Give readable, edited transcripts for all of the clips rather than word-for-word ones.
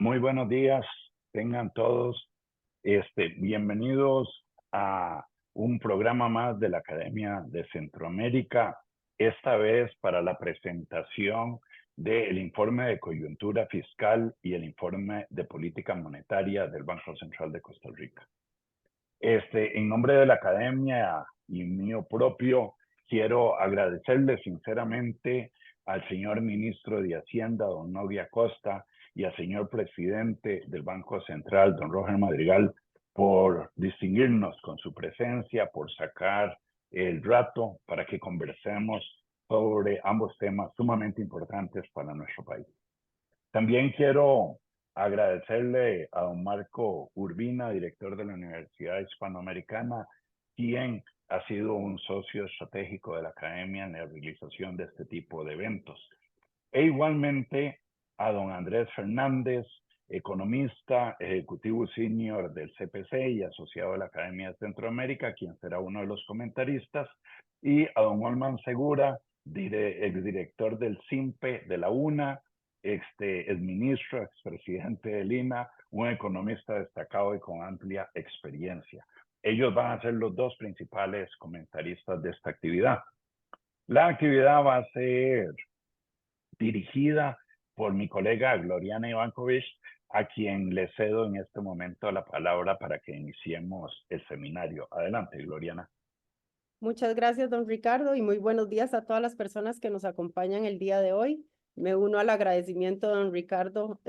Muy buenos días, tengan todos bienvenidos a un programa más de la Academia de Centroamérica, esta vez para la presentación del informe de coyuntura fiscal y el informe de política monetaria del Banco Central de Costa Rica. En nombre de la Academia y mío propio, quiero agradecerle sinceramente al señor ministro de Hacienda, don Nogui Acosta, y al señor presidente del Banco Central, don Roger Madrigal, por distinguirnos con su presencia, por sacar el rato para que conversemos sobre ambos temas sumamente importantes para nuestro país. También quiero agradecerle a don Marco Urbina, director de la Universidad Hispanoamericana, quien ha sido un socio estratégico de la Academia en la realización de este tipo de eventos. E igualmente a don Andrés Fernández, economista, ejecutivo senior del CPC y asociado de la Academia de Centroamérica, quien será uno de los comentaristas, y a don Olman Segura, exdirector del CIMPE de la UNA, exministro, expresidente del INA, un economista destacado y con amplia experiencia. Ellos van a ser los dos principales comentaristas de esta actividad. La actividad va a ser dirigida por mi colega Gloriana Ivankovich, a quien le cedo en este momento la palabra para que iniciemos el seminario. Adelante, Gloriana. Muchas gracias, don Ricardo, y muy buenos días a todas las personas que nos acompañan el día de hoy. Me uno al agradecimiento, don Ricardo,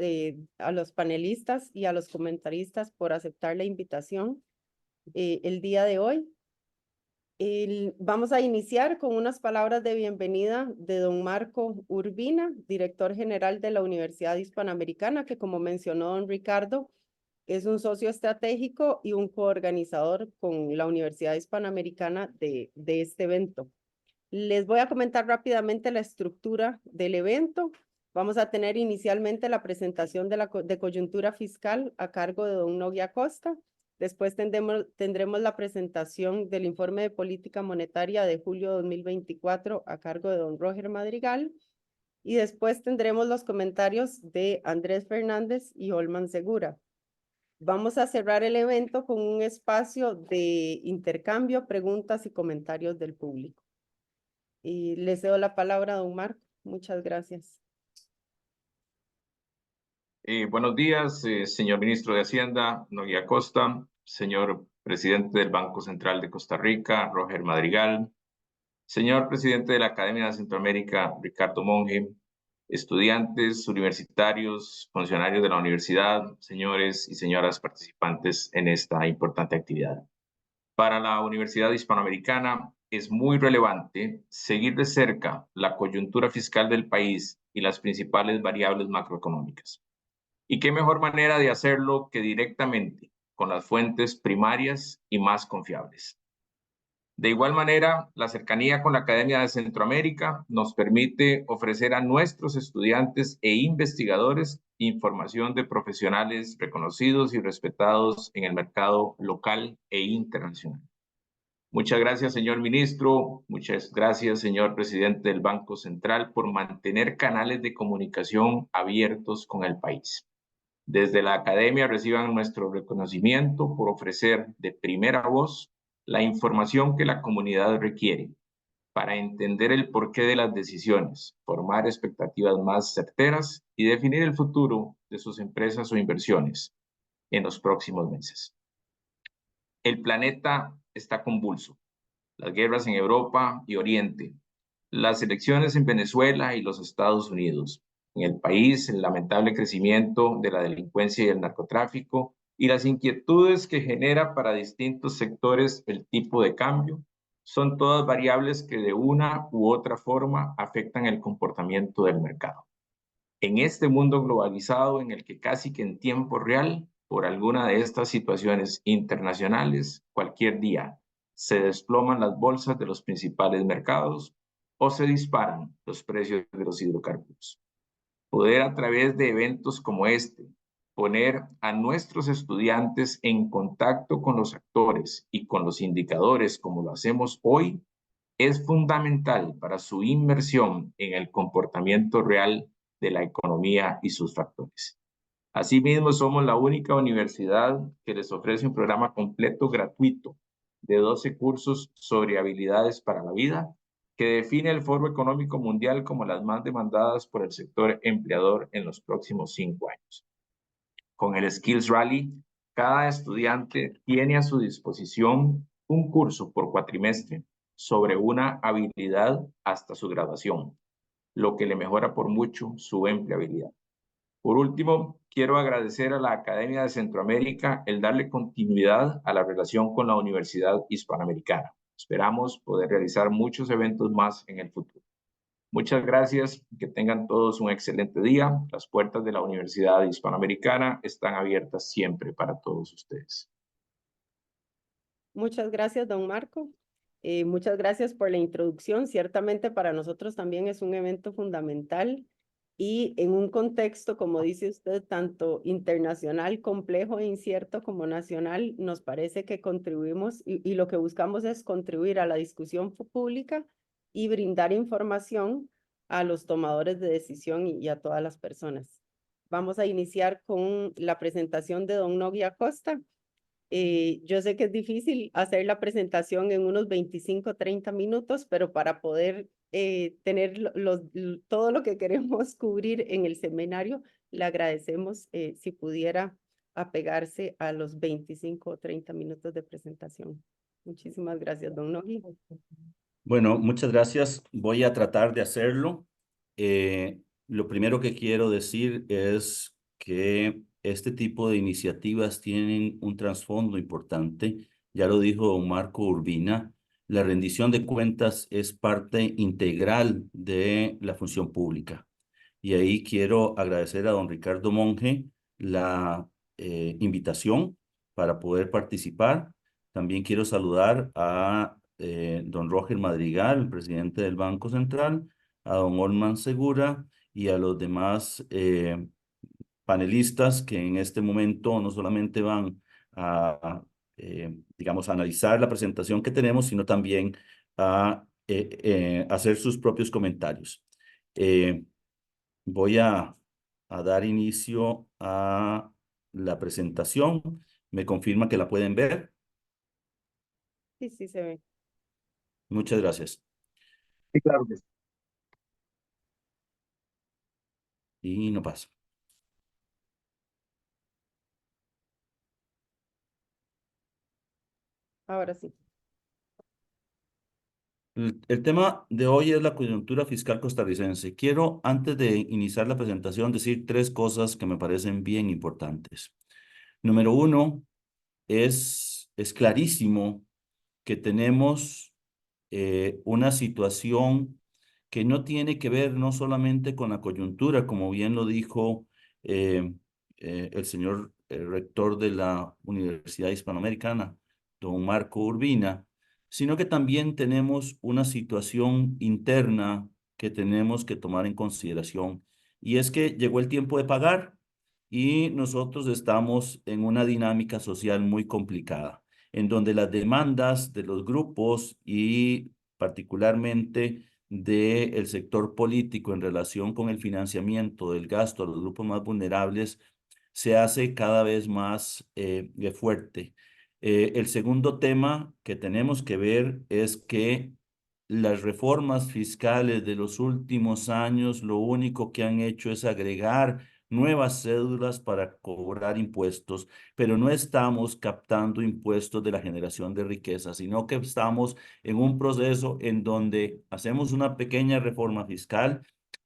a los panelistas y a los comentaristas por aceptar la invitación el día de hoy. Vamos a iniciar con unas palabras de bienvenida de don Marco Urbina, director general de la Universidad Hispanoamericana, que como mencionó don Ricardo, es un socio estratégico y un coorganizador con la Universidad Hispanoamericana de este evento. Les voy a comentar rápidamente la estructura del evento. Vamos a tener inicialmente la presentación de coyuntura fiscal a cargo de don Nogui Acosta. Después tendremos la presentación del informe de política monetaria de julio de 2024 a cargo de don Roger Madrigal. Y después tendremos los comentarios de Andrés Fernández y Olman Segura. Vamos a cerrar el evento con un espacio de intercambio, preguntas y comentarios del público. Y le cedo la palabra a don Marco. Muchas gracias. Buenos días, señor ministro de Hacienda, Nogui Acosta, señor presidente del Banco Central de Costa Rica, Roger Madrigal, señor presidente de la Academia de Centroamérica, Ricardo Monge, estudiantes, universitarios, funcionarios de la universidad, señores y señoras participantes en esta importante actividad. Para la Universidad Hispanoamericana es muy relevante seguir de cerca la coyuntura fiscal del país y las principales variables macroeconómicas. ¿Y qué mejor manera de hacerlo que directamente con las fuentes primarias y más confiables? De igual manera, la cercanía con la Academia de Centroamérica nos permite ofrecer a nuestros estudiantes e investigadores información de profesionales reconocidos y respetados en el mercado local e internacional. Muchas gracias, señor ministro. Muchas gracias, señor presidente del Banco Central, por mantener canales de comunicación abiertos con el país. Desde la Academia reciban nuestro reconocimiento por ofrecer de primera voz la información que la comunidad requiere para entender el porqué de las decisiones, formar expectativas más certeras y definir el futuro de sus empresas o inversiones en los próximos meses. El planeta está convulso. Las guerras en Europa y Oriente, las elecciones en Venezuela y los Estados Unidos. En el país, el lamentable crecimiento de la delincuencia y el narcotráfico y las inquietudes que genera para distintos sectores el tipo de cambio son todas variables que de una u otra forma afectan el comportamiento del mercado. En este mundo globalizado en el que casi que en tiempo real, por alguna de estas situaciones internacionales, cualquier día se desploman las bolsas de los principales mercados o se disparan los precios de los hidrocarburos. Poder a través de eventos como este, poner a nuestros estudiantes en contacto con los actores y con los indicadores como lo hacemos hoy, es fundamental para su inmersión en el comportamiento real de la economía y sus factores. Asimismo, somos la única universidad que les ofrece un programa completo gratuito de 12 cursos sobre habilidades para la vida, que define el Foro Económico Mundial como las más demandadas por el sector empleador en los próximos 5 años. Con el Skills Rally, cada estudiante tiene a su disposición un curso por cuatrimestre sobre una habilidad hasta su graduación, lo que le mejora por mucho su empleabilidad. Por último, quiero agradecer a la Academia de Centroamérica el darle continuidad a la relación con la Universidad Hispanoamericana. Esperamos poder realizar muchos eventos más en el futuro. Muchas gracias, que tengan todos un excelente día. Las puertas de la Universidad Hispanoamericana están abiertas siempre para todos ustedes. Muchas gracias, don Marco. Muchas gracias por la introducción. Ciertamente para nosotros también es un evento fundamental y en un contexto, como dice usted, tanto internacional, complejo e incierto como nacional, nos parece que contribuimos y lo que buscamos es contribuir a la discusión pública y brindar información a los tomadores de decisión y a todas las personas. Vamos a iniciar con la presentación de don Nogui Acosta. Yo sé que es difícil hacer la presentación en unos 25, 30 minutos, pero para poder tener todo lo que queremos cubrir en el seminario, le agradecemos si pudiera apegarse a los 25 o 30 minutos de presentación. Muchísimas gracias, don Nogui. Bueno, muchas gracias. Voy a tratar de hacerlo. Lo primero que quiero decir es que este tipo de iniciativas tienen un trasfondo importante. Ya lo dijo don Marco Urbina, la rendición de cuentas es parte integral de la función pública. Y ahí quiero agradecer a don Ricardo Monge la invitación para poder participar. También quiero saludar a don Roger Madrigal, el presidente del Banco Central, a don Olman Segura y a los demás panelistas que en este momento no solamente van a digamos, a analizar la presentación que tenemos, sino también a hacer sus propios comentarios. Voy a dar inicio a la presentación. ¿Me confirma que la pueden ver? Sí, sí, se ve. Muchas gracias. Sí, claro que sí. Y no pasa. Ahora sí. El tema de hoy es la coyuntura fiscal costarricense. Quiero, antes de iniciar la presentación, decir 3 cosas que me parecen bien importantes. Número 1, es clarísimo que tenemos una situación que no tiene que ver no solamente con la coyuntura, como bien lo dijo el señor rector de la Universidad Hispanoamericana, don Marco Urbina, sino que también tenemos una situación interna que tenemos que tomar en consideración. Y es que llegó el tiempo de pagar y nosotros estamos en una dinámica social muy complicada, en donde las demandas de los grupos y particularmente del sector político en relación con el financiamiento del gasto a los grupos más vulnerables se hace cada vez más fuerte. El segundo tema que tenemos que ver es que las reformas fiscales de los últimos años lo único que han hecho es agregar nuevas cédulas para cobrar impuestos, pero no estamos captando impuestos de la generación de riqueza, sino que estamos en un proceso en donde hacemos una pequeña reforma fiscal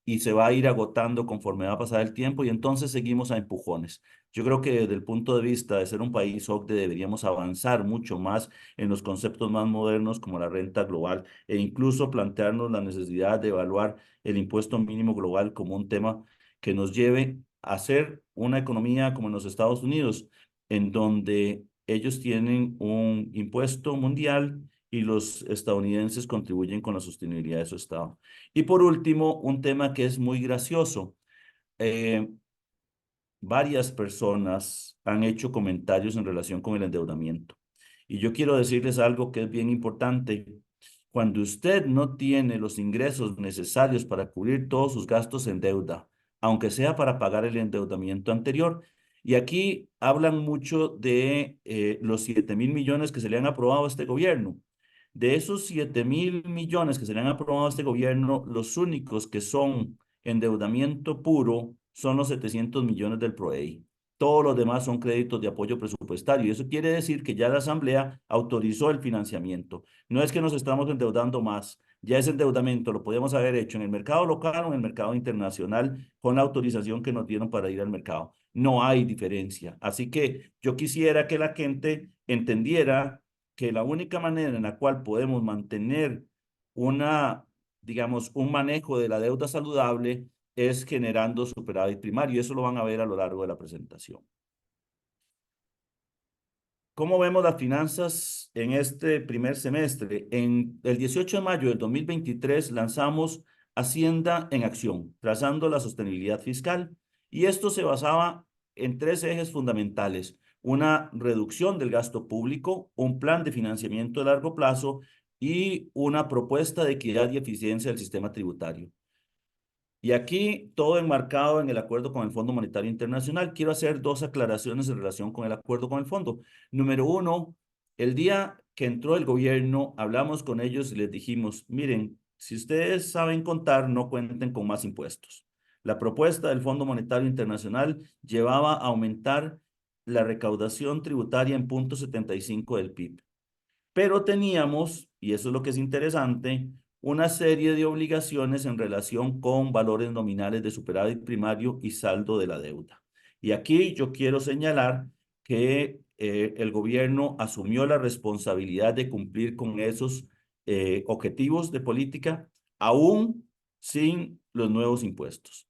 y se va a ir agotando conforme va a pasar el tiempo y entonces seguimos a empujones. Yo creo que desde el punto de vista de ser un país OCDE deberíamos avanzar mucho más en los conceptos más modernos como la renta global e incluso plantearnos la necesidad de evaluar el impuesto mínimo global como un tema que nos lleve a hacer una economía como en los Estados Unidos, en donde ellos tienen un impuesto mundial y los estadounidenses contribuyen con la sostenibilidad de su Estado. Y por último, un tema que es muy gracioso. Varias personas han hecho comentarios en relación con el endeudamiento. Y yo quiero decirles algo que es bien importante. Cuando usted no tiene los ingresos necesarios para cubrir todos sus gastos en deuda, aunque sea para pagar el endeudamiento anterior, Y aquí hablan mucho de los 7.000 millones que se le han aprobado a este gobierno. De esos 7.000 millones que se le han aprobado a este gobierno, los únicos que son endeudamiento puro son los 700 millones del PROEI. Todos los demás son créditos de apoyo presupuestario. Y eso quiere decir que ya la Asamblea autorizó el financiamiento. No es que nos estamos endeudando más. Ya ese endeudamiento lo podemos haber hecho en el mercado local o en el mercado internacional con la autorización que nos dieron para ir al mercado. No hay diferencia. Así que yo quisiera que la gente entendiera que la única manera en la cual podemos mantener digamos, un manejo de la deuda saludable es generando superávit primario. Y eso lo van a ver a lo largo de la presentación. ¿Cómo vemos las finanzas en este primer semestre? En el 18 de mayo del 2023 lanzamos Hacienda en Acción, trazando la sostenibilidad fiscal. Y esto se basaba en 3 ejes fundamentales: una reducción del gasto público, un plan de financiamiento de largo plazo y una propuesta de equidad y eficiencia del sistema tributario. Y aquí todo enmarcado en el acuerdo con el Fondo Monetario Internacional. Quiero hacer 2 aclaraciones en relación con el acuerdo con el fondo. Número 1, el día que entró el gobierno, hablamos con ellos y les dijimos, miren, si ustedes saben contar, no cuenten con más impuestos. La propuesta del Fondo Monetario Internacional llevaba a aumentar la recaudación tributaria en 0.75 del PIB. Pero teníamos, y eso es lo que es interesante, una serie de obligaciones en relación con valores nominales de superávit primario y saldo de la deuda. Y aquí yo quiero señalar que el gobierno asumió la responsabilidad de cumplir con esos objetivos de política, aún sin los nuevos impuestos.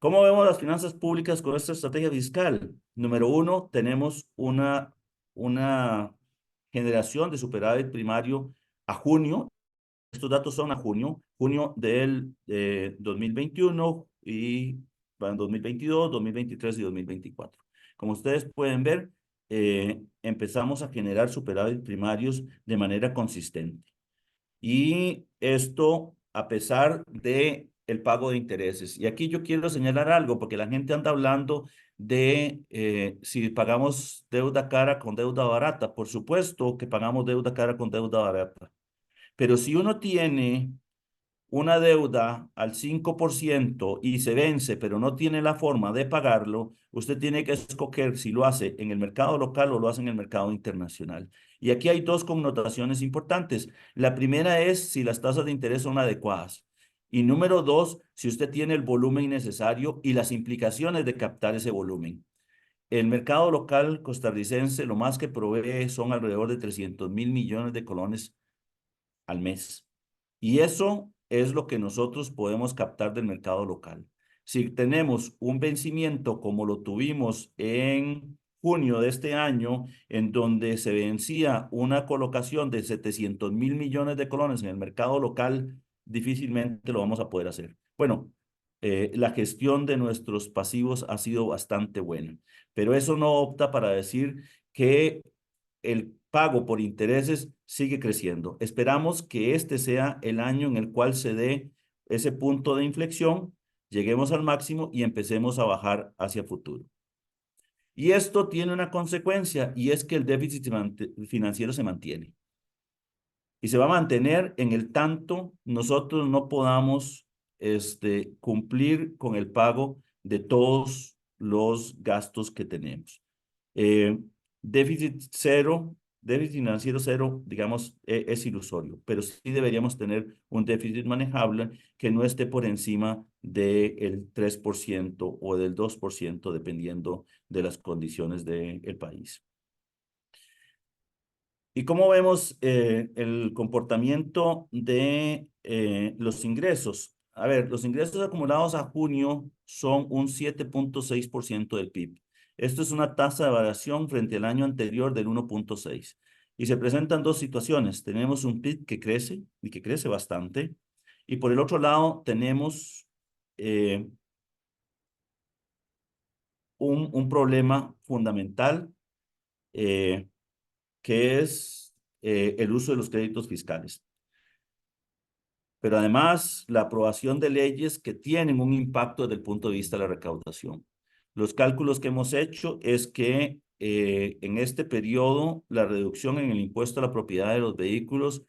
¿Cómo vemos las finanzas públicas con esta estrategia fiscal? Número 1, tenemos una generación de superávit primario a junio. Estos datos son a junio del 2021 y van 2022, 2023 y 2024. Como ustedes pueden ver, empezamos a generar superávit primarios de manera consistente. Y esto a pesar de el pago de intereses. Y aquí yo quiero señalar algo, porque la gente anda hablando de si pagamos deuda cara con deuda barata. Por supuesto que pagamos deuda cara con deuda barata. Pero si uno tiene una deuda al 5% y se vence, pero no tiene la forma de pagarlo, usted tiene que escoger si lo hace en el mercado local o lo hace en el mercado internacional. Y aquí hay 2 connotaciones importantes. La primera es si las tasas de interés son adecuadas. Y número 2, si usted tiene el volumen necesario y las implicaciones de captar ese volumen. El mercado local costarricense lo más que provee son alrededor de 300.000 millones de colones al mes. Y eso es lo que nosotros podemos captar del mercado local. Si tenemos un vencimiento como lo tuvimos en junio de este año, en donde se vencía una colocación de 700.000 millones de colones en el mercado local, difícilmente lo vamos a poder hacer. Bueno, la gestión de nuestros pasivos ha sido bastante buena, pero eso no opta para decir que el pago por intereses sigue creciendo. Esperamos que este sea el año en el cual se dé ese punto de inflexión, lleguemos al máximo y empecemos a bajar hacia futuro. Y esto tiene una consecuencia, y es que el déficit financiero se mantiene. Y se va a mantener en el tanto nosotros no podamos cumplir con el pago de todos los gastos que tenemos. Déficit financiero cero, digamos, es ilusorio, pero sí deberíamos tener un déficit manejable que no esté por encima del 3% o del 2%, dependiendo de las condiciones del país. ¿Y cómo vemos el comportamiento de los ingresos? A ver, los ingresos acumulados a junio son un 7.6% del PIB. Esto es una tasa de variación frente al año anterior del 1.6. Y se presentan 2 situaciones. Tenemos un PIB que crece y que crece bastante. Y por el otro lado tenemos un problema fundamental que es el uso de los créditos fiscales. Pero además, la aprobación de leyes que tienen un impacto desde el punto de vista de la recaudación. Los cálculos que hemos hecho es que en este periodo la reducción en el impuesto a la propiedad de los vehículos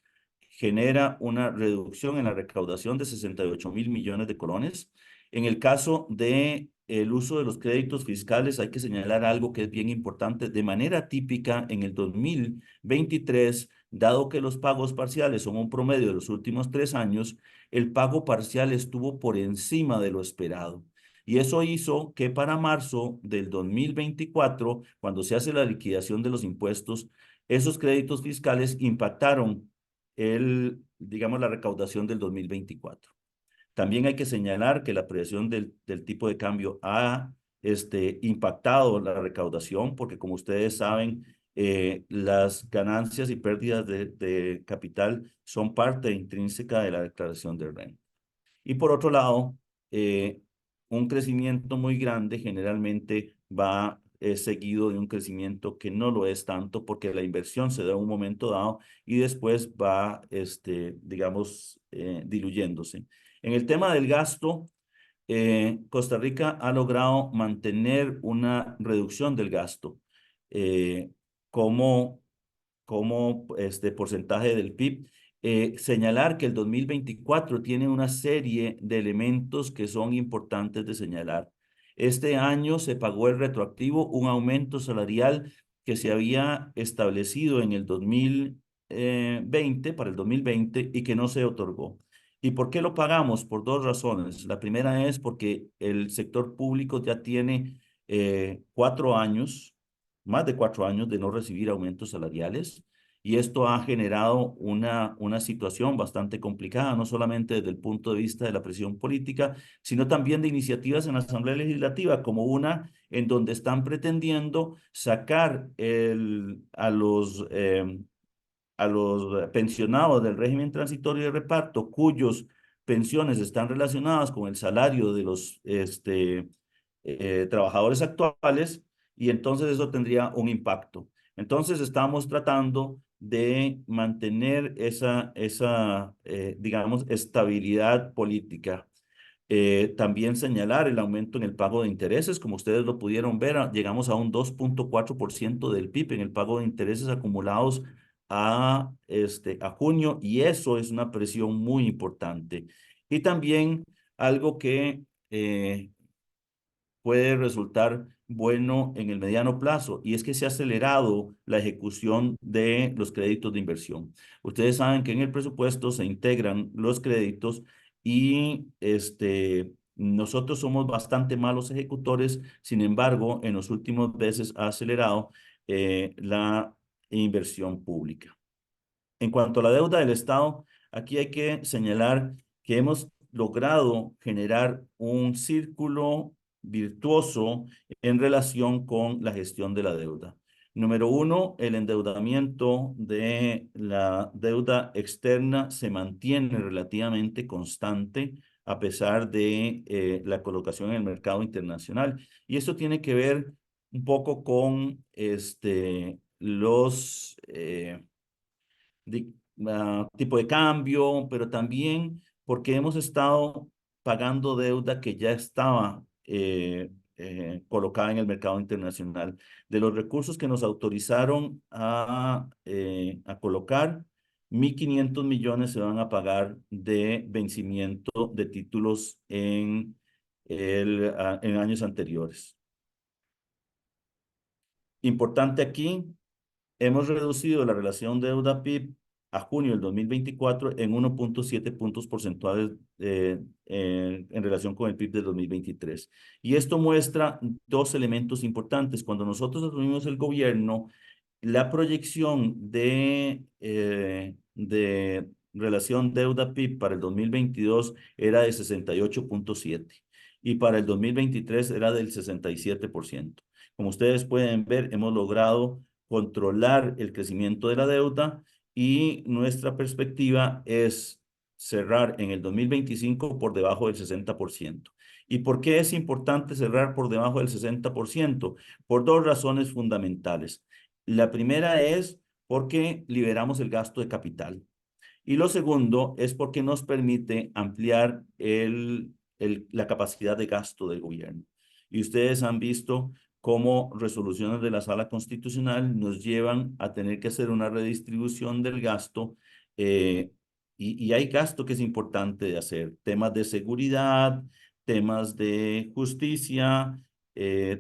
genera una reducción en la recaudación de 68.000 millones de colones. En el caso de el uso de los créditos fiscales, hay que señalar algo que es bien importante. De manera típica, en el 2023, dado que los pagos parciales son un promedio de los últimos 3 años, el pago parcial estuvo por encima de lo esperado. Y eso hizo que para marzo del 2024, cuando se hace la liquidación de los impuestos, esos créditos fiscales impactaron digamos, la recaudación del 2024. También hay que señalar que la apreciación del tipo de cambio ha impactado la recaudación, porque como ustedes saben, las ganancias y pérdidas de capital son parte intrínseca de la declaración de renta. Y por otro lado, un crecimiento muy grande generalmente va seguido de un crecimiento que no lo es tanto porque la inversión se da en un momento dado y después va, digamos, diluyéndose. En el tema del gasto, Costa Rica ha logrado mantener una reducción del gasto eh, como, como porcentaje del PIB. Señalar que el 2024 tiene una serie de elementos que son importantes de señalar. Este año se pagó el retroactivo, un aumento salarial que se había establecido en el 2020, para el 2020, y que no se otorgó. ¿Y por qué lo pagamos? Por 2 razones. La primera es porque el sector público ya tiene 4 años, más de 4 años de no recibir aumentos salariales. Y esto ha generado una situación bastante complicada, no solamente desde el punto de vista de la presión política, sino también de iniciativas en la Asamblea Legislativa, como una en donde están pretendiendo sacar a los pensionados del régimen transitorio de reparto, cuyos pensiones están relacionadas con el salario de los trabajadores actuales, y entonces eso tendría un impacto. Entonces estamos tratando de mantener digamos, estabilidad política. También señalar el aumento en el pago de intereses, como ustedes lo pudieron ver, llegamos a un 2.4% del PIB en el pago de intereses acumulados a junio, y eso es una presión muy importante. Y también algo que puede resultar bueno en el mediano plazo, y es que se ha acelerado la ejecución de los créditos de inversión. Ustedes saben que en el presupuesto se integran los créditos y nosotros somos bastante malos ejecutores. Sin embargo, en los últimos meses ha acelerado la inversión pública. En cuanto a la deuda del Estado, aquí hay que señalar que hemos logrado generar un círculo virtuoso en relación con la gestión de la deuda. Número 1, el endeudamiento de la deuda externa se mantiene relativamente constante a pesar de la colocación en el mercado internacional. Y esto tiene que ver un poco con los tipo de cambio, pero también porque hemos estado pagando deuda que ya estaba colocada en el mercado internacional. De los recursos que nos autorizaron a colocar, 1.500 millones se van a pagar de vencimiento de títulos en años anteriores. Importante aquí, hemos reducido la relación deuda-PIB a junio del 2024 en 1.7 puntos porcentuales en relación con el PIB del 2023. Y esto muestra 2 elementos importantes. Cuando nosotros asumimos el gobierno, la proyección de relación deuda-PIB para el 2022 era de 68.7 y para el 2023 era del 67%. Como ustedes pueden ver, hemos logrado controlar el crecimiento de la deuda, y nuestra perspectiva es cerrar en el 2025 por debajo del 60%. ¿Y por qué es importante cerrar por debajo del 60%? Por 2 razones fundamentales. La primera es porque liberamos el gasto de capital. Y lo segundo es porque nos permite ampliar la capacidad de gasto del gobierno. y ustedes han visto cómo resoluciones de la Sala Constitucional nos llevan a tener que hacer una redistribución del gasto, y hay gasto que es importante de hacer, temas de seguridad, temas de justicia,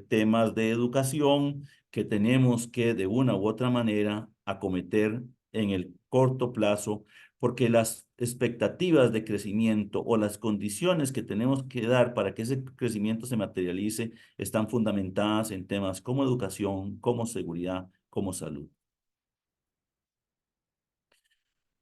temas de educación que tenemos que de una u otra manera acometer en el corto plazo, porque las expectativas de crecimiento o las condiciones que tenemos que dar para que ese crecimiento se materialice están fundamentadas en temas como educación, como seguridad, como salud.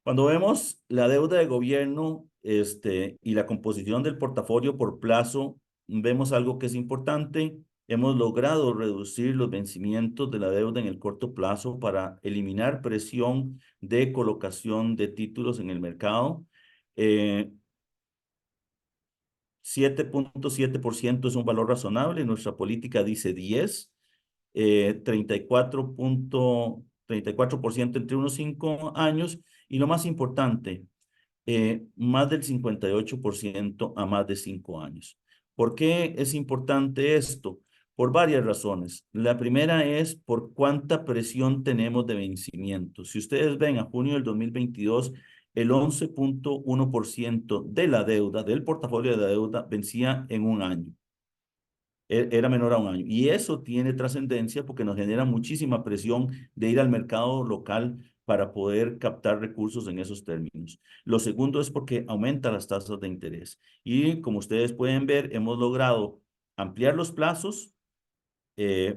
Cuando vemos la deuda de gobierno y la composición del portafolio por plazo, vemos algo que es importante. Hemos logrado reducir los vencimientos de la deuda en el corto plazo para eliminar presión de colocación de títulos en el mercado. 7.7% es un valor razonable. Nuestra política dice 10. 34% entre unos 5 años. Y lo más importante, más del 58% a más de 5 años. ¿Por qué es importante esto? Por varias razones. La primera es por cuánta presión tenemos de vencimiento. Si ustedes ven a junio del 2022, el 11.1% de la deuda, del portafolio de deuda, vencía en un año. Era menor a un año. Y eso tiene trascendencia porque nos genera muchísima presión de ir al mercado local para poder captar recursos en esos términos. Lo segundo es porque aumenta las tasas de interés. Y como ustedes pueden ver, hemos logrado ampliar los plazos,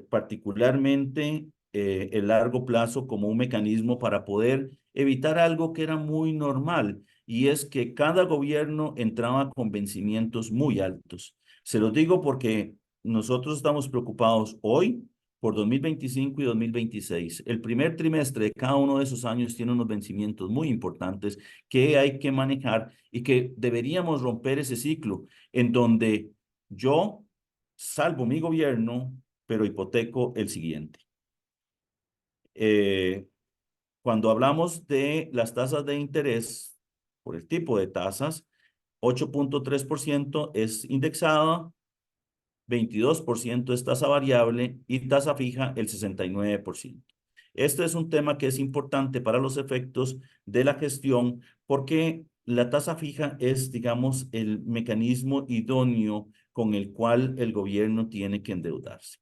particularmente el largo plazo como un mecanismo para poder evitar algo que era muy normal, y es que cada gobierno entraba con vencimientos muy altos. Se los digo porque nosotros estamos preocupados hoy por 2025 y 2026. El primer trimestre de cada uno de esos años tiene unos vencimientos muy importantes que hay que manejar y que deberíamos romper ese ciclo en donde yo salvo mi gobierno, pero hipoteco el siguiente. Cuando hablamos de las tasas de interés, por el tipo de tasas, 8.3% es indexada, 22% es tasa variable y tasa fija el 69%. Este es un tema que es importante para los efectos de la gestión porque la tasa fija es, digamos, el mecanismo idóneo con el cual el gobierno tiene que endeudarse.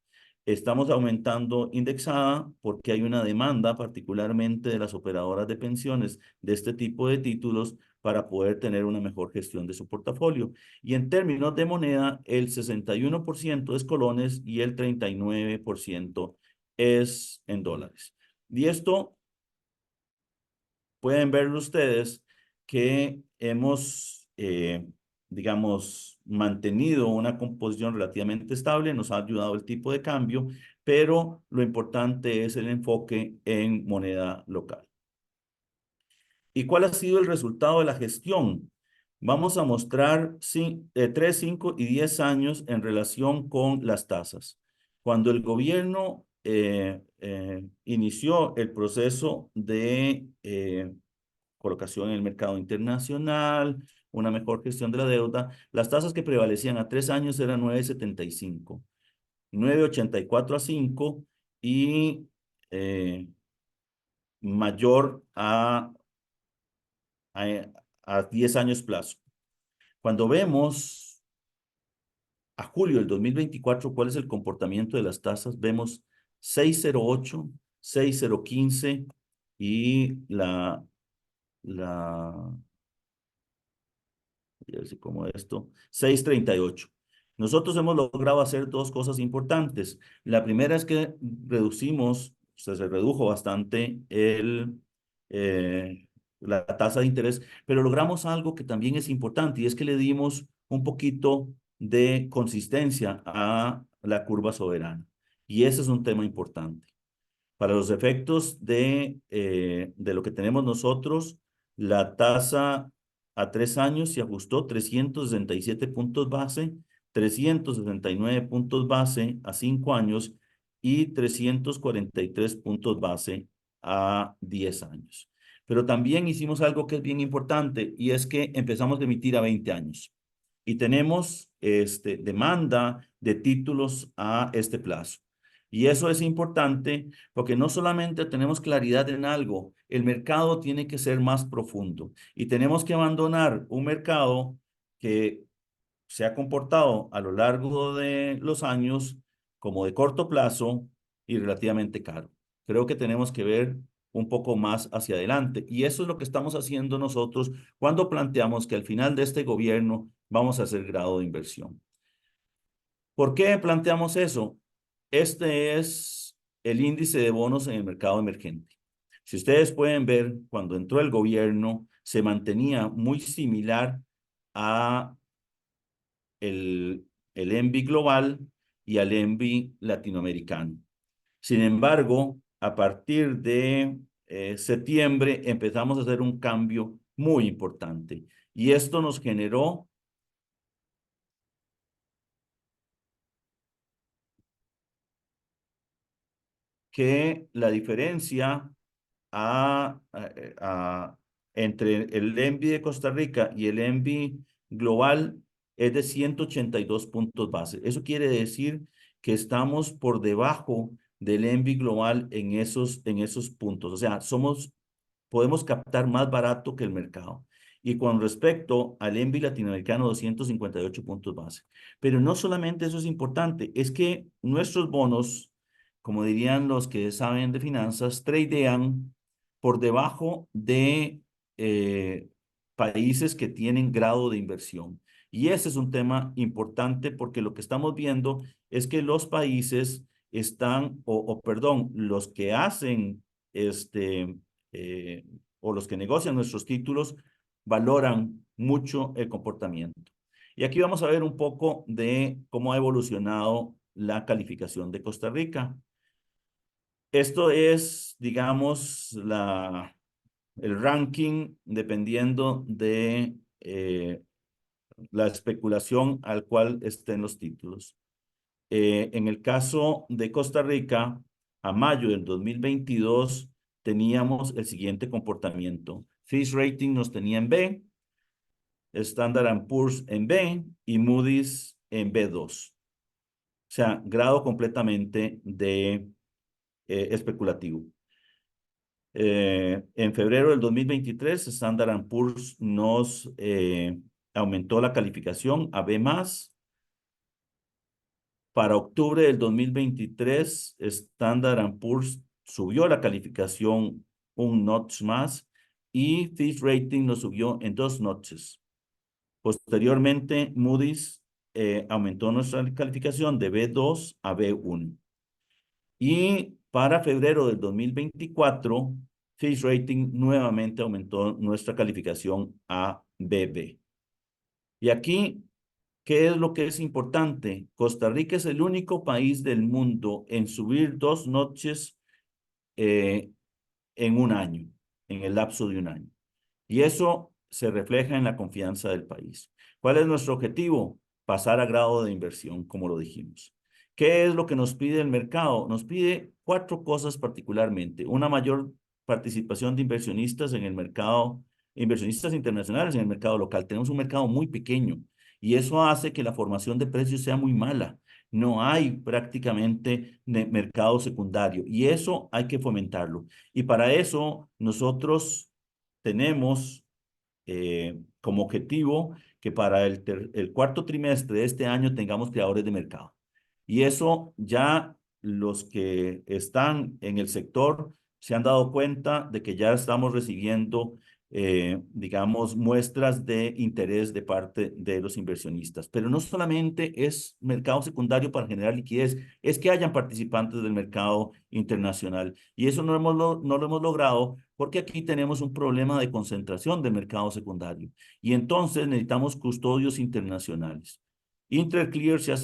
Estamos aumentando indexada porque hay una demanda, particularmente de las operadoras de pensiones, de este tipo de títulos para poder tener una mejor gestión de su portafolio. Y en términos de moneda, el 61% es colones y el 39% es en dólares. Y esto pueden verlo ustedes que hemos, digamos, mantenido una composición relativamente estable, nos ha ayudado el tipo de cambio, pero lo importante es el enfoque en moneda local. ¿Y cuál ha sido el resultado de la gestión? Vamos a mostrar 3, 5 y 10 años en relación con las tasas. Cuando el gobierno inició el proceso de colocación en el mercado internacional, una mejor gestión de la deuda, las tasas que prevalecían a 3 años eran 9.75, 9.84 a 5 y mayor a 10 años plazo. Cuando vemos a julio del 2024, ¿cuál es el comportamiento de las tasas? Vemos 6.08, 6.015 y así como esto, 6.38. Nosotros hemos logrado hacer dos cosas importantes. La primera es que reducimos, se redujo bastante la tasa de interés, pero logramos algo que también es importante y es que le dimos un poquito de consistencia a la curva soberana. Y ese es un tema importante. Para los efectos de lo que tenemos nosotros, la tasa a 3 años se ajustó 367 puntos base, 369 puntos base a 5 años y 343 puntos base a 10 años. Pero también hicimos algo que es bien importante y es que empezamos a emitir a 20 años. y tenemos demanda de títulos a este plazo. Y eso es importante porque no solamente tenemos claridad en algo, el mercado tiene que ser más profundo y tenemos que abandonar un mercado que se ha comportado a lo largo de los años como de corto plazo y relativamente caro. Creo que tenemos que ver un poco más hacia adelante y eso es lo que estamos haciendo nosotros cuando planteamos que al final de este gobierno vamos a hacer grado de inversión. ¿Por qué planteamos eso? Este es el índice de bonos en el mercado emergente. Si ustedes pueden ver, cuando entró el gobierno, se mantenía muy similar a el ENVI global y al ENVI latinoamericano. Sin embargo, a partir de septiembre empezamos a hacer un cambio muy importante y esto nos generó que la diferencia entre el ENVI de Costa Rica y el ENVI global es de 182 puntos base. Eso quiere decir que estamos por debajo del ENVI global en esos puntos. O sea, podemos captar más barato que el mercado. Y con respecto al ENVI latinoamericano, 258 puntos base. Pero no solamente eso es importante, es que nuestros bonos, como dirían los que saben de finanzas, tradean por debajo de países que tienen grado de inversión. Y ese es un tema importante porque lo que estamos viendo es que los países están, perdón, los que hacen o los que negocian nuestros títulos valoran mucho el comportamiento. Y aquí vamos a ver un poco de cómo ha evolucionado la calificación de Costa Rica. Esto es, digamos, el ranking dependiendo de la especulación al cual estén los títulos. En el caso de Costa Rica, a mayo del 2022, teníamos el siguiente comportamiento. Fitch Rating nos tenía en B, Standard & Poor's en B y Moody's en B2. O sea, grado completamente de especulativo. En febrero del 2023, Standard & Poor's nos aumentó la calificación a B+. Para octubre del 2023, Standard & Poor's subió la calificación un notch más y Fitch Rating nos subió en 2 notches. Posteriormente, Moody's aumentó nuestra calificación de B2 a B1. Y para febrero del 2024, Fitch Rating nuevamente aumentó nuestra calificación a BB. Y aquí, ¿qué es lo que es importante? Costa Rica es el único país del mundo en subir 2 notches en un año, en el lapso de un año. Y eso se refleja en la confianza del país. ¿Cuál es nuestro objetivo? Pasar a grado de inversión, como lo dijimos. ¿Qué es lo que nos pide el mercado? Nos pide 4 cosas particularmente. Una mayor participación de inversionistas en el mercado, inversionistas internacionales en el mercado local. Tenemos un mercado muy pequeño y eso hace que la formación de precios sea muy mala. No hay prácticamente mercado secundario y eso hay que fomentarlo. Y para eso nosotros tenemos como objetivo que para el cuarto trimestre de este año tengamos creadores de mercado. Y eso ya los que están en el sector se han dado cuenta de que ya estamos recibiendo, digamos, muestras de interés de parte de los inversionistas. Pero no solamente es mercado secundario para generar liquidez, es que hayan participantes del mercado internacional. Y eso no lo hemos logrado porque aquí tenemos un problema de concentración del mercado secundario. Y entonces necesitamos custodios internacionales. Interclear se ha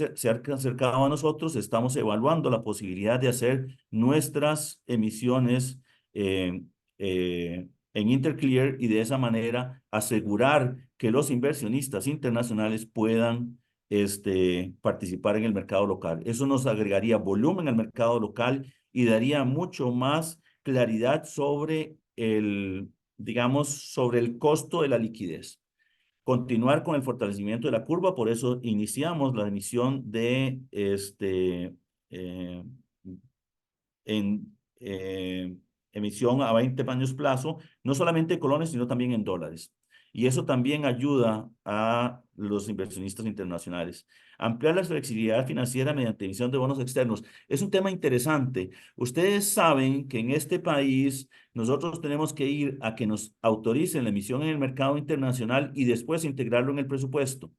acercado a nosotros, estamos evaluando la posibilidad de hacer nuestras emisiones en Interclear y de esa manera asegurar que los inversionistas internacionales puedan participar en el mercado local. Eso nos agregaría volumen al mercado local y daría mucho más claridad sobre digamos, sobre el costo de la liquidez. continuar con el fortalecimiento de la curva, por eso iniciamos la emisión de emisión a 20 años plazo, no solamente en colones, sino también en dólares. Y eso también ayuda a los inversionistas internacionales. Ampliar la flexibilidad financiera mediante emisión de bonos externos. Es un tema interesante. Ustedes saben que en este país nosotros tenemos que ir a que nos autoricen la emisión en el mercado internacional y después integrarlo en el presupuesto.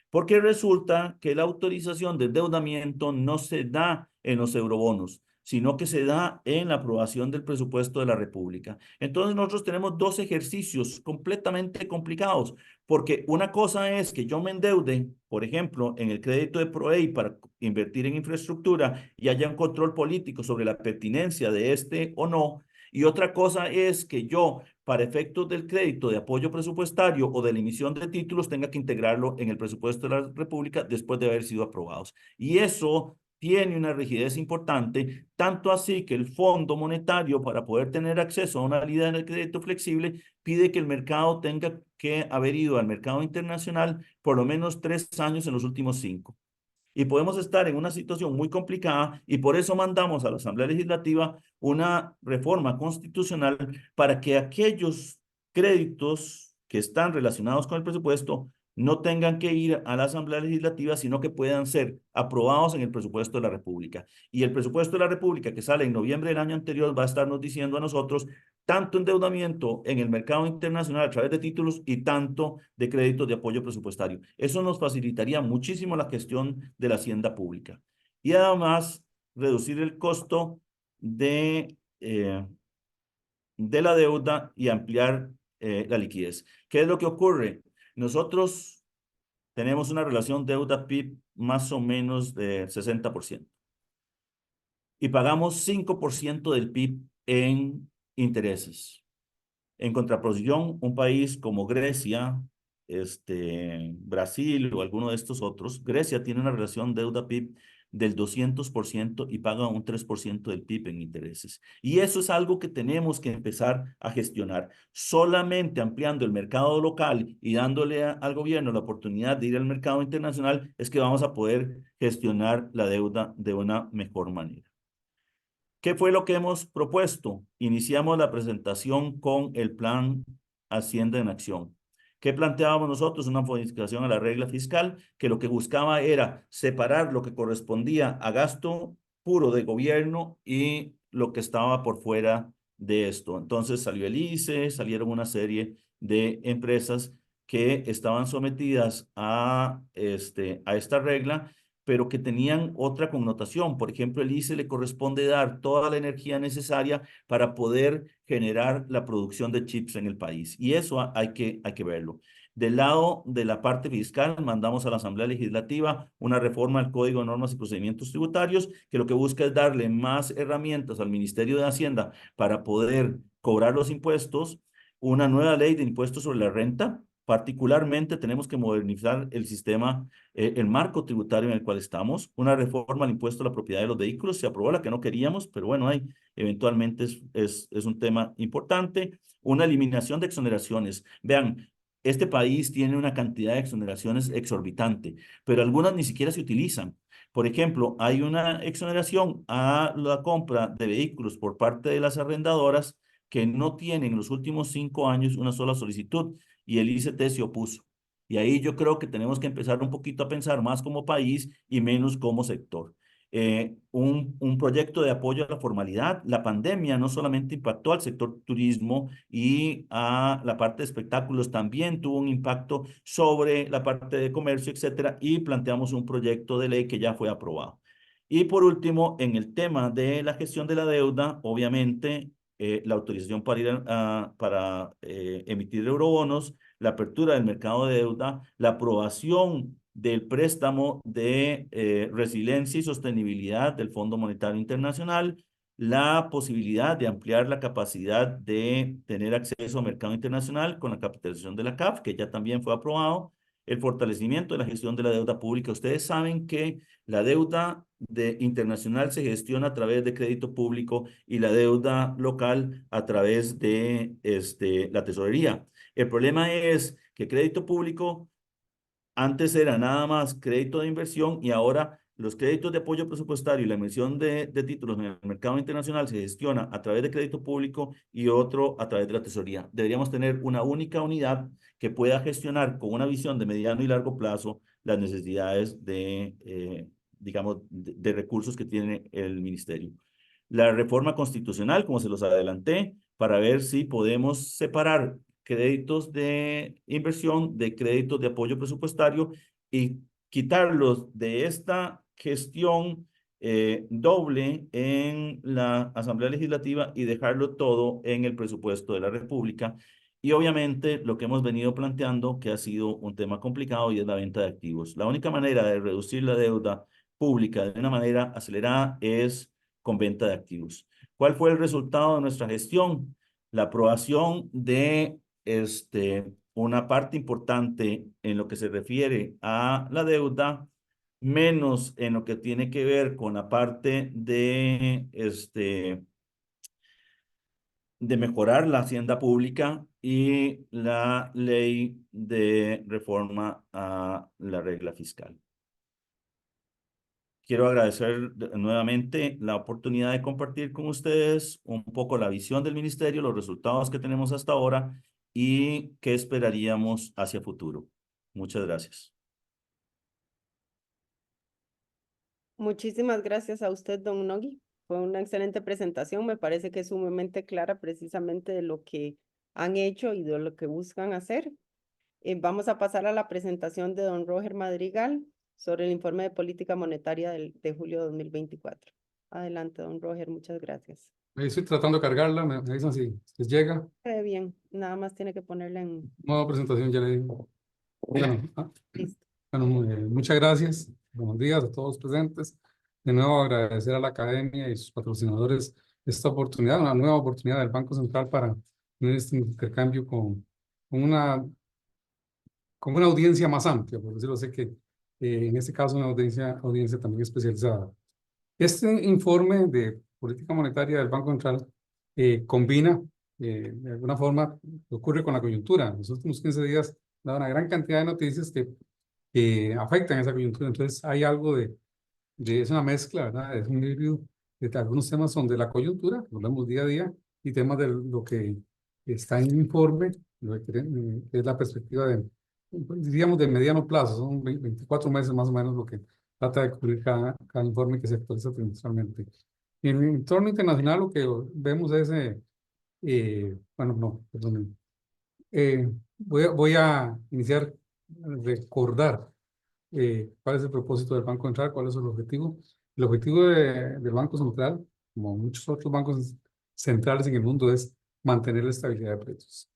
Porque resulta que la autorización de endeudamiento no se da en los eurobonos, sino que se da en la aprobación del presupuesto de la República. Entonces nosotros tenemos dos ejercicios completamente complicados, porque una cosa es que yo me endeude, por ejemplo, en el crédito de PROEI para invertir en infraestructura y haya un control político sobre la pertinencia de este o no, y otra cosa es que yo, para efectos del crédito de apoyo presupuestario o de la emisión de títulos, tenga que integrarlo en el presupuesto de la República después de haber sido aprobados. Y eso tiene una rigidez importante, tanto así que el Fondo Monetario, para poder tener acceso a una línea de crédito flexible, pide que el mercado tenga que haber ido al mercado internacional por lo menos 3 años en los últimos 5. Y podemos estar en una situación muy complicada y por eso mandamos a la Asamblea Legislativa una reforma constitucional para que aquellos créditos que están relacionados con el presupuesto no tengan que ir a la Asamblea Legislativa, sino que puedan ser aprobados en el presupuesto de la República. Y el presupuesto de la República que sale en noviembre del año anterior va a estarnos diciendo a nosotros tanto endeudamiento en el mercado internacional a través de títulos y tanto de créditos de apoyo presupuestario. Eso nos facilitaría muchísimo la gestión de la hacienda pública. Y además, reducir el costo de la deuda y ampliar la liquidez. ¿Qué es lo que ocurre? Nosotros tenemos una relación deuda-PIB más o menos de 60%. Y pagamos 5% del PIB en intereses. En contraposición, un país como Grecia, Brasil o alguno de estos otros, Grecia tiene una relación deuda-PIB del 200% y paga un 3% del PIB en intereses. Y eso es algo que tenemos que empezar a gestionar. Solamente ampliando el mercado local y dándole al gobierno la oportunidad de ir al mercado internacional es que vamos a poder gestionar la deuda de una mejor manera. ¿Qué fue lo que hemos propuesto? Iniciamos la presentación con el plan Hacienda en Acción. ¿Qué planteábamos nosotros? Una modificación a la regla fiscal que lo que buscaba era separar lo que correspondía a gasto puro de gobierno y lo que estaba por fuera de esto. Entonces salió el ICE, salieron una serie de empresas que estaban sometidas a esta regla, pero que tenían otra connotación. Por ejemplo, el ICE le corresponde dar toda la energía necesaria para poder generar la producción de chips en el país. Y eso hay que verlo. Del lado de la parte fiscal, mandamos a la Asamblea Legislativa una reforma al Código de Normas y Procedimientos Tributarios, que lo que busca es darle más herramientas al Ministerio de Hacienda para poder cobrar los impuestos, una nueva ley de impuestos sobre la renta. Particularmente tenemos que modernizar el sistema, el marco tributario en el cual estamos. Una reforma al impuesto a la propiedad de los vehículos. Se aprobó la que no queríamos, pero bueno, eventualmente es un tema importante. Una eliminación de exoneraciones. Vean, este país tiene una cantidad de exoneraciones exorbitante, pero algunas ni siquiera se utilizan. Por ejemplo, hay una exoneración a la compra de vehículos por parte de las arrendadoras que no tienen en los últimos 5 años una sola solicitud y el ICT se opuso. Y ahí yo creo que tenemos que empezar un poquito a pensar más como país y menos como sector. Un proyecto de apoyo a la formalidad. La pandemia no solamente impactó al sector turismo y a la parte de espectáculos, también tuvo un impacto sobre la parte de comercio, etcétera, y planteamos un proyecto de ley que ya fue aprobado. Y por último, en el tema de la gestión de la deuda, obviamente, la autorización para emitir eurobonos, la apertura del mercado de deuda, la aprobación del préstamo de resiliencia y sostenibilidad del Fondo Monetario Internacional, la posibilidad de ampliar la capacidad de tener acceso al mercado internacional con la capitalización de la CAF, que ya también fue aprobado, el fortalecimiento de la gestión de la deuda pública. Ustedes saben que la deuda internacional se gestiona a través de crédito público y la deuda local a través de la tesorería. El problema es que crédito público antes era nada más crédito de inversión y ahora los créditos de apoyo presupuestario y la emisión de títulos en el mercado internacional se gestiona a través de crédito público y otro a través de la tesorería. Deberíamos tener una única unidad que pueda gestionar con una visión de mediano y largo plazo las necesidades digamos, de recursos que tiene el ministerio. La reforma constitucional, como se los adelanté, para ver si podemos separar créditos de inversión de créditos de apoyo presupuestario y quitarlos de esta gestión doble en la Asamblea Legislativa y dejarlo todo en el presupuesto de la República. Y obviamente lo que hemos venido planteando, que ha sido un tema complicado, y es la venta de activos. La única manera de reducir la deuda pública de una manera acelerada es con venta de activos. ¿Cuál fue el resultado de nuestra gestión? La aprobación de una parte importante en lo que se refiere a la deuda, menos en lo que tiene que ver con la parte de mejorar la hacienda pública y la ley de reforma a la regla fiscal. Quiero agradecer nuevamente la oportunidad de compartir con ustedes un poco la visión del ministerio, los resultados que tenemos hasta ahora y qué esperaríamos hacia futuro. Muchas gracias. Muchísimas gracias a usted, don Nogui. Fue una excelente presentación. Me parece que es sumamente clara precisamente de lo que han hecho y de lo que buscan hacer. Vamos a pasar a la presentación de don Roger Madrigal sobre el informe de política monetaria de julio de 2024. Adelante, don Roger, muchas gracias. Ahí estoy tratando de cargarla, me dicen si les llega. Bien, nada más tiene que ponerla en... Nueva presentación, ya le digo. Bueno, Listo. bueno, muchas gracias. Buenos días a todos presentes. De nuevo agradecer a la academia y sus patrocinadores esta oportunidad, una nueva oportunidad del Banco Central para tener este intercambio con una audiencia más amplia, por decirlo así, que en este caso una audiencia también especializada. Este informe de política monetaria del Banco Central combina, de alguna forma, lo que ocurre con la coyuntura. En los últimos 15 días ha dado una gran cantidad de noticias que afectan esa coyuntura. Entonces hay algo es una mezcla, ¿verdad? Es un híbrido de algunos temas son de la coyuntura, lo vemos día a día, y temas de lo que está en el informe, que es la perspectiva diríamos, de mediano plazo. Son 24 meses más o menos lo que trata de cubrir cada informe que se actualiza trimestralmente. En el entorno internacional lo que vemos es, bueno, no, perdón. Voy a iniciar recordar cuál es el propósito del Banco Central, cuál es el objetivo. El objetivo del Banco Central, como muchos otros bancos centrales en el mundo, es mantener la estabilidad de precios.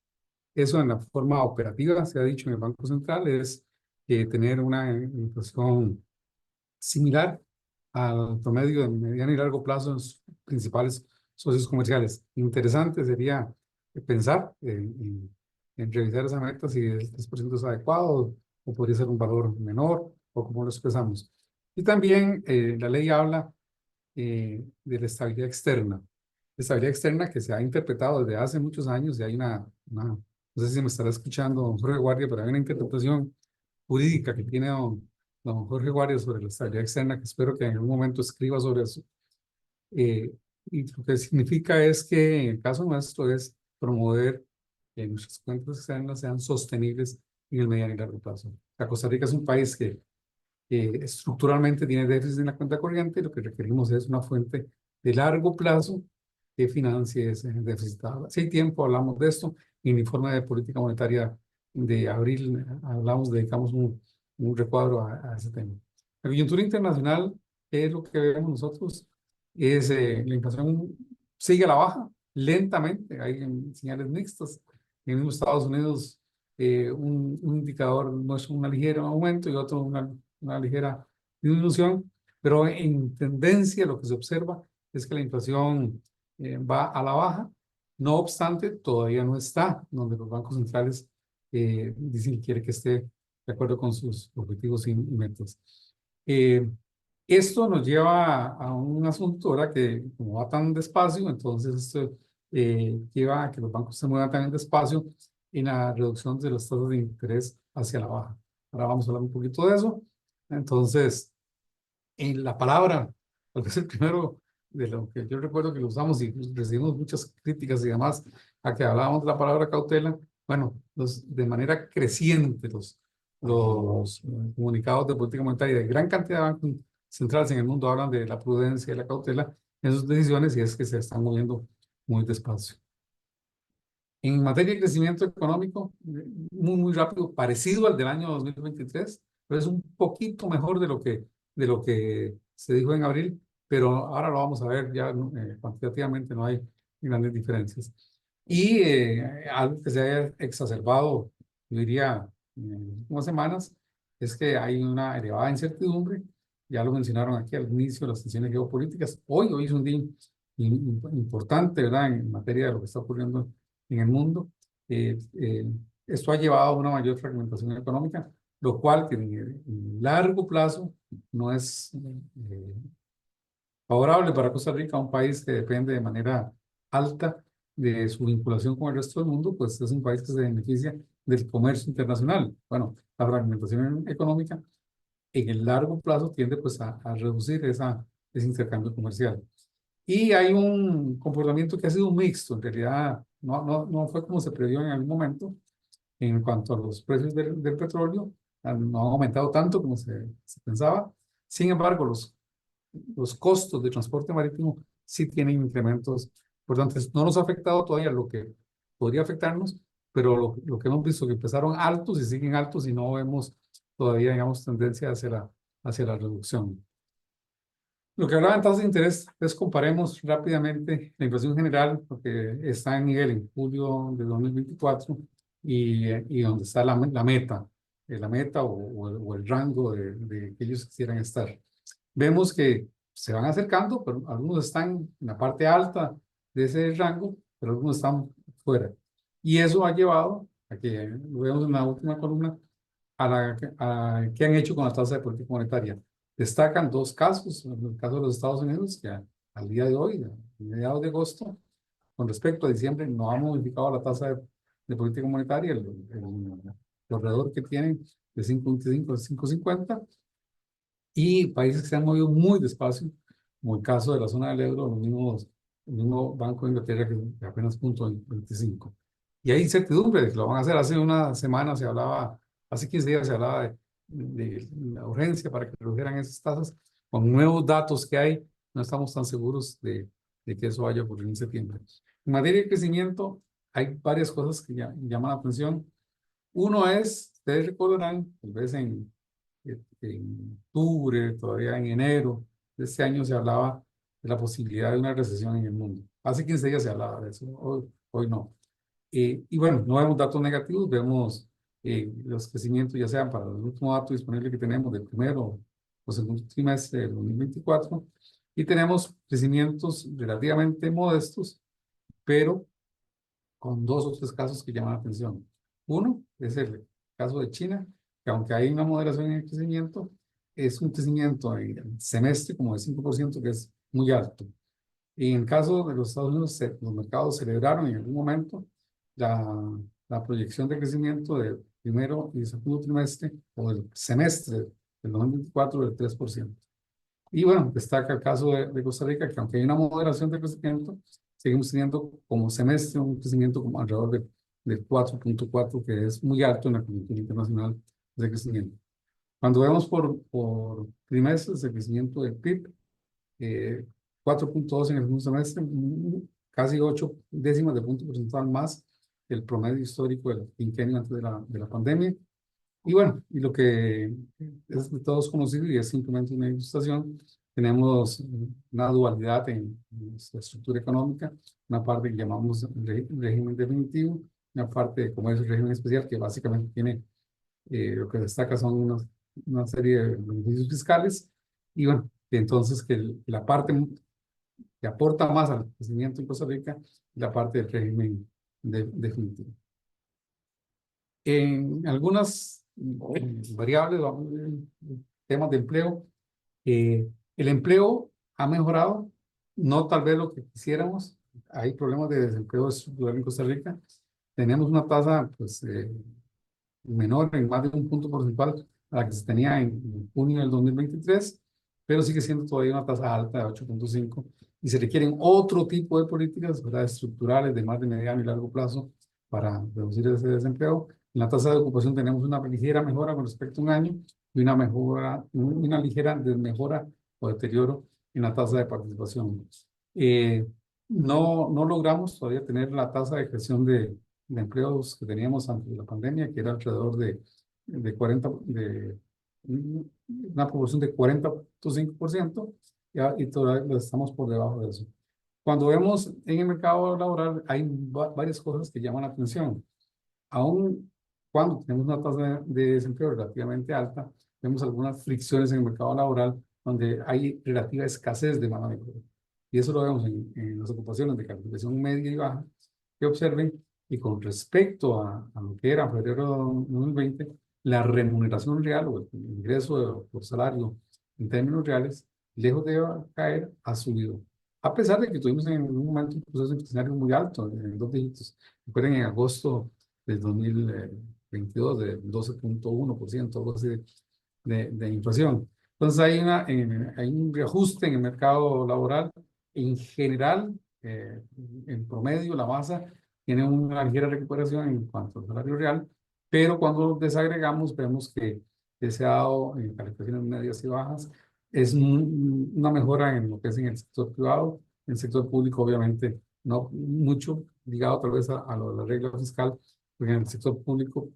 Eso en la forma operativa, se ha dicho en el Banco Central, es tener una inflación similar al promedio de mediano y largo plazo en sus principales socios comerciales. Interesante sería pensar en revisar esa meta, si el 3% es adecuado o podría ser un valor menor o cómo lo expresamos. Y también la ley habla de la estabilidad externa. La estabilidad externa que se ha interpretado desde hace muchos años y hay no sé si me estará escuchando don Jorge Guardia, pero hay una interpretación jurídica que tiene don Jorge Guardia sobre la estabilidad externa, que espero que en algún momento escriba sobre eso. Y lo que significa es que en el caso nuestro es promover que nuestras cuentas externas sean sostenibles en el mediano y largo plazo. La Costa Rica es un país que estructuralmente tiene déficit en la cuenta corriente y lo que requerimos es una fuente de largo plazo que financie ese déficit. Si hay tiempo hablamos de esto. En el informe de política monetaria de abril dedicamos un recuadro a ese tema. La coyuntura internacional es lo que vemos nosotros, es la inflación sigue a la baja, lentamente, hay señales mixtas. En los Estados Unidos un indicador muestra un ligero aumento y otro una ligera disminución, pero en tendencia lo que se observa es que la inflación va a la baja. No obstante, todavía no está donde los bancos centrales dicen que quiere que esté de acuerdo con sus objetivos y metas. Esto nos lleva a un asunto, ¿verdad? Que como va tan despacio, entonces esto lleva a que los bancos se muevan también despacio en la reducción de las tasas de interés hacia la baja. Ahora vamos a hablar un poquito de eso. Entonces, en la palabra, porque es el primero de lo que yo recuerdo que lo usamos y recibimos muchas críticas y demás a que hablábamos de la palabra cautela. Bueno, de manera creciente los comunicados de política monetaria de gran cantidad de bancos centrales en el mundo hablan de la prudencia y la cautela en sus decisiones, y es que se están moviendo muy despacio. En materia de crecimiento económico, muy rápido, parecido al del año 2023, pero es un poquito mejor de lo que se dijo en abril, pero ahora lo vamos a ver ya cuantitativamente, no hay grandes diferencias. Y algo que se ha exacerbado, yo diría, en las últimas semanas, es que hay una elevada incertidumbre. Ya lo mencionaron aquí al inicio, las tensiones geopolíticas. Hoy es un día importante, ¿verdad?, en materia de lo que está ocurriendo en el mundo. Esto ha llevado a una mayor fragmentación económica, lo cual que en largo plazo no es favorable para Costa Rica, un país que depende de manera alta de su vinculación con el resto del mundo, pues es un país que se beneficia del comercio internacional. Bueno, la fragmentación económica en el largo plazo tiende pues a reducir ese intercambio comercial. Y hay un comportamiento que ha sido mixto, en realidad no fue como se previó en algún momento en cuanto a los precios del petróleo, no han aumentado tanto como se pensaba. Sin embargo, los costos de transporte marítimo sí tienen incrementos importantes. No nos ha afectado todavía lo que podría afectarnos, pero lo que hemos visto que empezaron altos y siguen altos y no vemos todavía, digamos, tendencia hacia la reducción. Lo que hablaba en tasas de interés es comparemos rápidamente la inflación general, porque está en nivel en julio de 2024 y donde está la meta, o el rango de que ellos quisieran estar. Vemos que se van acercando, pero algunos están en la parte alta de ese rango, pero algunos están fuera. Y eso ha llevado a que, lo vemos en la última columna, a qué han hecho con la tasa de política monetaria. Destacan dos casos, en el caso de los Estados Unidos, que al día de hoy, a mediados de agosto, con respecto a diciembre, no ha modificado la tasa de política monetaria, el corredor que tienen de 5.25 a 5.50, y países que se han movido muy despacio, como el caso de la zona del euro, el mismo Banco de Inglaterra, que apenas 0.25. Y hay incertidumbre de que lo van a hacer. Hace una semana se hablaba, hace 15 días se hablaba de la urgencia para que redujeran esas tasas. Con nuevos datos que hay, no estamos tan seguros de que eso vaya a ocurrir en septiembre. En materia de crecimiento, hay varias cosas que llaman la atención. Uno es, ustedes recordarán, tal vez en octubre, todavía en enero de este año se hablaba de la posibilidad de una recesión en el mundo. Hace 15 días se hablaba de eso, hoy no. Y bueno, no vemos datos negativos, vemos los crecimientos, ya sean para el último dato disponible que tenemos del primero o segundo trimestre del 2024, y tenemos crecimientos relativamente modestos, pero con dos o tres casos que llaman la atención. Uno es el caso de China, que aunque hay una moderación en el crecimiento, es un crecimiento en el semestre como de 5%, que es muy alto. Y en el caso de los Estados Unidos, los mercados celebraron en algún momento la proyección de crecimiento del primero y segundo trimestre o del semestre del 2024 del 3%. Y bueno, destaca el caso de Costa Rica, que aunque hay una moderación de crecimiento, seguimos teniendo como semestre un crecimiento como alrededor del 4.4, que es muy alto en la coyuntura internacional de crecimiento. Cuando vemos por trimestres el crecimiento del PIB, 4.2 en el segundo semestre, casi 8 décimas de punto porcentual más el promedio histórico del quinquenio antes de la pandemia. Y bueno, y lo que es de todos conocido y es simplemente una ilustración, tenemos una dualidad en nuestra estructura económica, una parte que llamamos régimen definitivo, una parte como es el régimen especial, que básicamente tiene, lo que destaca son una serie de beneficios fiscales, y bueno, entonces que la parte que aporta más al crecimiento en Costa Rica es la parte del régimen definitivo. En algunas variables, temas de empleo. El empleo ha mejorado, no tal vez lo que quisiéramos. Hay problemas de desempleo estructural en Costa Rica. Tenemos una tasa pues, menor en más de un punto porcentual a la que se tenía en junio del 2023, pero sigue siendo todavía una tasa alta de 8.5 y se requieren otro tipo de políticas, ¿verdad?, estructurales de más de mediano y largo plazo para reducir ese desempleo. En la tasa de ocupación tenemos una ligera mejora con respecto a un año y una ligera desmejora o deterioro en la tasa de participación. No logramos todavía tener la tasa de creación de empleos que teníamos antes de la pandemia, que era alrededor de una proporción de 40.5%, y todavía estamos por debajo de eso. Cuando vemos en el mercado laboral, hay varias cosas que llaman la atención. Aún cuando tenemos una tasa de desempleo relativamente alta, vemos algunas fricciones en el mercado laboral donde hay relativa escasez de mano de obra. Y eso lo vemos en las ocupaciones de calificación media y baja que observen. Y con respecto a lo que era febrero de 2020, la remuneración real o el ingreso por salario en términos reales, lejos de caer, ha subido. A pesar de que tuvimos en un momento un proceso inflacionario muy alto, en 2 dígitos. Recuerden, en agosto del 2022, de 12.1%, algo así de inflación. Entonces hay un reajuste en el mercado laboral. En general, en promedio, la masa tiene una ligera recuperación en cuanto al salario real, pero cuando desagregamos vemos que se ha dado en calificaciones medias y bajas. Es una mejora en lo que es en el sector privado. En el sector público, obviamente, no mucho, ligado tal vez a lo de la regla fiscal, porque en el sector público,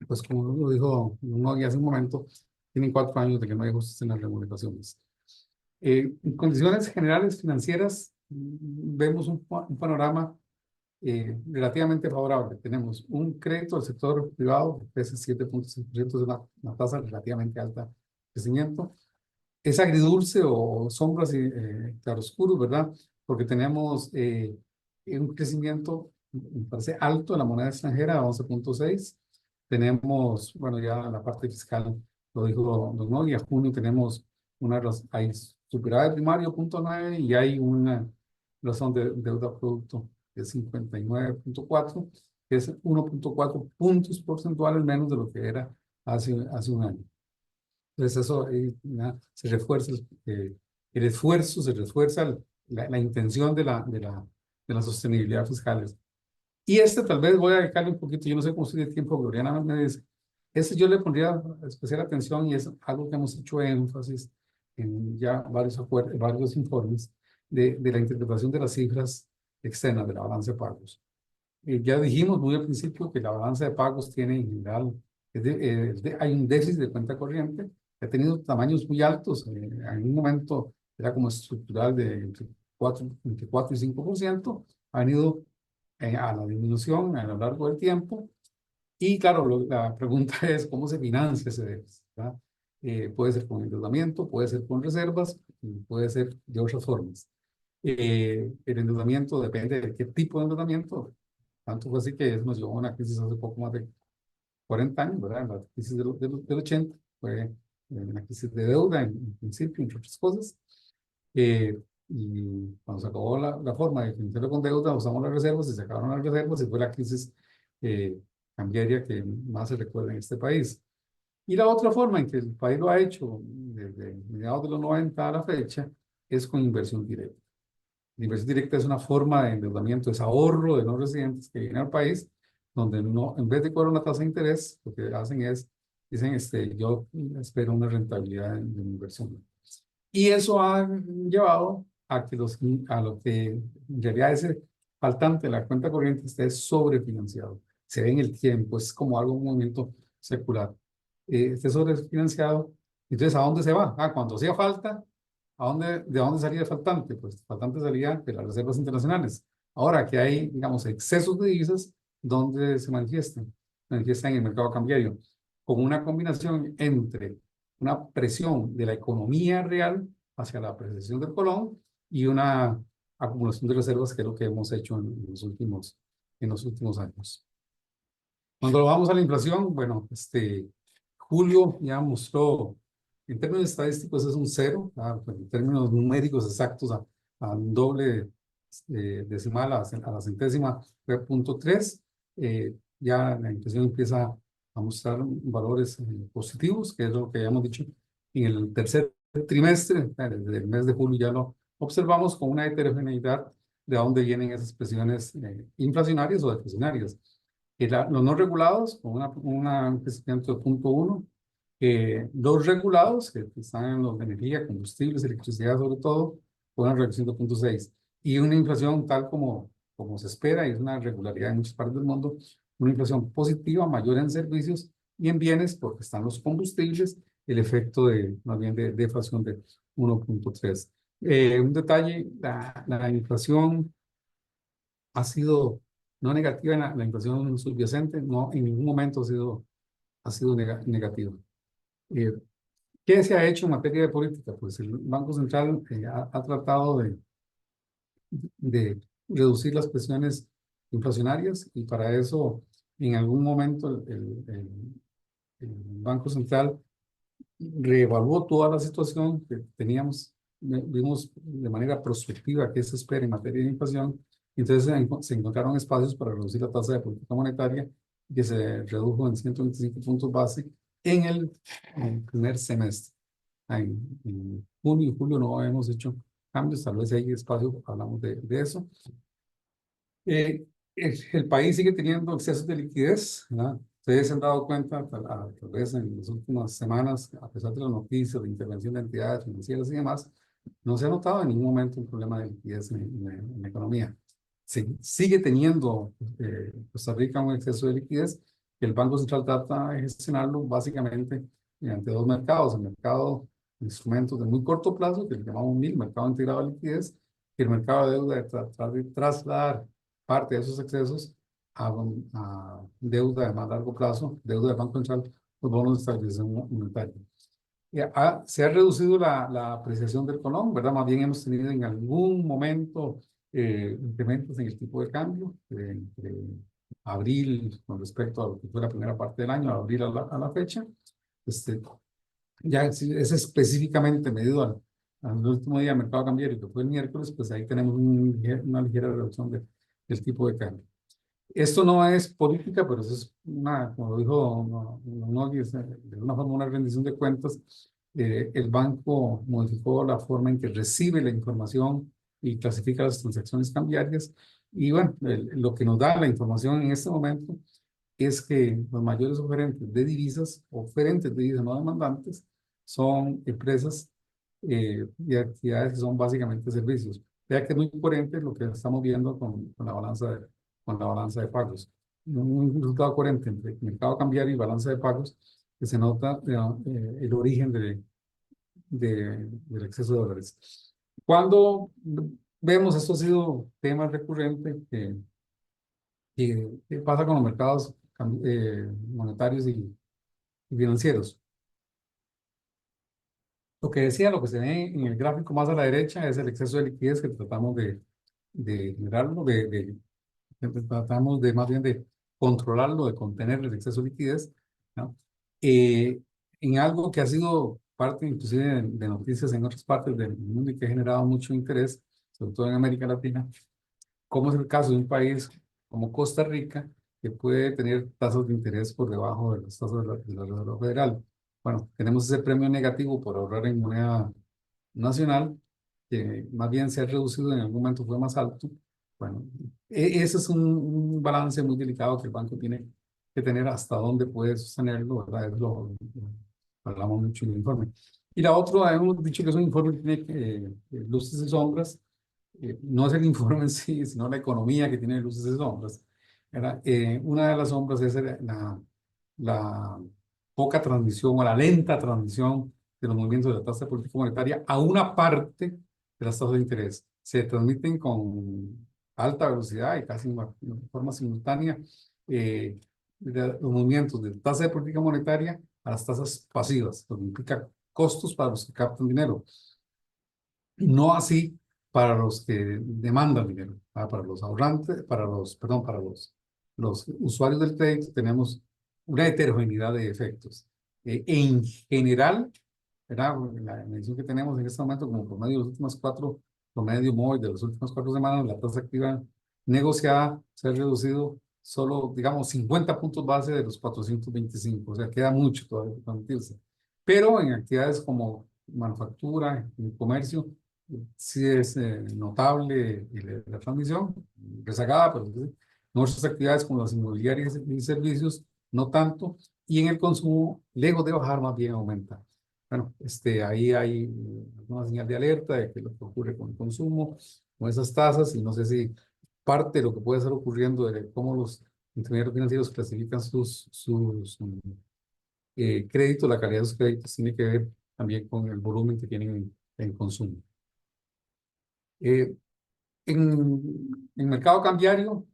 pues como lo dijo Nogui hace un momento, tienen 4 años de que no hay ajustes en las remuneraciones. En condiciones generales financieras, vemos un panorama relativamente favorable. Tenemos un crédito del sector privado, que es 7.6%, es una tasa relativamente alta de crecimiento. Es agridulce o sombras y claroscuros, ¿verdad? Porque tenemos un crecimiento, me parece, alto en la moneda extranjera, 11.6. Tenemos, bueno, ya la parte fiscal, lo dijo Don Nogui, a junio tenemos hay superávit primario 0.9 y hay una razón de deuda producto de 59.4, que es 1.4 puntos porcentuales menos de lo que era hace un año. Entonces eso se refuerza el esfuerzo, se refuerza la intención de la sostenibilidad fiscal. Y tal vez voy a dedicarle un poquito, yo no sé cómo estoy de tiempo, Gloriana me dice, yo le pondría especial atención y es algo que hemos hecho énfasis en ya varios informes de la interpretación de las cifras externas de la balanza de pagos. Ya dijimos muy al principio que la balanza de pagos tiene en general, hay un déficit de cuenta corriente, ha tenido tamaños muy altos, en un momento era como estructural de entre 4 y 5%, ha ido a la disminución a lo largo del tiempo. Y claro, la pregunta es cómo se financia ese déficit, ¿verdad? Puede ser con endeudamiento, puede ser con reservas, puede ser de otras formas. El endeudamiento depende de qué tipo de endeudamiento. Tanto fue así que nos llevó a una crisis hace poco más de 40 años, ¿verdad? La crisis del 80 fue una crisis de deuda en principio, entre otras cosas. Y cuando se acabó la forma de financiarlo con deuda, usamos las reservas y se acabaron las reservas y fue la crisis cambiaria que más se recuerda en este país. Y la otra forma en que el país lo ha hecho desde mediados de los 90 a la fecha es con inversión directa. La inversión directa es una forma de endeudamiento, es ahorro de no residentes que vienen al país, donde en vez de cobrar una tasa de interés, lo que hacen es, dicen, yo espero una rentabilidad de mi inversión. Y eso ha llevado a lo que en realidad ese faltante de la cuenta corriente esté sobrefinanciado. Se ve en el tiempo, es como un movimiento secular. Esté sobrefinanciado, entonces ¿a dónde se va? Cuando hacía falta, ¿de dónde salía el faltante? Pues el faltante salía de las reservas internacionales. Ahora que hay, digamos, excesos de divisas, ¿dónde se manifiestan? Se manifiestan en el mercado cambiario, con una combinación entre una presión de la economía real hacia la apreciación del colón y una acumulación de reservas, que es lo que hemos hecho en los últimos años. Cuando vamos a la inflación, bueno, julio ya mostró, en términos estadísticos es un 0, pues en términos numéricos exactos a un doble decimal a la centésima fue 0.3. Ya la inflación empieza a mostrar valores positivos, que es lo que habíamos dicho en el tercer trimestre, desde el mes de julio ya lo observamos con una heterogeneidad de dónde vienen esas presiones inflacionarias o deflacionarias. Los no regulados, con un crecimiento de 0.1, los regulados, que están en los de energía, combustibles, electricidad sobre todo, con una reducción de 0.6. Y una inflación tal como se espera, y es una regularidad en muchas partes del mundo, una inflación positiva, mayor en servicios y en bienes, porque están los combustibles, el efecto más bien de deflación de 1.3. Un detalle, la inflación ha sido no negativa, la inflación subyacente no en ningún momento ha sido negativa. ¿Qué se ha hecho en materia de política? Pues el Banco Central ha tratado de reducir las presiones inflacionarias, y para eso en algún momento el Banco Central reevaluó toda la situación que teníamos, vimos de manera prospectiva qué se espera en materia de inflación. Entonces se encontraron espacios para reducir la tasa de política monetaria, que se redujo en 125 puntos base en el primer semestre. En junio y julio no hemos hecho cambios, tal vez hay espacio, hablamos de eso. El país sigue teniendo excesos de liquidez, ¿verdad? Ustedes se han dado cuenta, tal vez en las últimas semanas, a pesar de las noticias de intervención de entidades financieras y demás, no se ha notado en ningún momento un problema de liquidez en la economía. Sigue teniendo Costa Rica un exceso de liquidez, que el Banco Central trata de gestionarlo básicamente mediante dos mercados: el mercado de instrumentos de muy corto plazo, que le llamamos MIL, mercado integrado de liquidez, y el mercado de deuda, de tratar de trasladar parte de esos excesos a deuda de más largo plazo, deuda del Banco Central, los bonos de estabilización monetaria. Se ha reducido la apreciación del colón, ¿verdad? Más bien hemos tenido en algún momento incrementos en el tipo de cambio, entre abril con respecto a lo que fue la primera parte del año, abril a la fecha. Ya es específicamente medido al último día del mercado cambiario, que fue el miércoles, pues ahí tenemos una ligera reducción del tipo de cambio. Esto no es política, pero eso es como lo dijo Nogui, de una forma una rendición de cuentas. El banco modificó la forma en que recibe la información y clasifica las transacciones cambiarias. Y bueno, lo que nos da la información en este momento es que los mayores oferentes de divisas, no demandantes, son empresas y actividades que son básicamente servicios. Vea que es muy coherente lo que estamos viendo con la balanza de pagos. Un resultado coherente entre mercado cambiario y balanza de pagos, que se nota el origen del exceso de dólares. Cuando vemos, esto ha sido tema recurrente, que pasa con los mercados monetarios y financieros. Lo que se ve en el gráfico más a la derecha es el exceso de liquidez que tratamos de generarlo, tratamos más bien de controlarlo, de contener el exceso de liquidez, ¿no? En algo que ha sido parte inclusive de noticias en otras partes del mundo y que ha generado mucho interés, sobre todo en América Latina, como es el caso de un país como Costa Rica, que puede tener tasas de interés por debajo de las tasas de la Reserva Federal. Bueno, tenemos ese premio negativo por ahorrar en moneda nacional, que más bien se ha reducido, en algún momento fue más alto. Bueno, ese es un balance muy delicado que el banco tiene que tener, hasta dónde puede sostenerlo, ¿verdad? Lo hablamos mucho en el informe. Y la otra, hemos dicho que es un informe que tiene luces y sombras. No es el informe en sí, sino la economía que tiene luces y sombras. Una de las sombras es la poca transmisión o la lenta transmisión de los movimientos de la tasa de política monetaria a una parte de las tasas de interés. Se transmiten con alta velocidad y casi de forma simultánea los movimientos de tasa de política monetaria a las tasas pasivas, lo que implica costos para los que captan dinero. No así para los que demandan dinero. Para los ahorrantes, para los usuarios del crédito tenemos una heterogeneidad de efectos. En general, ¿verdad? La medición que tenemos en este momento, como promedio de los últimos promedio móvil de las últimas 4 semanas, la tasa activa negociada se ha reducido solo, digamos, 50 puntos base de los 425, o sea, queda mucho todavía por permitirse. Pero en actividades como manufactura, en comercio, sí es notable la transmisión, rezagada, pero en otras actividades como las inmobiliarias y servicios, no tanto, y en el consumo, lejos de bajar, más bien aumenta. Bueno, ahí hay una señal de alerta de que lo que ocurre con el consumo, con esas tasas, y no sé si parte de lo que puede estar ocurriendo de cómo los intermediarios financieros clasifican sus créditos, la calidad de sus créditos, tiene que ver también con el volumen que tienen en consumo. En mercado cambiario,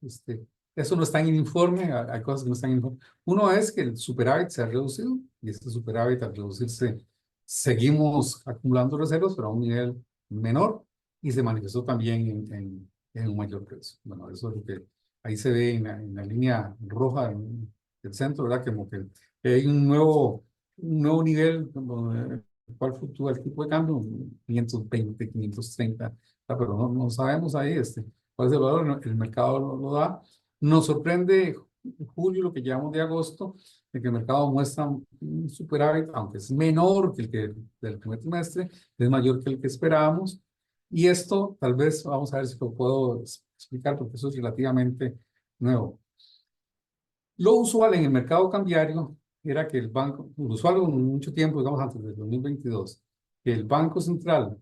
eso no está en el informe, hay cosas que no están en el informe. Uno es que el superávit se ha reducido, y este superávit al reducirse, seguimos acumulando reservas, pero a un nivel menor, y se manifestó también en un mayor precio. Bueno, eso es lo que ahí se ve en la línea roja del centro, ¿verdad? Como que hay un nuevo nivel, el cual fluctúa el tipo de cambio, 520, 530, pero no sabemos ahí cuál es el valor, el mercado lo da. Nos sorprende julio, lo que llevamos de agosto, de que el mercado muestra un superávit, aunque es menor que el del primer trimestre, es mayor que el que esperábamos. Y esto tal vez, vamos a ver si lo puedo explicar, porque eso es relativamente nuevo. Lo usual en el mercado cambiario era que el banco, lo usual en mucho tiempo, digamos antes del 2022, que el Banco Central,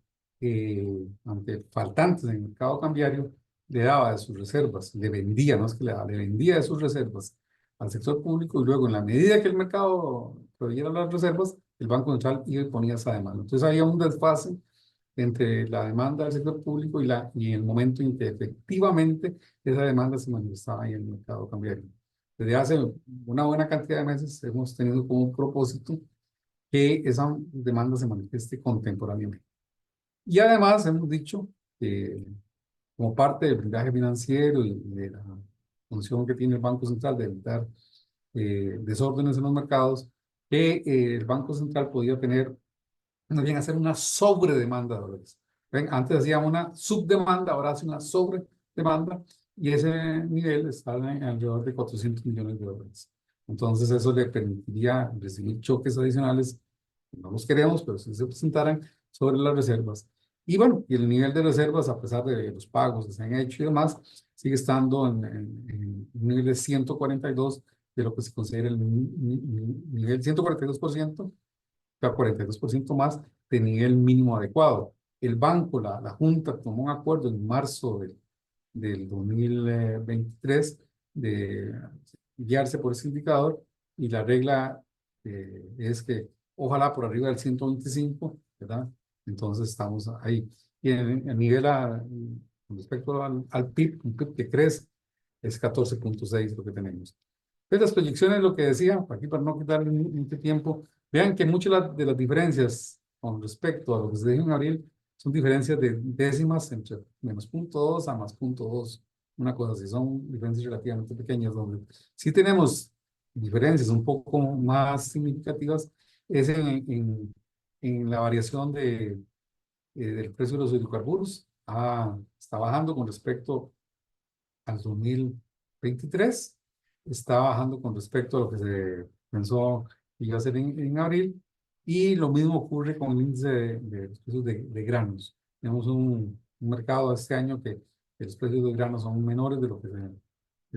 ante faltantes en el mercado cambiario, le daba de sus reservas, le vendía, no es que le daba, le vendía de sus reservas al sector público, y luego en la medida que el mercado proveyera las reservas, el Banco Central iba y ponía esa demanda. Entonces había un desfase entre la demanda del sector público y el momento en que efectivamente esa demanda se manifestaba ahí en el mercado cambiario. Desde hace una buena cantidad de meses hemos tenido como un propósito que esa demanda se manifieste contemporáneamente. Y además hemos dicho que como parte del blindaje financiero y de la función que tiene el Banco Central de evitar desórdenes en los mercados, que el Banco Central podía tener, más bien hacer una sobredemanda de dólares. ¿Ven? Antes hacía una subdemanda, ahora hace una sobredemanda, y ese nivel está en alrededor de 400 millones de dólares. Entonces eso le permitiría recibir choques adicionales, no los queremos, pero si se presentaran sobre las reservas. Y bueno, y el nivel de reservas, a pesar de los pagos que se han hecho y demás, sigue estando en un nivel de 142, de lo que se considera el nivel 142%, a 42% más de nivel mínimo adecuado. El banco, la Junta, tomó un acuerdo en marzo del 2023 de guiarse por ese indicador, y la regla es que ojalá por arriba del 125, ¿verdad? Entonces estamos ahí. Y a nivel con respecto al PIB, un PIB que crece, es 14.6 lo que tenemos. Pues las proyecciones, lo que decía, aquí para no quitarle mucho tiempo, vean que muchas de las diferencias con respecto a lo que se dijo en abril son diferencias de décimas entre menos 0.2 a más 0.2, una cosa así, son diferencias relativamente pequeñas, donde sí tenemos diferencias un poco más significativas, es en la variación del precio de los hidrocarburos. Está bajando con respecto al 2023, está bajando con respecto a lo que se pensó que iba a ser en abril, y lo mismo ocurre con el índice de los precios de granos. Tenemos un mercado este año que los precios de granos son menores de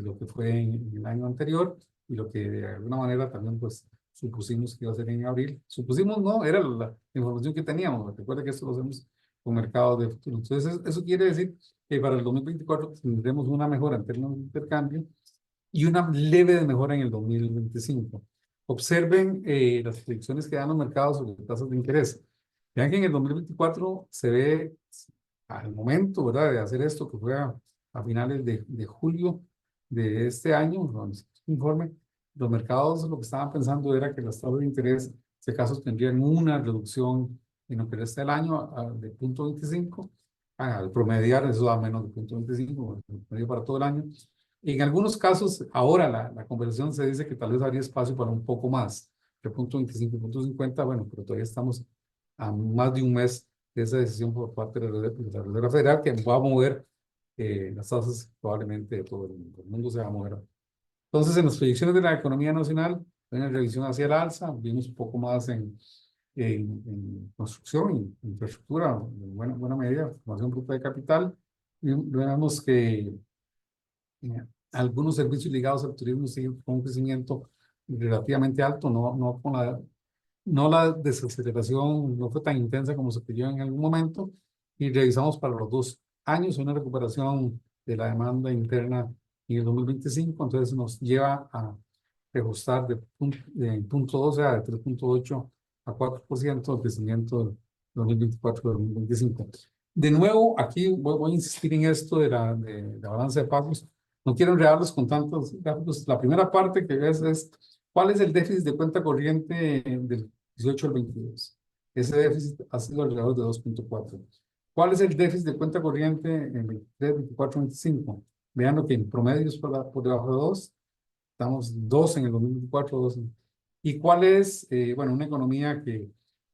lo que fue en el año anterior, y lo que de alguna manera también pues supusimos que iba a ser en abril. Supusimos, no, era la información que teníamos. Recuerda que esto lo hacemos con mercados de futuro. Entonces eso quiere decir que para el 2024 tendremos una mejora en términos de intercambio y una leve mejora en el 2025. Observen las predicciones que dan los mercados sobre tasas de interés. Vean que en el 2024 se ve, al momento, ¿verdad?, de hacer esto, que fue a finales de julio de este año, informe, los mercados lo que estaban pensando era que las tasas de interés, en este caso, tendrían una reducción en lo que resta del año de 0.25. Al promediar eso da menos de 0.25, medio para todo el año. En algunos casos, ahora la conversación se dice que tal vez habría espacio para un poco más, entre 0.25 y 0.50, bueno, pero todavía estamos a más de un mes de esa decisión por parte de la Reserva Federal, que va a mover las tasas probablemente de todo el mundo. El mundo se va a mover. Entonces, en las proyecciones de la economía nacional, hay una revisión hacia el alza, vimos un poco más en construcción, en infraestructura, en buena medida, formación bruta de capital, y vemos que algunos servicios ligados al turismo siguen con un crecimiento relativamente alto, no la desaceleración no fue tan intensa como se pidió en algún momento, y revisamos para los 2 años una recuperación de la demanda interna en el 2025, entonces nos lleva a ajustar de 0.12 a de 3.8 a 4% el crecimiento del 2024-2025. De nuevo, aquí voy a insistir en esto de la balanza de pagos. No quiero enredarlos con tantos gráficos. La primera parte que ves es cuál es el déficit de cuenta corriente del 18 al 22. Ese déficit ha sido alrededor de 2.4. ¿Cuál es el déficit de cuenta corriente en 23, 24, 25? Vean lo que en promedio es por debajo de 2. Estamos 2 en el 2024, 2 en... ¿Y cuál es, bueno, una economía que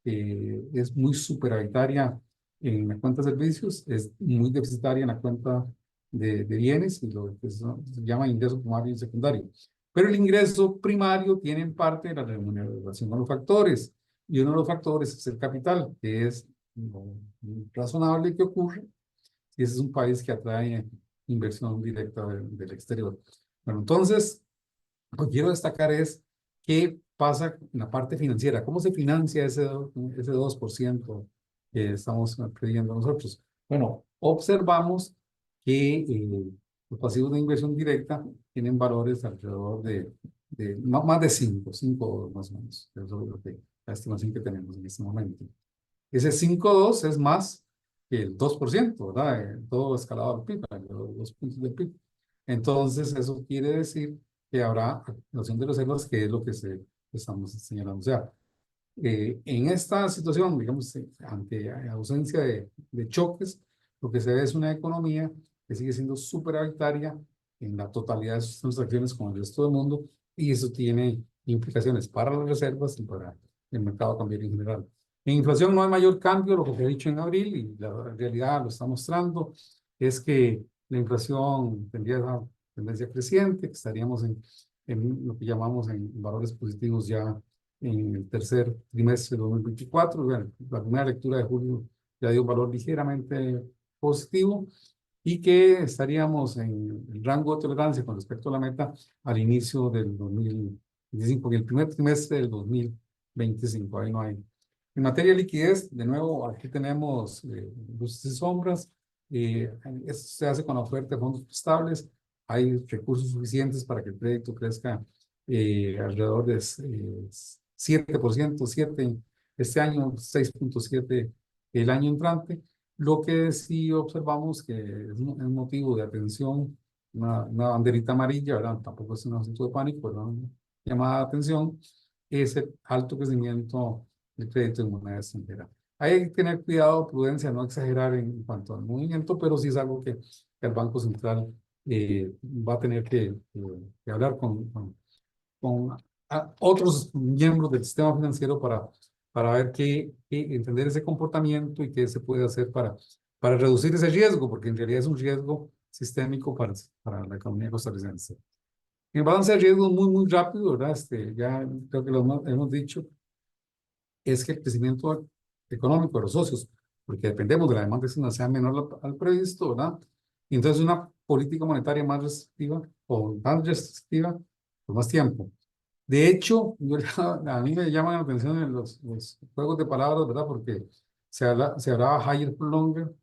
es muy superavitaria en la cuenta de servicios, es muy deficitaria en la cuenta de bienes y lo que se llama ingreso primario y secundario? Pero el ingreso primario tiene en parte la remuneración de los factores, y uno de los factores es el capital, que es razonable que ocurre, y ese es un país que atrae inversión directa del exterior. Bueno, entonces, lo que quiero destacar es qué pasa en la parte financiera, cómo se financia ese 2% que estamos pidiendo nosotros. Bueno, observamos que los pasivos de inversión directa tienen valores alrededor de más de 5 más o menos. Eso es lo que, la estimación que tenemos en este momento. Ese 5,2 es más que el 2%, ¿verdad? Todo escalado al PIB, los 2 puntos del PIB. Entonces, eso quiere decir que habrá acumulación de reservas, que es lo que estamos señalando. O sea, en esta situación, digamos, ante ausencia de choques, lo que se ve es una economía que sigue siendo superavitaria en la totalidad de sus transacciones con el resto del mundo, y eso tiene implicaciones para las reservas y para el mercado cambiario en general. En inflación no hay mayor cambio, lo que se ha dicho en abril, y la realidad lo está mostrando, es que la inflación tendría esa tendencia creciente, que estaríamos en lo que llamamos en valores positivos ya en el tercer trimestre de 2024. Bueno, la primera lectura de julio ya dio un valor ligeramente positivo, y que estaríamos en el rango de tolerancia con respecto a la meta al inicio del 2025, en el primer trimestre del 2025. Ahí no hay. En materia de liquidez, de nuevo, aquí tenemos luces y sombras. Esto se hace con la oferta de fondos estables. Hay recursos suficientes para que el crédito crezca alrededor de 7%, 7 este año, 6.7 el año entrante. Lo que sí observamos que es un motivo de atención, una banderita amarilla, ¿verdad? Tampoco es un asunto de pánico, ¿verdad? Llamada de atención, es el alto crecimiento del crédito en moneda extranjera. Hay que tener cuidado, prudencia, no exagerar en cuanto al movimiento, pero sí es algo que el Banco Central va a tener que hablar con otros miembros del sistema financiero para ver entender ese comportamiento y qué se puede hacer para reducir ese riesgo, porque en realidad es un riesgo sistémico para la economía costarricense. El balance de riesgo muy rápido, ¿verdad? Ya creo que lo hemos dicho, es que el crecimiento económico de los socios, porque dependemos de la demanda externa, sea menor al previsto, ¿verdad? Y entonces una política monetaria más restrictiva o más restrictiva por más tiempo. De hecho, a mí me llaman la atención los juegos de palabras, ¿verdad? Porque se hablaba higher for longer,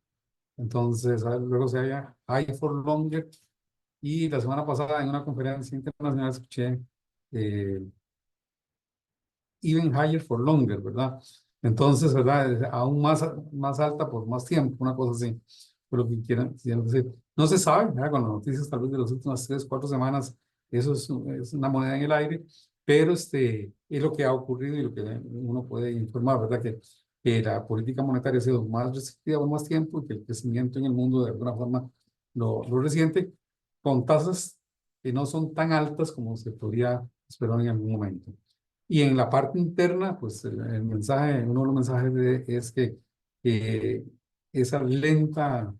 entonces luego se había high for longer, y la semana pasada en una conferencia internacional escuché even higher for longer, ¿verdad? Entonces, ¿verdad? Aún más alta por más tiempo, una cosa así, por lo que quieran decir. No se sabe, ¿verdad? Con las noticias tal vez de las últimas 3, 4 semanas, eso es una moneda en el aire, pero es lo que ha ocurrido y lo que uno puede informar, ¿verdad? Que la política monetaria ha sido más restrictiva por más tiempo, y que el crecimiento en el mundo de alguna forma lo resiente, con tasas que no son tan altas como se podría esperar en algún momento. Y en la parte interna, pues el mensaje, uno de los mensajes es que esa lenta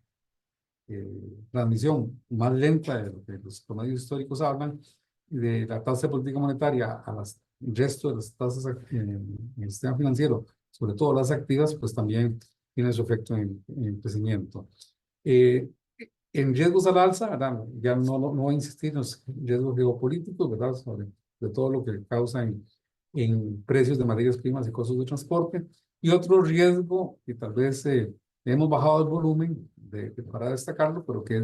transmisión, más lenta de lo que los promedios históricos hablan, de la tasa de política monetaria a las resto de las tasas en el sistema financiero, sobre todo las activas, pues también tiene su efecto en crecimiento. En riesgos al alza, ¿verdad? Ya no voy a insistir en los riesgos geopolíticos, ¿verdad? Sobre de todo lo que causa en precios de materias primas y costos de transporte. Y otro riesgo que tal vez hemos bajado el volumen para destacarlo, pero que es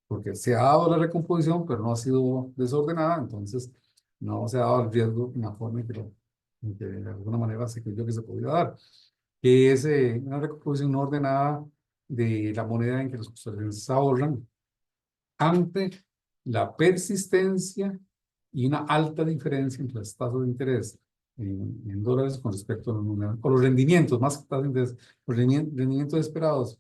porque se ha dado la recomposición, pero no ha sido desordenada, entonces no se ha dado el riesgo en la forma en que de alguna manera se creyó que se podía dar, que es una recomposición no ordenada de la moneda en que los costarricenses ahorran ante la persistencia y una alta diferencia entre las tasas de interés en dólares con respecto a los rendimientos, más que tasas de interés, los rendimientos esperados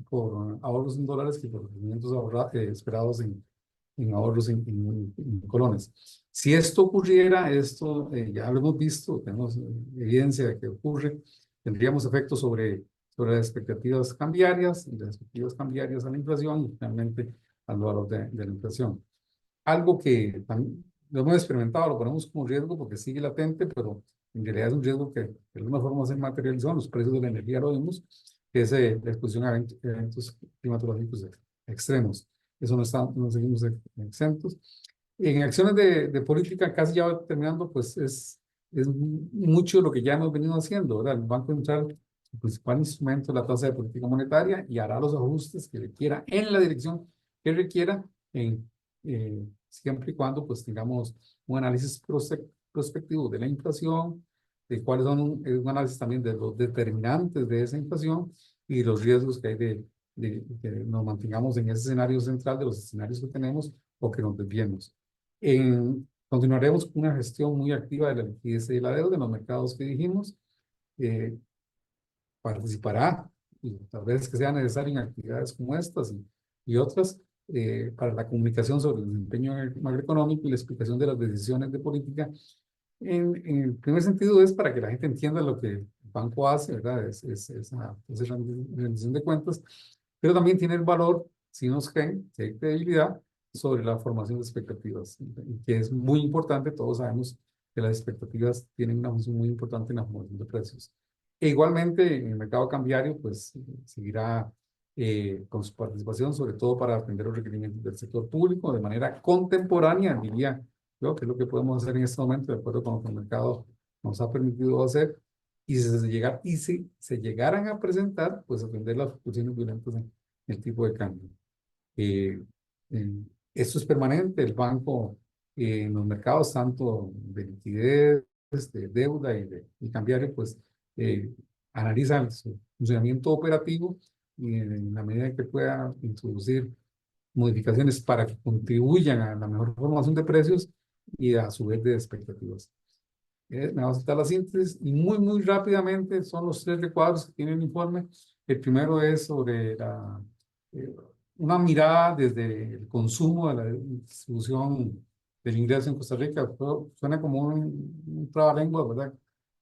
por ahorros en dólares que por los rendimientos esperados en ahorros en colones. Si esto ocurriera, ya lo hemos visto, tenemos evidencia de que ocurre, tendríamos efectos sobre las expectativas cambiarias, y las expectativas cambiarias a la inflación y finalmente al valor de la inflación. Algo que también lo hemos experimentado, lo ponemos como riesgo porque sigue latente, pero en realidad es un riesgo que de alguna forma se materializó en los precios de la energía, lo vimos, que es la exposición a eventos climatológicos extremos. Eso no seguimos exentos. En acciones de política, casi ya terminando, pues es mucho lo que ya hemos venido haciendo, ¿verdad? El Banco Central, su principal instrumento es la tasa de política monetaria y hará los ajustes que requiera en la dirección que requiera, siempre y cuando pues tengamos un análisis prospectivo de la inflación, de cuáles son un análisis también de los determinantes de esa inflación y los riesgos que hay de que nos mantengamos en ese escenario central de los escenarios que tenemos o que nos desviemos. Continuaremos con una gestión muy activa de la liquidez y de la deuda en los mercados que dijimos. Participará, y tal vez que sea necesario en actividades como estas y otras, para la comunicación sobre el desempeño macroeconómico y la explicación de las decisiones de política. En el primer sentido es para que la gente entienda lo que el banco hace, ¿verdad? Es rendición de cuentas, pero también tiene el valor, si nos creen, si hay credibilidad, sobre la formación de expectativas, que es muy importante. Todos sabemos que las expectativas tienen una función muy importante en la formación de precios. E igualmente, en el mercado cambiario, pues seguirá con su participación, sobre todo para atender los requerimientos del sector público de manera contemporánea, diría yo, que es lo que podemos hacer en este momento, de acuerdo con lo que el mercado nos ha permitido hacer. Y si se llegaran a presentar, pues atender las fluctuaciones violentas en el tipo de cambio. Esto es permanente. El banco en los mercados, tanto de liquidez, de deuda y cambiario, pues analiza su funcionamiento operativo y en la medida que pueda introducir modificaciones para que contribuyan a la mejor formación de precios y a su vez de expectativas. Me vamos a citar la síntesis y muy rápidamente son los 3 recuadros que tiene el informe. El primero es sobre una mirada desde el consumo de la distribución del ingreso en Costa Rica. Suena como un trabalengua, ¿verdad?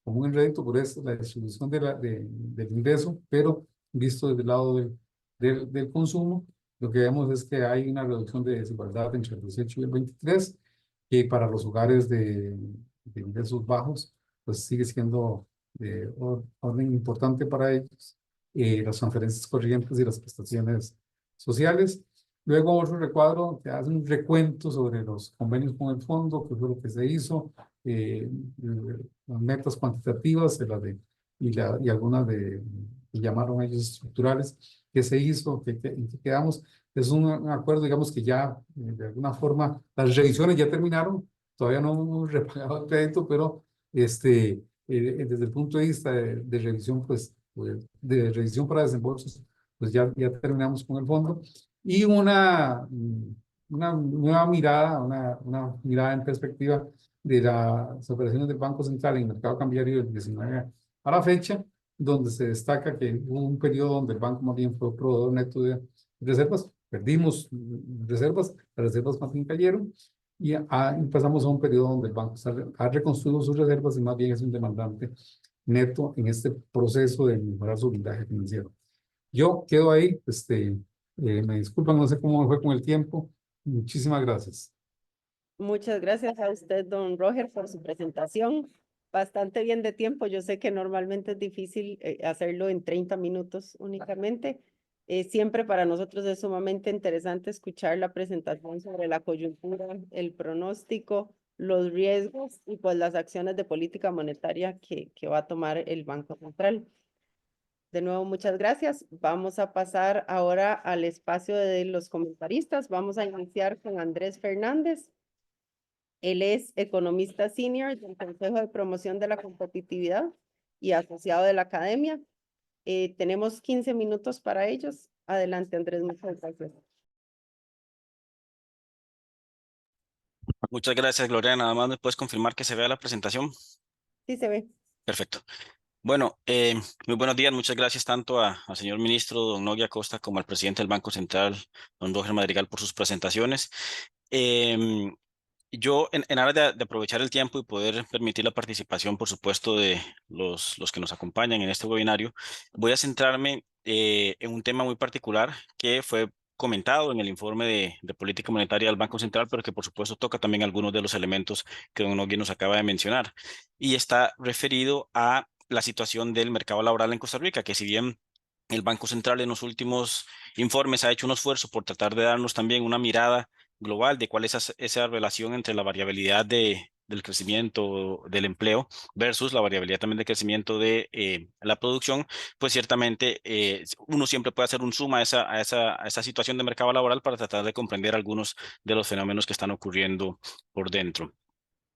Como un enredito, pero es la distribución del ingreso, pero visto desde el lado del consumo. Lo que vemos es que hay una reducción de desigualdad entre el 18 y el 23, que para los hogares de ingresos bajos, pues sigue siendo de orden importante para ellos, las transferencias corrientes y las prestaciones sociales. Luego otro recuadro que hace un recuento sobre los convenios con el fondo, que fue lo que se hizo, las metas cuantitativas y algunas que llamaron ellos estructurales, que se hizo, que quedamos. Es un acuerdo, digamos, que ya de alguna forma las revisiones ya terminaron. Todavía no hemos repagado el crédito, pero desde el punto de vista de revisión, pues de revisión para desembolsos, pues ya terminamos con el fondo. Y una nueva mirada, una mirada en perspectiva de las operaciones del Banco Central en el mercado cambiario del 19 a la fecha, donde se destaca que hubo un periodo donde el banco más bien fue proveedor neto de reservas, perdimos reservas, las reservas más bien cayeron, y pasamos a un periodo donde el banco ha reconstruido sus reservas y más bien es un demandante neto en este proceso de mejorar su blindaje financiero. Yo quedo ahí, me disculpan, no sé cómo me fue con el tiempo. Muchísimas gracias. Muchas gracias a usted, don Roger, por su presentación. Bastante bien de tiempo. Yo sé que normalmente es difícil hacerlo en 30 minutos únicamente. Siempre para nosotros es sumamente interesante escuchar la presentación sobre la coyuntura, el pronóstico, los riesgos y pues las acciones de política monetaria que va a tomar el Banco Central. De nuevo, muchas gracias. Vamos a pasar ahora al espacio de los comentaristas. Vamos a iniciar con Andrés Fernández. Él es economista senior del Consejo de Promoción de la Competitividad y asociado de la Academia. Tenemos 15 minutos para ellos. Adelante, Andrés, muchas gracias. Muchas gracias, Gloria. Nada más me puedes confirmar que se vea la presentación. Sí, se ve. Perfecto. Bueno, muy buenos días. Muchas gracias tanto al señor ministro, don Nogui Acosta, como al presidente del Banco Central, don Roger Madrigal, por sus presentaciones. Yo, en aras de aprovechar el tiempo y poder permitir la participación, por supuesto, de los que nos acompañan en este webinario, voy a centrarme en un tema muy particular que fue comentado en el informe de política monetaria del Banco Central, pero que por supuesto toca también algunos de los elementos que don Nogui nos acaba de mencionar, y está referido a la situación del mercado laboral en Costa Rica, que si bien el Banco Central en los últimos informes ha hecho un esfuerzo por tratar de darnos también una mirada global de cuál es esa relación entre la variabilidad del crecimiento del empleo versus la variabilidad también de crecimiento de la producción, pues ciertamente uno siempre puede hacer un suma a esa situación de mercado laboral para tratar de comprender algunos de los fenómenos que están ocurriendo por dentro.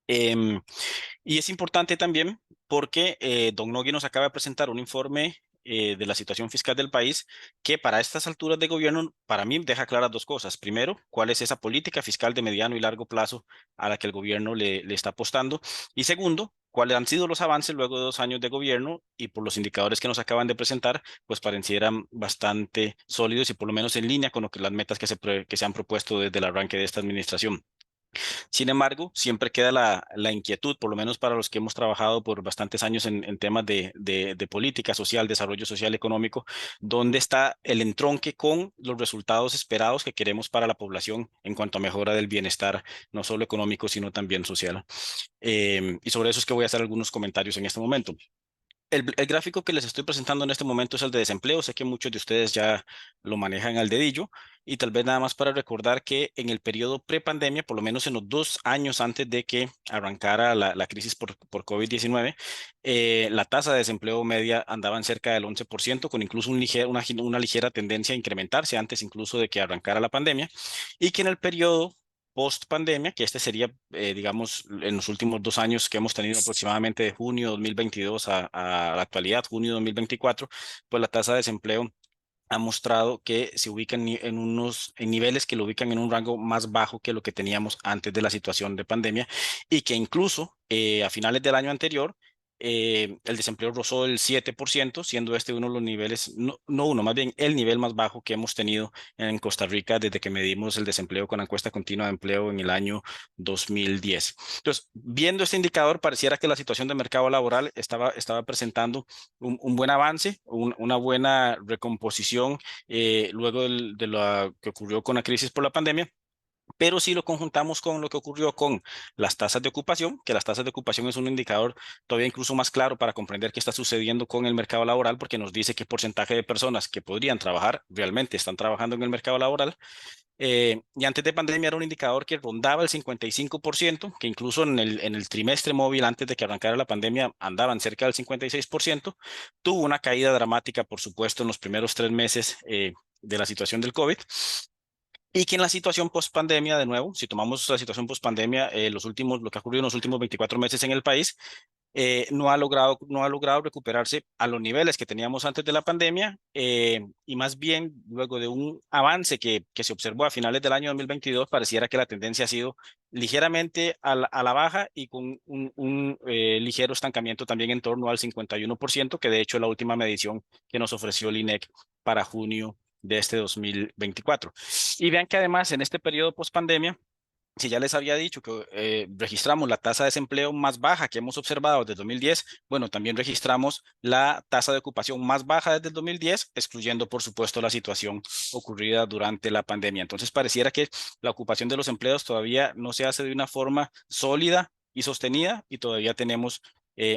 Y es importante también porque don Nogui nos acaba de presentar un informe de la situación fiscal del país que para estas alturas de gobierno, para mí, deja claras dos cosas. Primero, cuál es esa política fiscal de mediano y largo plazo a la que el gobierno le está apostando. Y segundo, cuáles han sido los avances luego de 2 años de gobierno y por los indicadores que nos acaban de presentar, pues parecieran bastante sólidos y por lo menos en línea con lo que las metas que se han propuesto desde el arranque de esta administración. Sin embargo, siempre queda la inquietud, por lo menos para los que hemos trabajado por bastantes años en temas de política social, desarrollo social, económico, ¿dónde está el entronque con los resultados esperados que queremos para la población en cuanto a mejora del bienestar, no solo económico, sino también social? Y sobre eso es que voy a hacer algunos comentarios en este momento. El gráfico que les estoy presentando en este momento es el de desempleo. Sé que muchos de ustedes ya lo manejan al dedillo y tal vez nada más para recordar que en el periodo prepandemia, por lo menos en los 2 años antes de que arrancara la crisis por COVID-19, la tasa de desempleo media andaba en cerca del 11%, con incluso una ligera tendencia a incrementarse antes incluso de que arrancara la pandemia, y que en el periodo post pandemia, que este sería, digamos, en los últimos 2 años que hemos tenido aproximadamente de junio 2022 a la actualidad, junio 2024, pues la tasa de desempleo ha mostrado que se ubican en niveles que lo ubican en un rango más bajo que lo que teníamos antes de la situación de pandemia, y que incluso a finales del año anterior el desempleo rozó el 7%, siendo este uno de los niveles, no uno, más bien el nivel más bajo que hemos tenido en Costa Rica desde que medimos el desempleo con la encuesta continua de empleo en el año 2010. Entonces, viendo este indicador, pareciera que la situación de mercado laboral estaba presentando un buen avance, una buena recomposición luego de lo que ocurrió con la crisis por la pandemia. Pero si lo conjuntamos con lo que ocurrió con las tasas de ocupación, que las tasas de ocupación es un indicador todavía incluso más claro para comprender qué está sucediendo con el mercado laboral, porque nos dice qué porcentaje de personas que podrían trabajar realmente están trabajando en el mercado laboral. Y antes de pandemia era un indicador que rondaba el 55%, que incluso en el trimestre móvil antes de que arrancara la pandemia andaban cerca del 56%. Tuvo una caída dramática, por supuesto, en los primeros 3 meses de la situación del COVID. Y que en la situación post-pandemia, de nuevo, si tomamos la situación post-pandemia, lo que ha ocurrido en los últimos 24 meses en el país, no ha logrado recuperarse a los niveles que teníamos antes de la pandemia, y más bien luego de un avance que se observó a finales del año 2022, pareciera que la tendencia ha sido ligeramente a la baja y con un ligero estancamiento también en torno al 51%, que de hecho es la última medición que nos ofreció el INEC para junio de este 2024. Y vean que además en este periodo post pandemia si ya les había dicho que registramos la tasa de desempleo más baja que hemos observado desde 2010, bueno, también registramos la tasa de ocupación más baja desde el 2010, excluyendo, por supuesto, la situación ocurrida durante la pandemia. Entonces, pareciera que la ocupación de los empleos todavía no se hace de una forma sólida y sostenida y todavía tenemos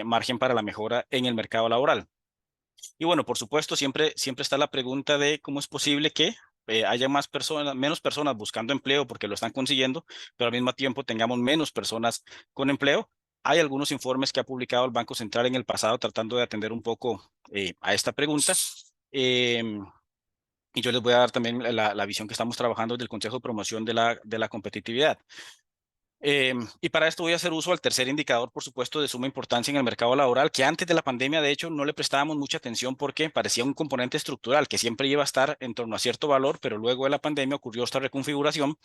margen para la mejora en el mercado laboral. Y bueno, por supuesto, siempre está la pregunta de cómo es posible que haya menos personas buscando empleo porque lo están consiguiendo, pero al mismo tiempo tengamos menos personas con empleo. Hay algunos informes que ha publicado el Banco Central en el pasado tratando de atender un poco a esta pregunta. Y yo les voy a dar también la visión que estamos trabajando del Consejo de Promoción de la Competitividad. Y para esto voy a hacer uso al tercer indicador, por supuesto, de suma importancia en el mercado laboral, que antes de la pandemia, de hecho, no le prestábamos mucha atención porque parecía un componente estructural que siempre iba a estar en torno a cierto valor, pero luego de la pandemia ocurrió esta reconfiguración,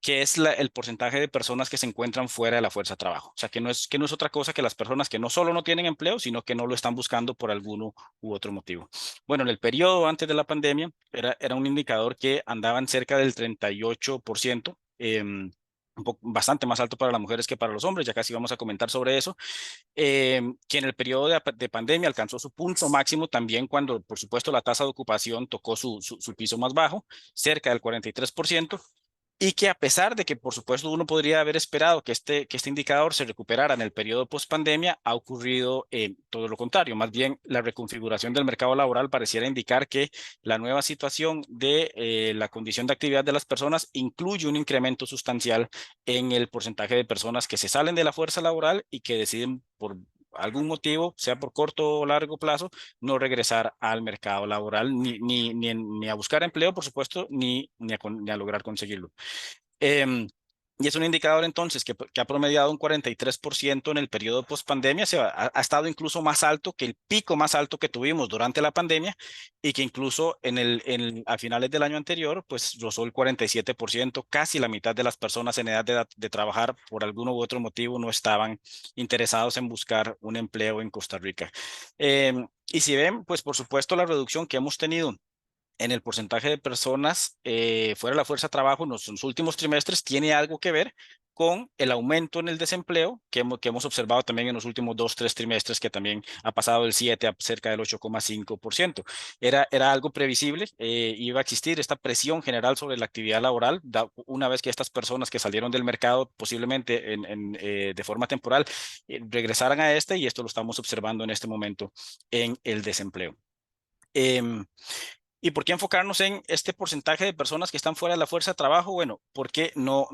que es el porcentaje de personas que se encuentran fuera de la fuerza de trabajo. O sea, que no es otra cosa que las personas que no solo no tienen empleo, sino que no lo están buscando por alguno u otro motivo. Bueno, en el periodo antes de la pandemia era un indicador que andaba en cerca del 38%. Bastante más alto para las mujeres que para los hombres, ya casi vamos a comentar sobre eso, que en el periodo de pandemia alcanzó su punto máximo también cuando, por supuesto, la tasa de ocupación tocó su piso más bajo, cerca del 43%, y que a pesar de que, por supuesto, uno podría haber esperado que este indicador se recuperara en el periodo post-pandemia, ha ocurrido todo lo contrario. Más bien, la reconfiguración del mercado laboral pareciera indicar que la nueva situación de la condición de actividad de las personas incluye un incremento sustancial en el porcentaje de personas que se salen de la fuerza laboral y que deciden por algún motivo, sea por corto o largo plazo, no regresar al mercado laboral, ni a buscar empleo, por supuesto, ni a lograr conseguirlo. Y es un indicador entonces que ha promediado un 43% en el periodo post-pandemia, ha estado incluso más alto que el pico más alto que tuvimos durante la pandemia y que incluso a finales del año anterior, pues rozó el 47%, casi la mitad de las personas en edad de trabajar por alguno u otro motivo no estaban interesados en buscar un empleo en Costa Rica. Y si ven, pues por supuesto la reducción que hemos tenido en el porcentaje de personas fuera de la fuerza de trabajo en los últimos trimestres tiene algo que ver con el aumento en el desempleo que hemos observado también en los últimos 2-3 trimestres, que también ha pasado del 7 a cerca del 8,5%. Era algo previsible, iba a existir esta presión general sobre la actividad laboral, una vez que estas personas que salieron del mercado posiblemente de forma temporal regresaran a y esto lo estamos observando en este momento en el desempleo. ¿Y por qué enfocarnos en este porcentaje de personas que están fuera de la fuerza de trabajo? Bueno, porque no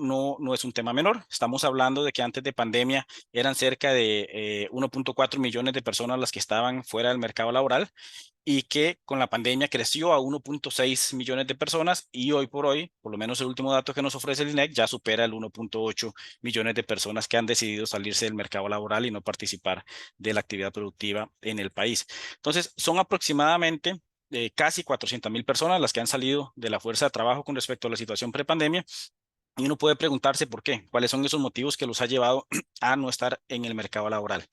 es un tema menor. Estamos hablando de que antes de pandemia eran cerca de 1.4 millones de personas las que estaban fuera del mercado laboral y que con la pandemia creció a 1.6 millones de personas y hoy por hoy, por lo menos el último dato que nos ofrece el INEC, ya supera el 1.8 millones de personas que han decidido salirse del mercado laboral y no participar de la actividad productiva en el país. Entonces, son aproximadamente casi 400,000 personas las que han salido de la fuerza de trabajo con respecto a la situación prepandemia. Y uno puede preguntarse por qué, cuáles son esos motivos que los ha llevado a no estar en el mercado laboral.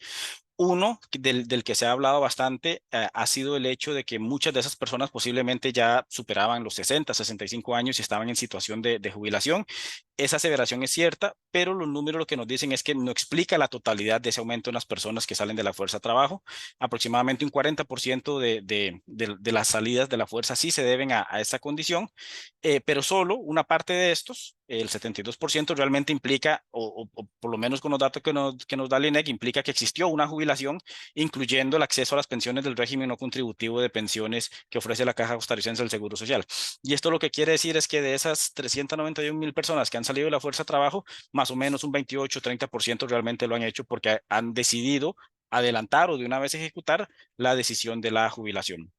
Uno del que se ha hablado bastante ha sido el hecho de que muchas de esas personas posiblemente ya superaban los 60, 65 años y estaban en situación de jubilación. Esa aseveración es cierta, pero los números lo que nos dicen es que no explica la totalidad de ese aumento en las personas que salen de la fuerza de trabajo. Aproximadamente un 40% de las salidas de la fuerza sí se deben a esa condición, pero solo una parte de estos, el 72% realmente implica, o por lo menos con los datos que nos da el INEC, implica que existió una jubilación, incluyendo el acceso a las pensiones del régimen no contributivo de pensiones que ofrece la Caja Costarricense del Seguro Social. Y esto lo que quiere decir es que de esas 391,000 personas que han salido de la fuerza de trabajo, más o menos un 28-30% realmente lo han hecho porque han decidido adelantar o de una vez ejecutar la decisión de la jubilación.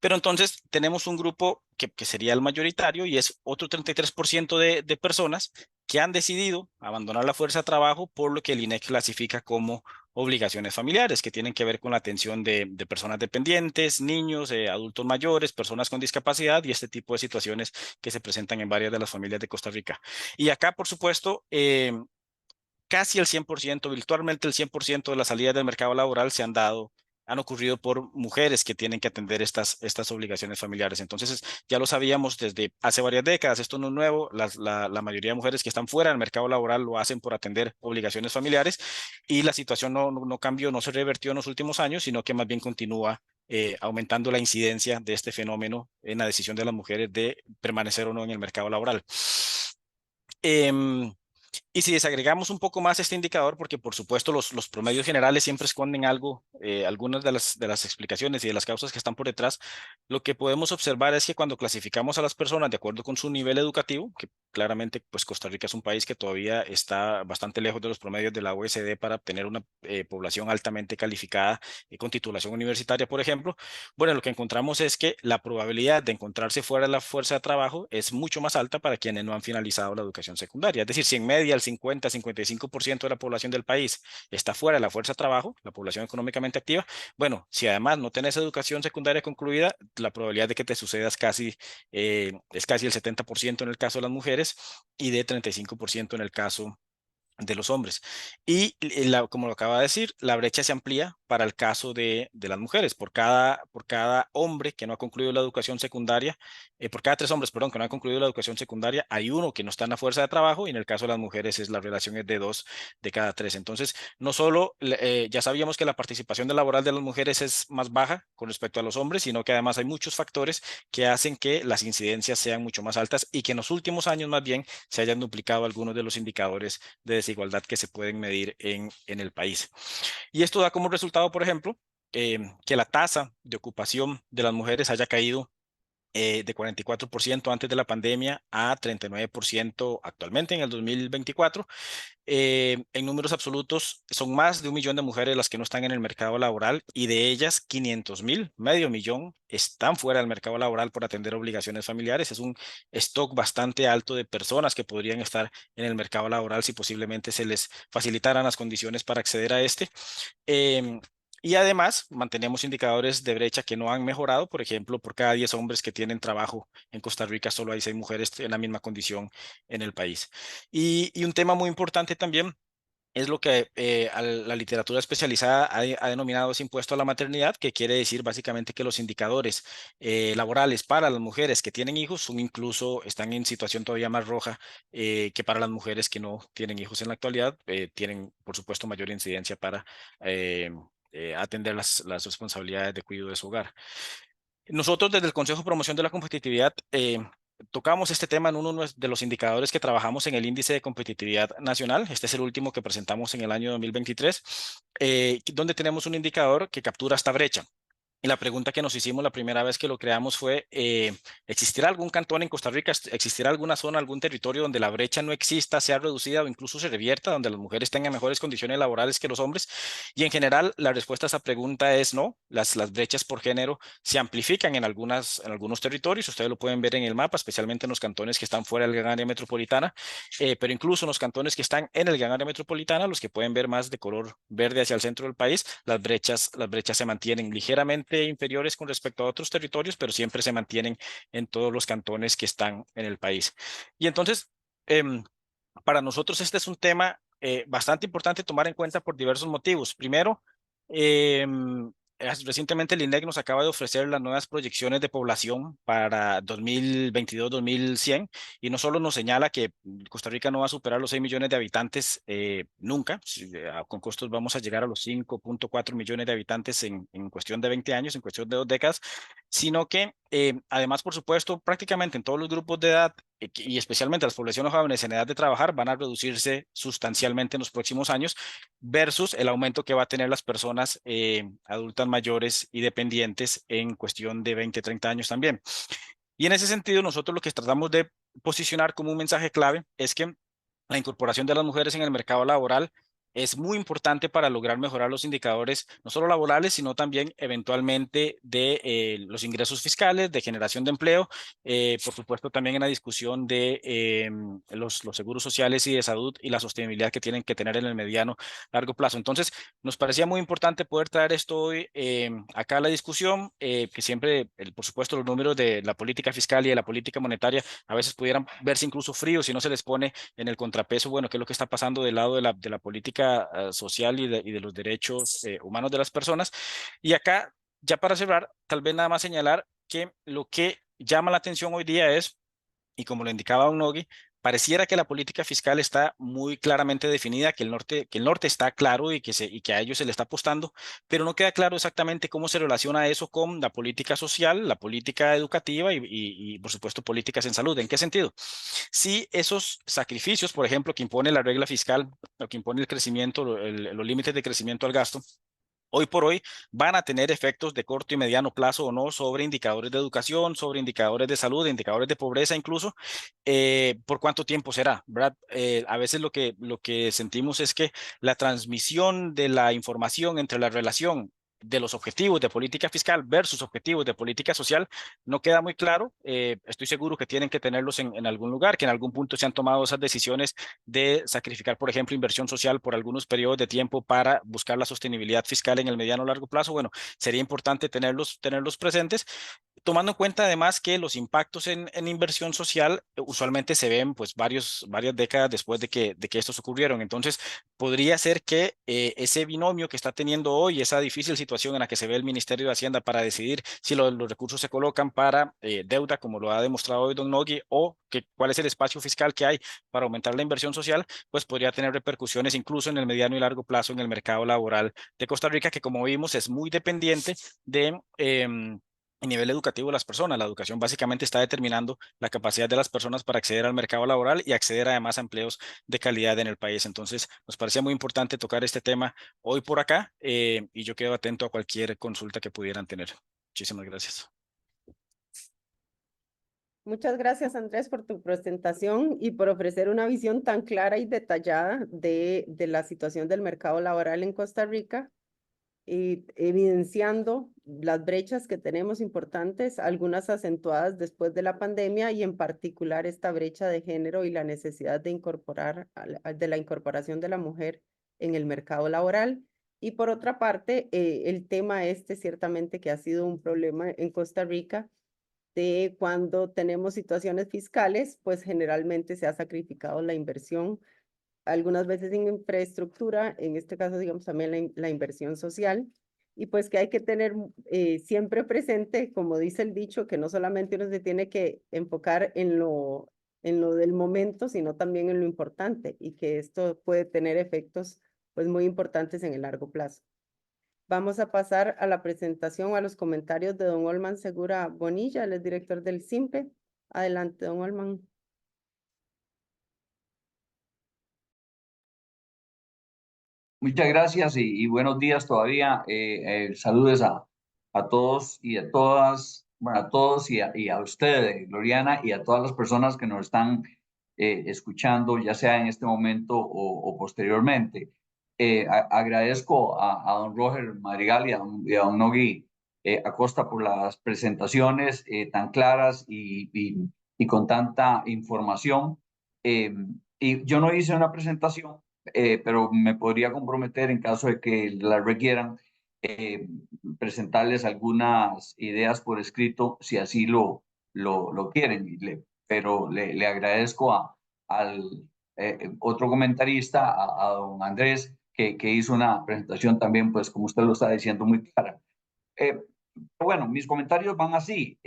Pero entonces tenemos un grupo que sería el mayoritario y es otro 33% de personas que han decidido abandonar la fuerza de trabajo por lo que el INEC clasifica como obligaciones familiares, que tienen que ver con la atención de personas dependientes, niños, adultos mayores, personas con discapacidad y este tipo de situaciones que se presentan en varias de las familias de Costa Rica. Y acá, por supuesto, casi el 100%, virtualmente el 100% de las salidas del mercado laboral se han dado han ocurrido por mujeres que tienen que atender estas obligaciones familiares. Entonces, ya lo sabíamos desde hace varias décadas, esto no es nuevo, la mayoría de mujeres que están fuera del mercado laboral lo hacen por atender obligaciones familiares y la situación no cambió, no se revertió en los últimos años, sino que más bien continúa aumentando la incidencia de este fenómeno en la decisión de las mujeres de permanecer o no en el mercado laboral. Y si desagregamos un poco más este indicador, porque por supuesto los promedios generales siempre esconden algo, algunas de las explicaciones y de las causas que están por detrás, lo que podemos observar es que cuando clasificamos a las personas de acuerdo con su nivel educativo, que claramente pues Costa Rica es un país que todavía está bastante lejos de los promedios de la OECD para obtener una población altamente calificada con titulación universitaria, por ejemplo, bueno, lo que encontramos es que la probabilidad de encontrarse fuera de la fuerza de trabajo es mucho más alta para quienes no han finalizado la educación secundaria. Es decir, si en media el 50-55% de la población del país está fuera de la fuerza de trabajo, la población económicamente activa, bueno, si además no tenés educación secundaria concluida, la probabilidad de que te suceda es casi el 70% en el caso de las mujeres y de 35% en el caso de los hombres. Y como lo acaba de decir, la brecha se amplía para el caso de las mujeres. Por cada hombre que no ha concluido la educación secundaria, por cada 3 hombres, perdón, que no han concluido la educación secundaria, hay uno que no está en la fuerza de trabajo y en el caso de las mujeres la relación es de 2 de cada 3. Entonces, no solo ya sabíamos que la participación laboral de las mujeres es más baja con respecto a los hombres, sino que además hay muchos factores que hacen que las incidencias sean mucho más altas y que en los últimos años más bien se hayan duplicado algunos de los indicadores de desigualdad que se pueden medir en el país. Y esto da como resultado, por ejemplo, que la tasa de ocupación de las mujeres haya caído de 44% antes de la pandemia a 39% actualmente en el 2024. En números absolutos, son más de 1 millón de mujeres las que no están en el mercado laboral y de ellas 500,000, medio millón, están fuera del mercado laboral por atender obligaciones familiares. Es un stock bastante alto de personas que podrían estar en el mercado laboral si posiblemente se les facilitaran las condiciones para acceder a este. Y además mantenemos indicadores de brecha que no han mejorado. Por ejemplo, por cada 10 hombres que tienen trabajo en Costa Rica, solo hay 6 mujeres en la misma condición en el país. Y un tema muy importante también es lo que la literatura especializada ha denominado ese impuesto a la maternidad, que quiere decir básicamente que los indicadores laborales para las mujeres que tienen hijos están en situación todavía más roja que para las mujeres que no tienen hijos en la actualidad. Tienen, por supuesto, mayor incidencia para atender las responsabilidades de cuidado de su hogar. Nosotros desde el Consejo de Promoción de la Competitividad tocamos este tema en uno de los indicadores que trabajamos en el Índice de Competitividad Nacional. Este es el último que presentamos en el año 2023, donde tenemos un indicador que captura esta brecha. Y la pregunta que nos hicimos la primera vez que lo creamos fue, ¿existirá algún cantón en Costa Rica, existirá alguna zona, algún territorio donde la brecha no exista, sea reducida o incluso se revierta, donde las mujeres tengan mejores condiciones laborales que los hombres? Y en general, la respuesta a esa pregunta es no. Las brechas por género se amplifican en algunos territorios. Ustedes lo pueden ver en el mapa, especialmente en los cantones que están fuera del gran área metropolitana, pero incluso en los cantones que están en el gran área metropolitana, los que pueden ver más de color verde hacia el centro del país, las brechas se mantienen ligeramente inferiores con respecto a otros territorios, pero siempre se mantienen en todos los cantones que están en el país. Y entonces, para nosotros este es un tema bastante importante tomar en cuenta por diversos motivos. Primero, recientemente el INEC nos acaba de ofrecer las nuevas proyecciones de población para 2022-2100 y no solo nos señala que Costa Rica no va a superar los 6 millones de habitantes nunca, con costos vamos a llegar a los 5.4 millones de habitantes en cuestión de 20 años, en cuestión de 2 décadas, sino que además, por supuesto, prácticamente en todos los grupos de edad y especialmente las poblaciones jóvenes en edad de trabajar van a reducirse sustancialmente en los próximos años versus el aumento que va a tener las personas adultas mayores y dependientes en cuestión de 20, 30 años también. Y en ese sentido, nosotros lo que tratamos de posicionar como un mensaje clave es que la incorporación de las mujeres en el mercado laboral es muy importante para lograr mejorar los indicadores, no solo laborales, sino también eventualmente de los ingresos fiscales, de generación de empleo, por supuesto también en la discusión de los seguros sociales y de salud y la sostenibilidad que tienen que tener en el mediano, largo plazo. Entonces, nos parecía muy importante poder traer esto hoy acá a la discusión, que siempre, por supuesto, los números de la política fiscal y de la política monetaria a veces pudieran verse incluso fríos si no se les pone en el contrapeso, bueno, qué es lo que está pasando del lado de la política política social y de los derechos humanos de las personas. Y acá, ya para cerrar, tal vez nada más señalar que lo que llama la atención hoy día es, y como lo indicaba Don Nogui, pareciera que la política fiscal está muy claramente definida, que el norte está claro y que a ellos se le está apostando, pero no queda claro exactamente cómo se relaciona eso con la política social, la política educativa y por supuesto, políticas en salud. ¿En qué sentido? Si esos sacrificios, por ejemplo, que impone la regla fiscal, o que impone el crecimiento, los límites de crecimiento al gasto, hoy por hoy van a tener efectos de corto y mediano plazo o no sobre indicadores de educación, sobre indicadores de salud, indicadores de pobreza incluso. ¿Por cuánto tiempo será? ¿Verdad? A veces lo que sentimos es que la transmisión de la información entre la relación de los objetivos de política fiscal versus objetivos de política social no queda muy claro. Estoy seguro que tienen que tenerlos en algún lugar, que en algún punto se han tomado esas decisiones de sacrificar, por ejemplo, inversión social por algunos periodos de tiempo para buscar la sostenibilidad fiscal en el mediano o largo plazo. Bueno, sería importante tenerlos presentes, tomando en cuenta además que los impactos en inversión social usualmente se ven pues varias décadas después de que estos ocurrieron. Entonces, podría ser que ese binomio que está teniendo hoy, esa difícil situación en la que se ve el Ministerio de Hacienda para decidir si los recursos se colocan para deuda, como lo ha demostrado hoy Don Nogui, o cuál es el espacio fiscal que hay para aumentar la inversión social, pues podría tener repercusiones incluso en el mediano y largo plazo en el mercado laboral de Costa Rica, que como vimos es muy dependiente de el nivel educativo de las personas. La educación básicamente está determinando la capacidad de las personas para acceder al mercado laboral y acceder además a empleos de calidad en el país. Entonces, nos parecía muy importante tocar este tema hoy por acá y yo quedo atento a cualquier consulta que pudieran tener. Muchísimas gracias. Muchas gracias, Andrés, por tu presentación y por ofrecer una visión tan clara y detallada de la situación del mercado laboral en Costa Rica, y evidenciando las brechas que tenemos importantes, algunas acentuadas después de la pandemia y en particular esta brecha de género y la necesidad de la incorporación de la mujer en el mercado laboral. Y por otra parte, el tema ciertamente que ha sido un problema en Costa Rica, de cuando tenemos situaciones fiscales, pues generalmente se ha sacrificado la inversión, algunas veces en infraestructura, en este caso, digamos, también la inversión social, y pues que hay que tener siempre presente, como dice el dicho, que no solamente uno se tiene que enfocar en lo del momento, sino también en lo importante, y que esto puede tener efectos pues muy importantes en el largo plazo. Vamos a pasar a la presentación o a los comentarios de don Olman Segura Bonilla, el director del SIMPE. Adelante, don Olman. Muchas gracias y buenos días todavía. Saludos a todos y a todas, bueno, a todos y a usted, Gloriana, y a todas las personas que nos están escuchando, ya sea en este momento o posteriormente. Agradezco a don Roger Madrigal y a don Nogui Acosta por las presentaciones tan claras y con tanta información. Y yo no hice una presentación, pero me podría comprometer en caso de que la requieran, presentarles algunas ideas por escrito si así lo quieren. Pero le agradezco al otro comentarista, a don Andrés, que hizo una presentación también, pues como usted lo está diciendo, muy clara. Bueno, mis comentarios van así.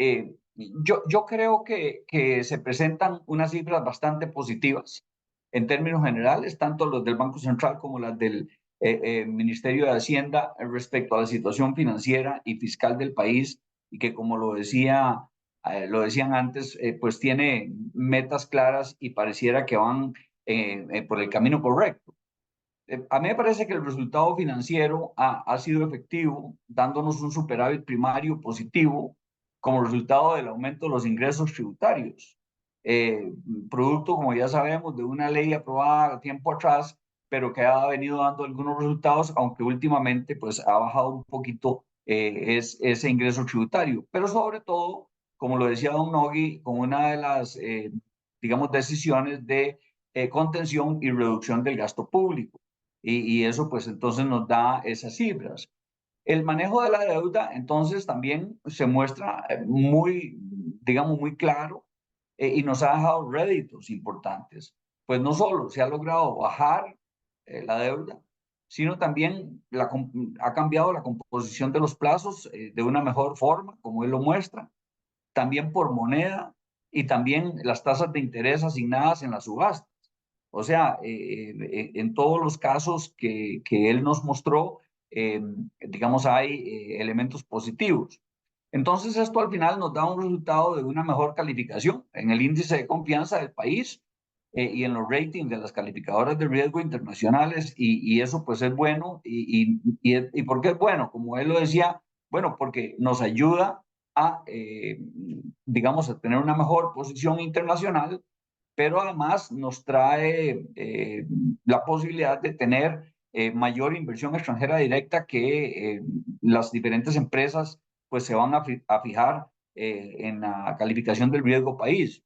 Yo creo que se presentan unas cifras bastante positivas en términos generales, tanto los del Banco Central como las del Ministerio de Hacienda respecto a la situación financiera y fiscal del país, y que como lo decían antes, pues tiene metas claras y pareciera que van por el camino correcto. A mí me parece que el resultado financiero ha sido efectivo, dándonos un superávit primario positivo como resultado del aumento de los ingresos tributarios. Producto, como ya sabemos, de una ley aprobada tiempo atrás, pero que ha venido dando algunos resultados, aunque últimamente pues ha bajado un poquito ese ingreso tributario. Pero sobre todo, como lo decía don Nogui, con una de las, digamos, decisiones de contención y reducción del gasto público. Y eso pues entonces nos da esas cifras. El manejo de la deuda entonces también se muestra muy, digamos, muy claro y nos ha dejado réditos importantes. Pues no solo se ha logrado bajar la deuda, sino también ha cambiado la composición de los plazos de una mejor forma, como él lo muestra, también por moneda y también las tasas de interés asignadas en las subastas. O sea, en todos los casos que él nos mostró, digamos, hay elementos positivos. Entonces, esto al final nos da un resultado de una mejor calificación en el índice de confianza del país y en los ratings de las calificadoras de riesgo internacionales, y eso pues es bueno. ¿Y por qué es bueno? Como él lo decía, bueno, porque nos ayuda a, digamos, a tener una mejor posición internacional, pero además nos trae la posibilidad de tener mayor inversión extranjera directa que las diferentes empresas pues se van a fijar en la calificación del riesgo país.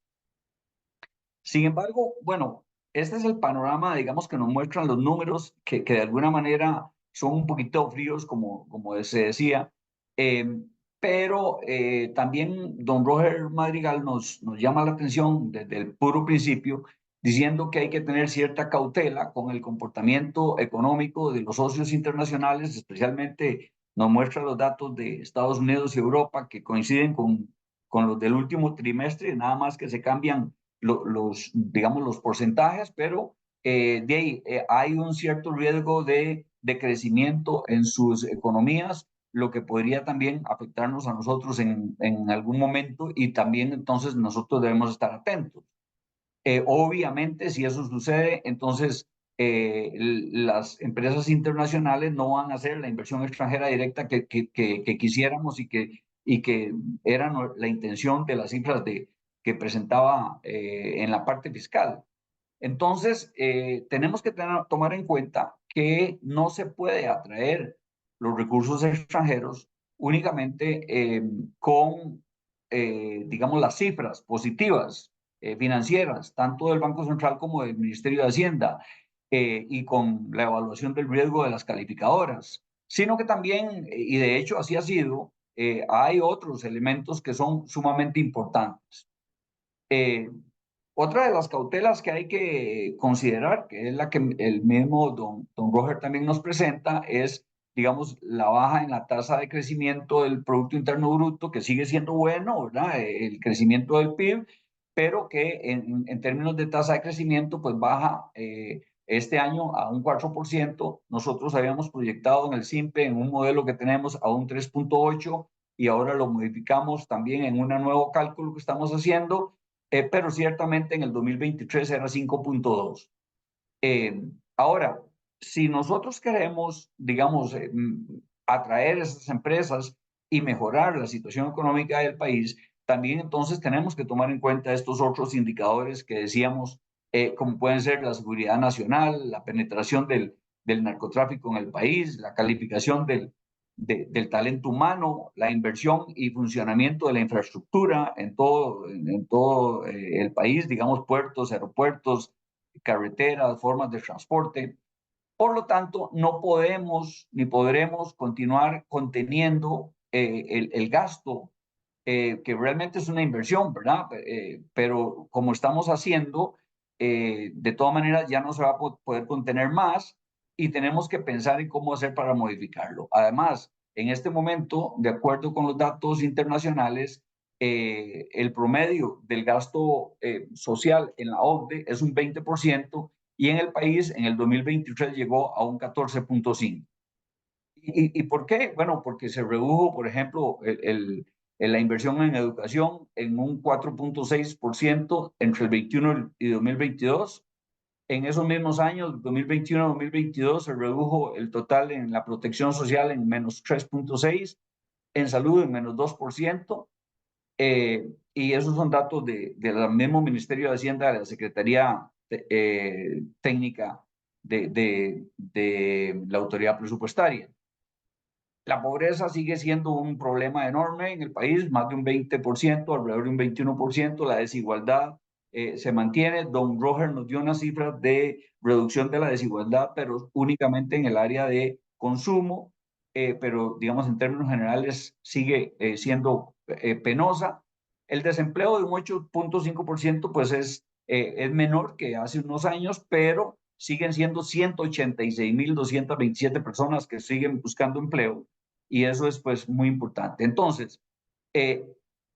Sin embargo, bueno, este es el panorama, digamos, que nos muestran los números que de alguna manera son un poquito fríos, como se decía, pero también don Roger Madrigal nos llama la atención desde el puro principio, diciendo que hay que tener cierta cautela con el comportamiento económico de los socios internacionales, especialmente nos muestra los datos de Estados Unidos y Europa que coinciden con los del último trimestre, nada más que se cambian digamos, los porcentajes, pero de ahí hay un cierto riesgo de crecimiento en sus economías, lo que podría también afectarnos a nosotros en algún momento, y también entonces nosotros debemos estar atentos. Obviamente, si eso sucede, entonces las empresas internacionales no van a hacer la inversión extranjera directa que quisiéramos y que era la intención de las cifras que presentaba en la parte fiscal. Entonces, tenemos que tomar en cuenta que no se puede atraer los recursos extranjeros únicamente con, digamos, las cifras positivas financieras, tanto del Banco Central como del Ministerio de Hacienda, y con la evaluación del riesgo de las calificadoras, sino que también, y de hecho así ha sido, hay otros elementos que son sumamente importantes. Otra de las cautelas que hay que considerar, que es la que el mismo don Roger también nos presenta, es, digamos, la baja en la tasa de crecimiento del Producto Interno Bruto, que sigue siendo bueno, ¿verdad? El crecimiento del PIB, pero que en términos de tasa de crecimiento, pues baja este año a un 4%. Nosotros habíamos proyectado en el SIMPE, en un modelo que tenemos, a un 3.8%, y ahora lo modificamos también en un nuevo cálculo que estamos haciendo, pero ciertamente en el 2023 era 5.2. Ahora, si nosotros queremos, digamos, atraer esas empresas y mejorar la situación económica del país, también entonces tenemos que tomar en cuenta estos otros indicadores que decíamos, como pueden ser la seguridad nacional, la penetración del narcotráfico en el país, la calificación del talento humano, la inversión y funcionamiento de la infraestructura en todo el país, digamos, puertos, aeropuertos, carreteras, formas de transporte. Por lo tanto, no podemos ni podremos continuar conteniendo el gasto, que realmente es una inversión, ¿verdad? Pero como estamos haciendo, de todas maneras ya no se va a poder contener más, y tenemos que pensar en cómo hacer para modificarlo. Además, en este momento, de acuerdo con los datos internacionales, el promedio del gasto social en la OCDE es un 20%, y en el país en el 2023 llegó a un 14.5%. ¿Y por qué? Bueno, porque se redujo, por ejemplo, la inversión en educación en un 4.6% entre el 21 y 2022. En esos mismos años, 2021-2022, se redujo el total en la protección social en menos 3.6%, en salud en menos 2%, y esos son datos del mismo Ministerio de Hacienda, de la Secretaría Técnica de la Autoridad Presupuestaria. La pobreza sigue siendo un problema enorme en el país, más de un 20%, alrededor de un 21%. La desigualdad se mantiene. Don Roger nos dio unas cifras de reducción de la desigualdad, pero únicamente en el área de consumo, pero digamos en términos generales sigue siendo penosa. El desempleo de un 8.5% pues es menor que hace unos años, pero siguen siendo 186.227 personas que siguen buscando empleo, y eso es pues muy importante. Entonces,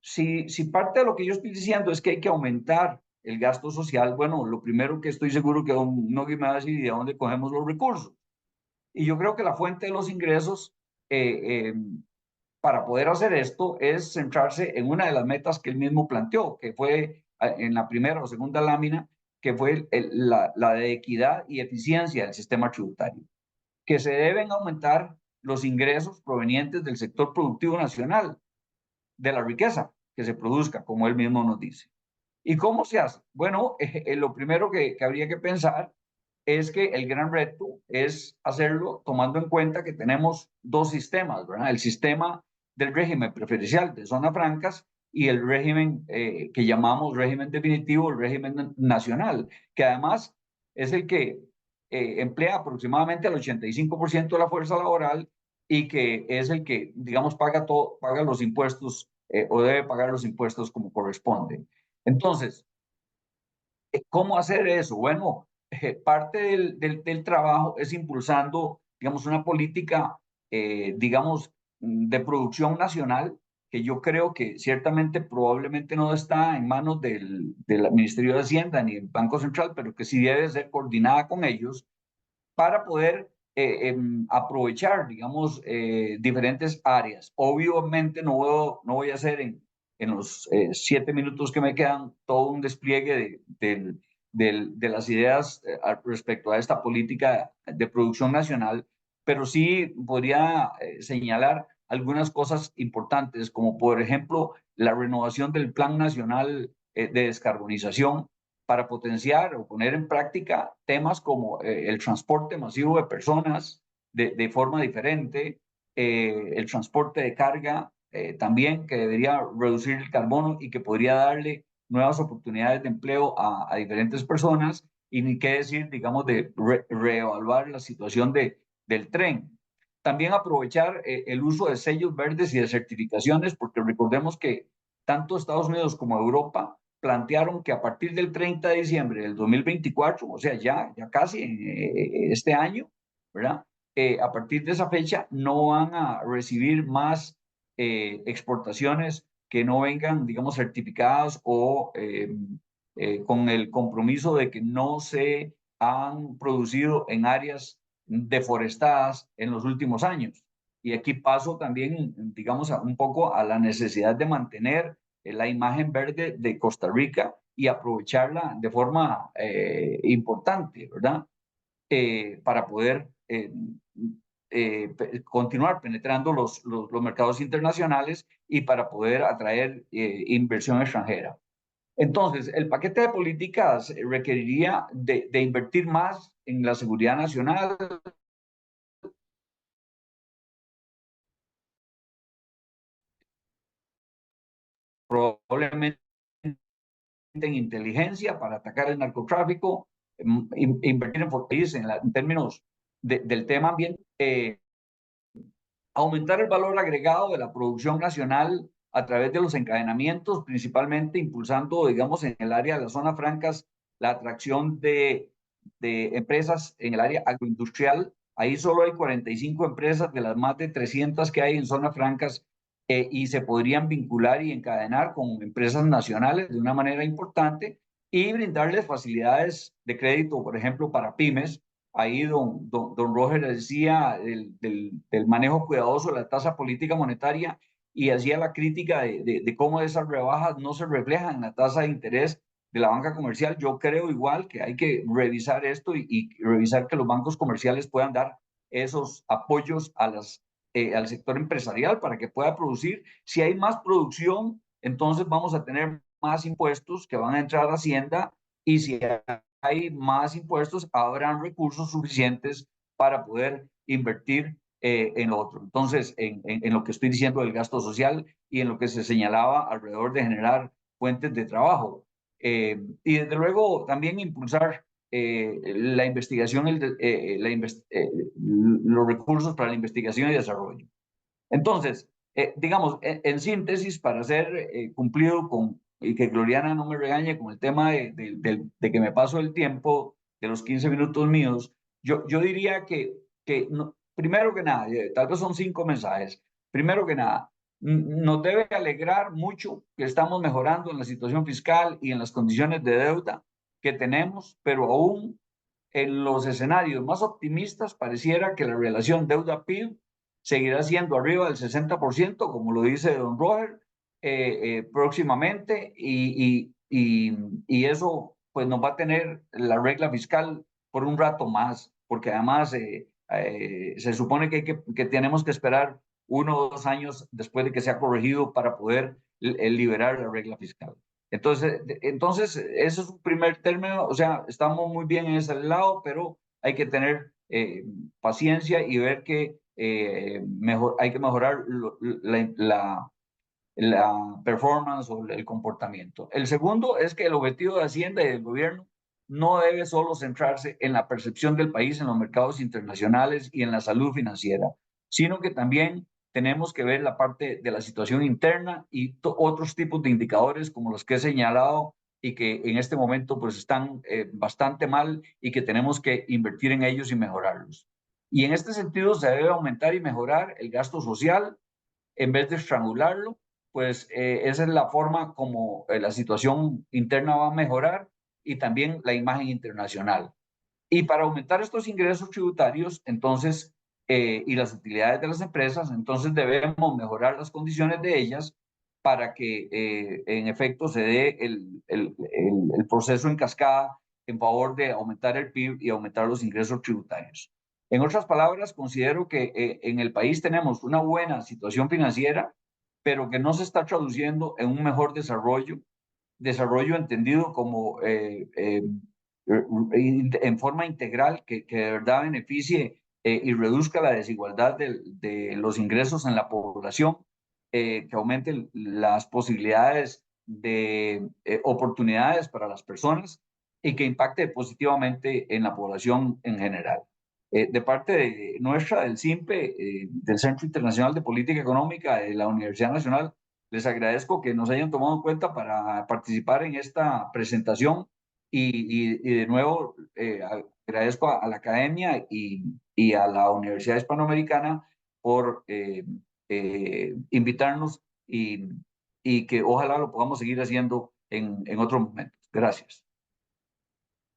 si parte de lo que yo estoy diciendo es que hay que aumentar el gasto social, bueno, lo primero que estoy seguro que don Nogui me va a decir, ¿de dónde cogemos los recursos? Y yo creo que la fuente de los ingresos para poder hacer esto es centrarse en una de las metas que él mismo planteó, que fue en la primera o segunda lámina, que fue la de equidad y eficiencia del sistema tributario, que se deben aumentar los ingresos provenientes del sector productivo nacional, de la riqueza que se produzca, como él mismo nos dice. ¿Y cómo se hace? Bueno, lo primero que habría que pensar es que el gran reto es hacerlo tomando en cuenta que tenemos dos sistemas, ¿verdad? El sistema del régimen preferencial de zonas francas y el régimen que llamamos régimen definitivo, el régimen nacional, que además es el que emplea aproximadamente el 85% de la fuerza laboral y que es el que, digamos, paga los impuestos o debe pagar los impuestos como corresponde. Entonces, ¿cómo hacer eso? Bueno, parte del trabajo es impulsando, digamos, una política, digamos, de producción nacional, que yo creo que ciertamente probablemente no está en manos del Ministerio de Hacienda ni del Banco Central, pero que sí debe ser coordinada con ellos para poder aprovechar, digamos, diferentes áreas. Obviamente no voy a hacer en los 7 minutos que me quedan todo un despliegue de las ideas respecto a esta política de producción nacional, pero sí podría señalar algunas cosas importantes, como por ejemplo la renovación del Plan Nacional de Descarbonización, para potenciar o poner en práctica temas como el transporte masivo de personas de forma diferente, el transporte de carga también, que debería reducir el carbono y que podría darle nuevas oportunidades de empleo a diferentes personas, y ni qué decir, digamos, de reevaluar la situación del tren. También aprovechar el uso de sellos verdes y de certificaciones, porque recordemos que tanto Estados Unidos como Europa plantearon que a partir del 30 de diciembre del 2024, o sea, ya casi este año, ¿verdad? A partir de esa fecha no van a recibir más exportaciones que no vengan, digamos, certificadas o con el compromiso de que no se han producido en áreas deforestadas en los últimos años. Y aquí paso también, digamos, un poco a la necesidad de mantener la imagen verde de Costa Rica y aprovecharla de forma importante, ¿verdad? Para poder continuar penetrando los mercados internacionales y para poder atraer inversión extranjera. Entonces, el paquete de políticas requeriría de invertir más en la seguridad nacional, probablemente en inteligencia para atacar el narcotráfico, invertir en fortalecer en términos del tema ambiente, aumentar el valor agregado de la producción nacional a través de los encadenamientos, principalmente impulsando, digamos, en el área de las zonas francas, la atracción de empresas en el área agroindustrial. Ahí solo hay 45 empresas de las más de 300 que hay en zonas francas, y se podrían vincular y encadenar con empresas nacionales de una manera importante y brindarles facilidades de crédito, por ejemplo, para pymes. Ahí don Roger decía del manejo cuidadoso de la tasa política monetaria y hacía la crítica de cómo esas rebajas no se reflejan en la tasa de interés de la banca comercial. Yo creo igual que hay que revisar esto y revisar que los bancos comerciales puedan dar esos apoyos al sector empresarial para que pueda producir. Si hay más producción, entonces vamos a tener más impuestos que van a entrar a Hacienda, y si hay más impuestos, habrán recursos suficientes para poder invertir en lo otro. Entonces, en lo que estoy diciendo del gasto social y en lo que se señalaba alrededor de generar fuentes de trabajo. Y desde luego también impulsar la investigación, los recursos para la investigación y desarrollo. Entonces, digamos, en síntesis, para ser cumplido con, y que Gloriana no me regañe con el tema de que me paso el tiempo, los 15 minutos míos, yo diría que no, primero que nada, tal vez son 5 mensajes. Primero que nada, nos debe alegrar mucho que estamos mejorando en la situación fiscal y en las condiciones de deuda que tenemos, pero aún en los escenarios más optimistas pareciera que la relación deuda-PIB seguirá siendo arriba del 60%, como lo dice don Roger, próximamente, y eso pues nos va a tener la regla fiscal por un rato más, porque además se supone que tenemos que esperar 1 o 2 años después de que sea corregido para poder liberar la regla fiscal. Entonces, ese es un primer término, o sea, estamos muy bien en ese lado, pero hay que tener paciencia y ver que hay que mejorar la performance o el comportamiento. El segundo es que el objetivo de Hacienda y del gobierno no debe solo centrarse en la percepción del país en los mercados internacionales y en la salud financiera, sino que también tenemos que ver la parte de la situación interna y otros tipos de indicadores como los que he señalado y que en este momento pues están bastante mal y que tenemos que invertir en ellos y mejorarlos. Y en este sentido se debe aumentar y mejorar el gasto social en vez de estrangularlo, pues esa es la forma como la situación interna va a mejorar y también la imagen internacional. Y para aumentar estos ingresos tributarios, entonces, y las utilidades de las empresas, entonces debemos mejorar las condiciones de ellas para que en efecto se dé el proceso en cascada en favor de aumentar el PIB y aumentar los ingresos tributarios. En otras palabras, considero que en el país tenemos una buena situación financiera, pero que no se está traduciendo en un mejor desarrollo entendido como en forma integral que de verdad beneficie y reduzca la desigualdad de los ingresos en la población, que aumente las posibilidades de oportunidades para las personas y que impacte positivamente en la población en general. De parte de nuestra, del CIMPE, del Centro Internacional de Política Económica de la Universidad Nacional, les agradezco que nos hayan tomado en cuenta para participar en esta presentación y de nuevo agradezco a la academia y a la Universidad Hispanoamericana por invitarnos y que ojalá lo podamos seguir haciendo en otros momentos. Gracias.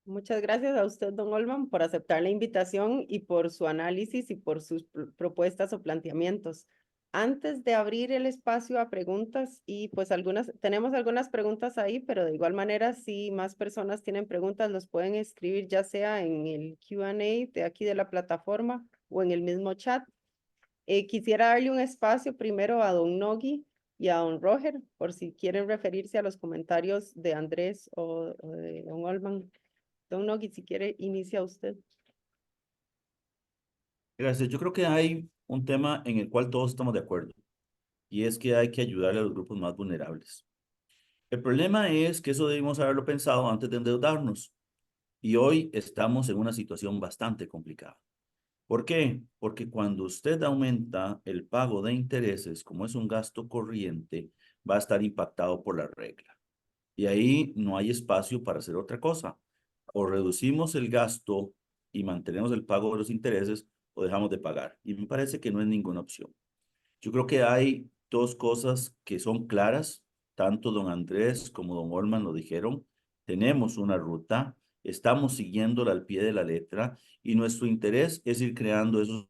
Muchas gracias a usted, don Olman, por aceptar la invitación y por su análisis y por sus propuestas o planteamientos. Antes de abrir el espacio a preguntas, y pues tenemos algunas preguntas ahí, pero de igual manera, si más personas tienen preguntas, los pueden escribir ya sea en el Q&A de aquí de la plataforma o en el mismo chat. Quisiera darle un espacio primero a don Nogui y a don Roger, por si quieren referirse a los comentarios de Andrés o de don Olman. Don Nogui, si quiere, inicia usted. Gracias. Yo creo que hay un tema en el cual todos estamos de acuerdo, y es que hay que ayudar a los grupos más vulnerables. El problema es que eso debimos haberlo pensado antes de endeudarnos, y hoy estamos en una situación bastante complicada. ¿Por qué? Porque cuando usted aumenta el pago de intereses, como es un gasto corriente, va a estar impactado por la regla. Y ahí no hay espacio para hacer otra cosa. O reducimos el gasto y mantenemos el pago de los intereses, o dejamos de pagar. Y me parece que no es ninguna opción. Yo creo que hay dos cosas que son claras, tanto don Andrés como don Olman lo dijeron. Tenemos una ruta, estamos siguiéndola al pie de la letra y nuestro interés es ir creando esos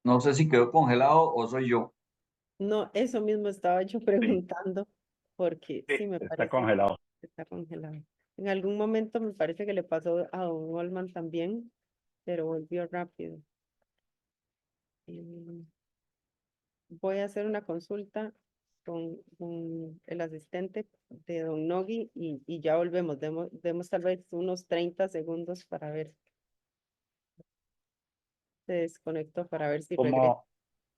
No sé si quedó congelado o soy yo. No, eso mismo estaba yo preguntando, porque Sí, sí me está parece congelado. que está congelado. En algún momento me parece que le pasó a don Olman también, pero volvió rápido. Voy a hacer una consulta con el asistente de don Nogui y ya volvemos. Demos tal vez unos 30 segundos para ver. Se desconectó para ver si regresa. Como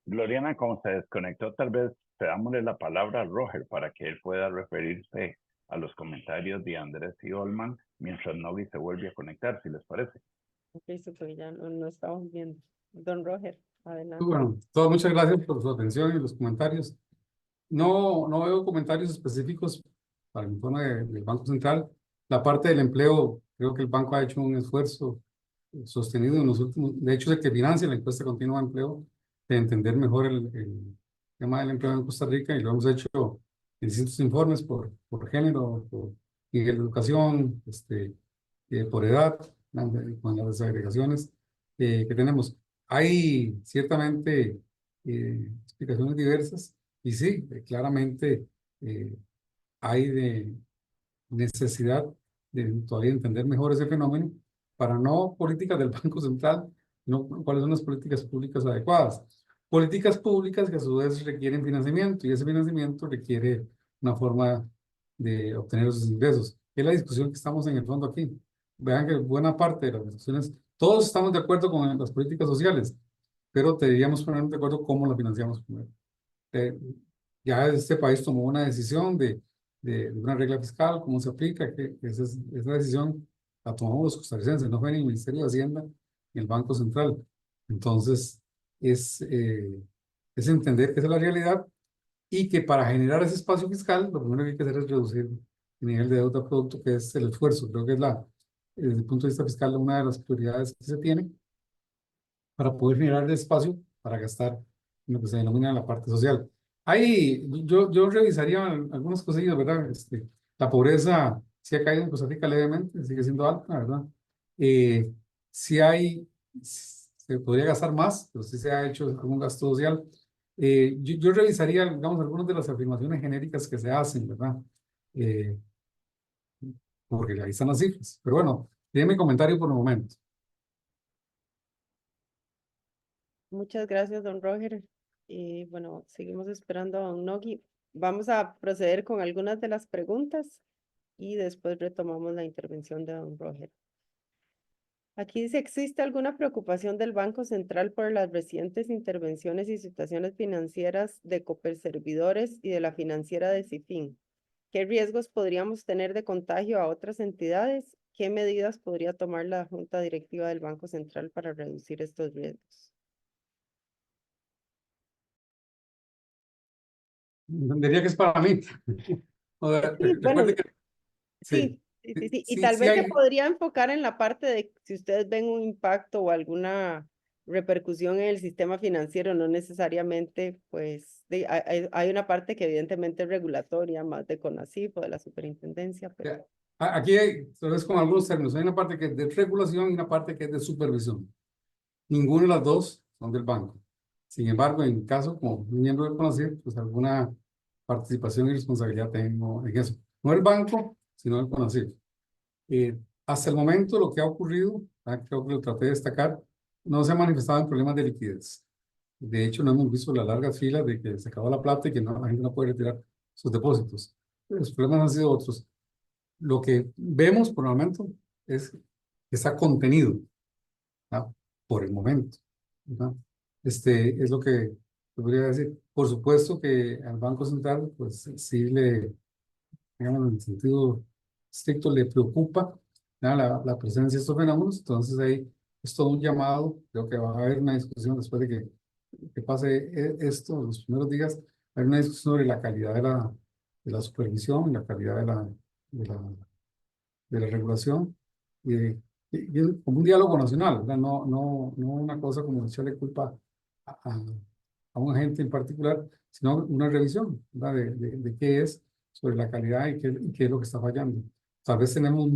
Gloriana, como se desconectó, tal vez cedámosle la palabra a Roger para que él pueda referirse a los comentarios de Andrés y Olman mientras Novi se vuelve a conectar, si les parece. Ok, super, ya no estamos viendo. Don Roger, adelante. Bueno, muchas gracias por su atención y los comentarios. No veo comentarios específicos para el informe del Banco Central. La parte del empleo, creo que el banco ha hecho un esfuerzo sostenido en los últimos, de hecho, de que financia la encuesta continua de empleo, de entender mejor el tema del empleo en Costa Rica, y lo hemos hecho en distintos informes por género, por nivel de educación, por edad, con las desagregaciones que tenemos. Hay ciertamente explicaciones diversas, y sí, claramente hay de necesidad de todavía entender mejor ese fenómeno para no políticas del Banco Central, no cuáles son las políticas públicas adecuadas. Políticas públicas que a su vez requieren financiamiento, y ese financiamiento requiere una forma de obtener esos ingresos. Es la discusión que estamos en el fondo aquí. Vean que buena parte de las discusiones, todos estamos de acuerdo con las políticas sociales, pero deberíamos ponernos de acuerdo cómo las financiamos primero. Ya este país tomó una decisión de una regla fiscal, cómo se aplica, que esa decisión la tomamos los costarricenses, no fue ni el Ministerio de Hacienda ni el Banco Central. Entonces, es entender que esa es la realidad, y que para generar ese espacio fiscal, lo primero que hay que hacer es reducir el nivel de deuda producto, que es el esfuerzo. Creo que es desde el punto de vista fiscal, una de las prioridades que se tiene para poder generar el espacio para gastar en lo que se denomina la parte social. Ahí yo revisaría algunas cosillas, ¿verdad? La pobreza sí ha caído en Costa Rica levemente, sigue siendo alta, ¿verdad? Sí se podría gastar más, pero sí se ha hecho algún gasto social. Yo revisaría, digamos, algunas de las afirmaciones genéricas que se hacen, ¿verdad? Porque ahí están las cifras. Pero bueno, déjeme comentario por el momento. Muchas gracias, don Roger. Y bueno, seguimos esperando a don Nogi. Vamos a proceder con algunas de las preguntas y después retomamos la intervención de don Roger. Aquí dice, ¿existe alguna preocupación del Banco Central por las recientes intervenciones y situaciones financieras de Coperservidores y de la financiera de Cifin? ¿Qué riesgos podríamos tener de contagio a otras entidades? ¿Qué medidas podría tomar la Junta Directiva del Banco Central para reducir estos riesgos? Diría que es para mí. Sí, bueno, Recuerde que sí, sí. Y tal sí vez se hay, podría enfocar en la parte de si ustedes ven un impacto o alguna repercusión en el sistema financiero, no necesariamente, pues, hay una parte que evidentemente es regulatoria, más de CONACYT o de la superintendencia, pero aquí hay, es con algunos términos, hay una parte que es de regulación y una parte que es de supervisión. Ninguna de las dos son del banco. Sin embargo, en caso como miembro del CONACYT, pues alguna participación y responsabilidad tengo en eso. No el banco, sino el CONACYT. Hasta el momento lo que ha ocurrido, creo que lo traté de destacar, no se ha manifestado en problemas de liquidez. De hecho, no hemos visto las largas filas de que se acabó la plata y que la gente no puede retirar sus depósitos. Los problemas han sido otros. Lo que vemos por el momento es que está contenido, ¿ah? Por el momento, ¿verdad? Es lo que podría decir. Por supuesto que al Banco Central, pues sí digamos, en el sentido estricto, le preocupa, ¿verdad?, la presencia de estos fenómenos. Entonces ahí es todo un llamado. Creo que va a haber una discusión después de que pase esto, los primeros días, hay una discusión sobre la calidad de la supervisión, la calidad de la regulación, y es como un diálogo nacional, ¿verdad? No una cosa como echarle culpa a un agente en particular, sino una revisión, ¿verdad? De qué es sobre la calidad y qué es lo que está fallando. Tal vez tenemos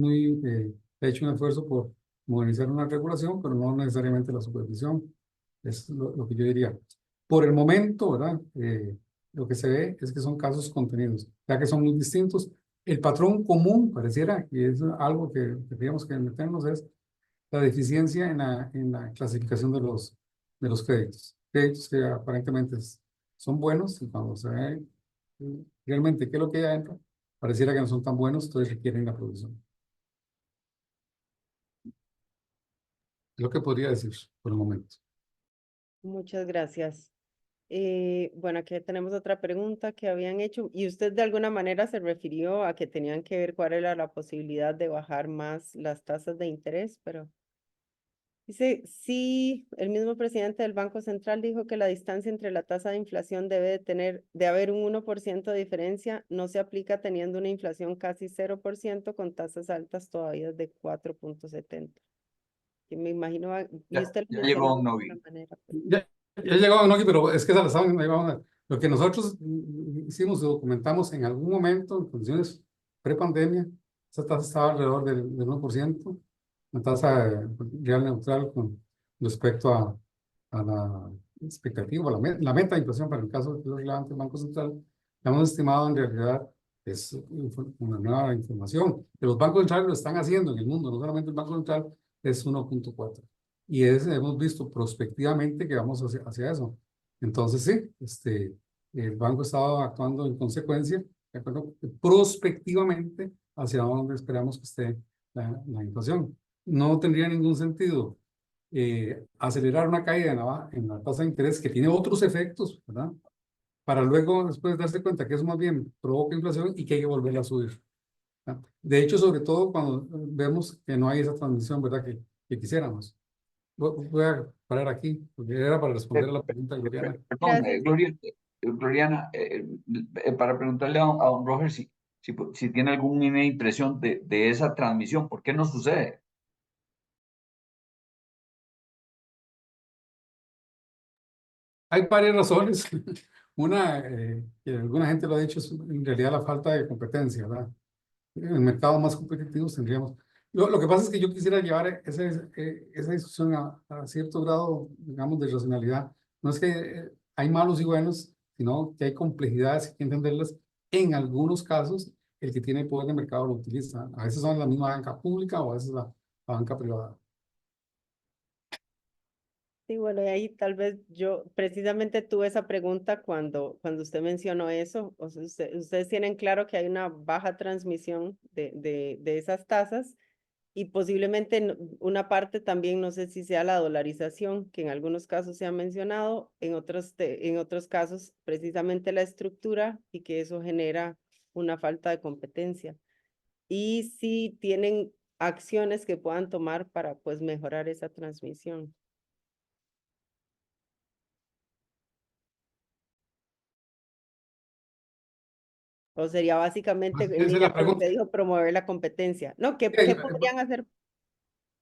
hecho un esfuerzo por modernizar una regulación, pero no necesariamente la supervisión. Es lo que yo diría. Por el momento, ¿verdad? Lo que se ve es que son casos contenidos, ya que son muy distintos. El patrón común, pareciera, y es algo que tendríamos que meternos, es la deficiencia en la clasificación de los créditos. Créditos que aparentemente son buenos, y cuando se ve realmente qué es lo que hay adentro, pareciera que no son tan buenos, entonces requieren la provisión. Es lo que podría decir por el momento. muchas gracias. Bueno, aquí tenemos otra pregunta que habían hecho y usted de alguna manera se refirió a que tenían que ver cuál era la posibilidad de bajar más las tasas de interés, pero dice, sí, el mismo presidente del Banco Central dijo que la distancia entre la tasa de inflación de haber un 1% de diferencia, no se aplica teniendo una inflación casi 0% con tasas altas todavía de 4.70. Y me imagino, y usted lo Ya llegó mencionaba de Novi. otra manera. Ya llegó Nogi, pero es que esa la saben, ahí vamos lo que nosotros hicimos y documentamos en algún momento, en condiciones pre-pandemia, esa tasa estaba alrededor del 1%, una tasa real neutral con respecto a la expectativa, la meta de inflación para el caso de que lo relevante el Banco Central. La hemos estimado en realidad, es una nueva información, que los bancos centrales lo están haciendo en el mundo, no solamente el Banco Central, es 1.4. Y hemos visto prospectivamente que vamos hacia eso. Entonces, sí, el banco estaba actuando en consecuencia, de acuerdo, prospectivamente hacia donde esperamos que esté la inflación. No tendría ningún sentido acelerar una caída en la tasa de interés que tiene otros efectos, ¿verdad? Para luego después darse cuenta que eso más bien provoca inflación y que hay que volverla a subir, ¿verdad? De hecho, sobre todo cuando vemos que no hay esa transmisión, ¿verdad? Que quisiéramos. Voy a parar aquí, porque era para responder a la pregunta de Gloriana. Perdón, Gracias. Gloriana, para preguntarle a don Roger si tiene alguna impresión de esa transmisión, ¿por qué no sucede? Hay varias razones. Una, que alguna gente lo ha dicho, es en realidad la falta de competencia, ¿verdad? En mercados más competitivos tendríamos. Lo que pasa es que yo quisiera llevar esa discusión a cierto grado, digamos, de racionalidad. No es que hay malos y buenos, sino que hay complejidades y hay que entenderlas. En algunos casos, el que tiene poder de mercado lo utiliza. A veces son la misma banca pública o a veces la banca privada. Sí, bueno, y ahí tal vez yo precisamente tuve esa pregunta cuando usted mencionó eso. O sea, ustedes tienen claro que hay una baja transmisión de esas tasas y posiblemente una parte también, no sé si sea la dolarización, que en algunos casos se ha mencionado, en otros casos precisamente la estructura y que eso genera una falta de competencia. Y si tienen acciones que puedan tomar para pues mejorar esa transmisión. O sería básicamente en Esa es línea la con lo pregunta. que dijo promover la competencia. No, ¿qué Hay podrían hacer?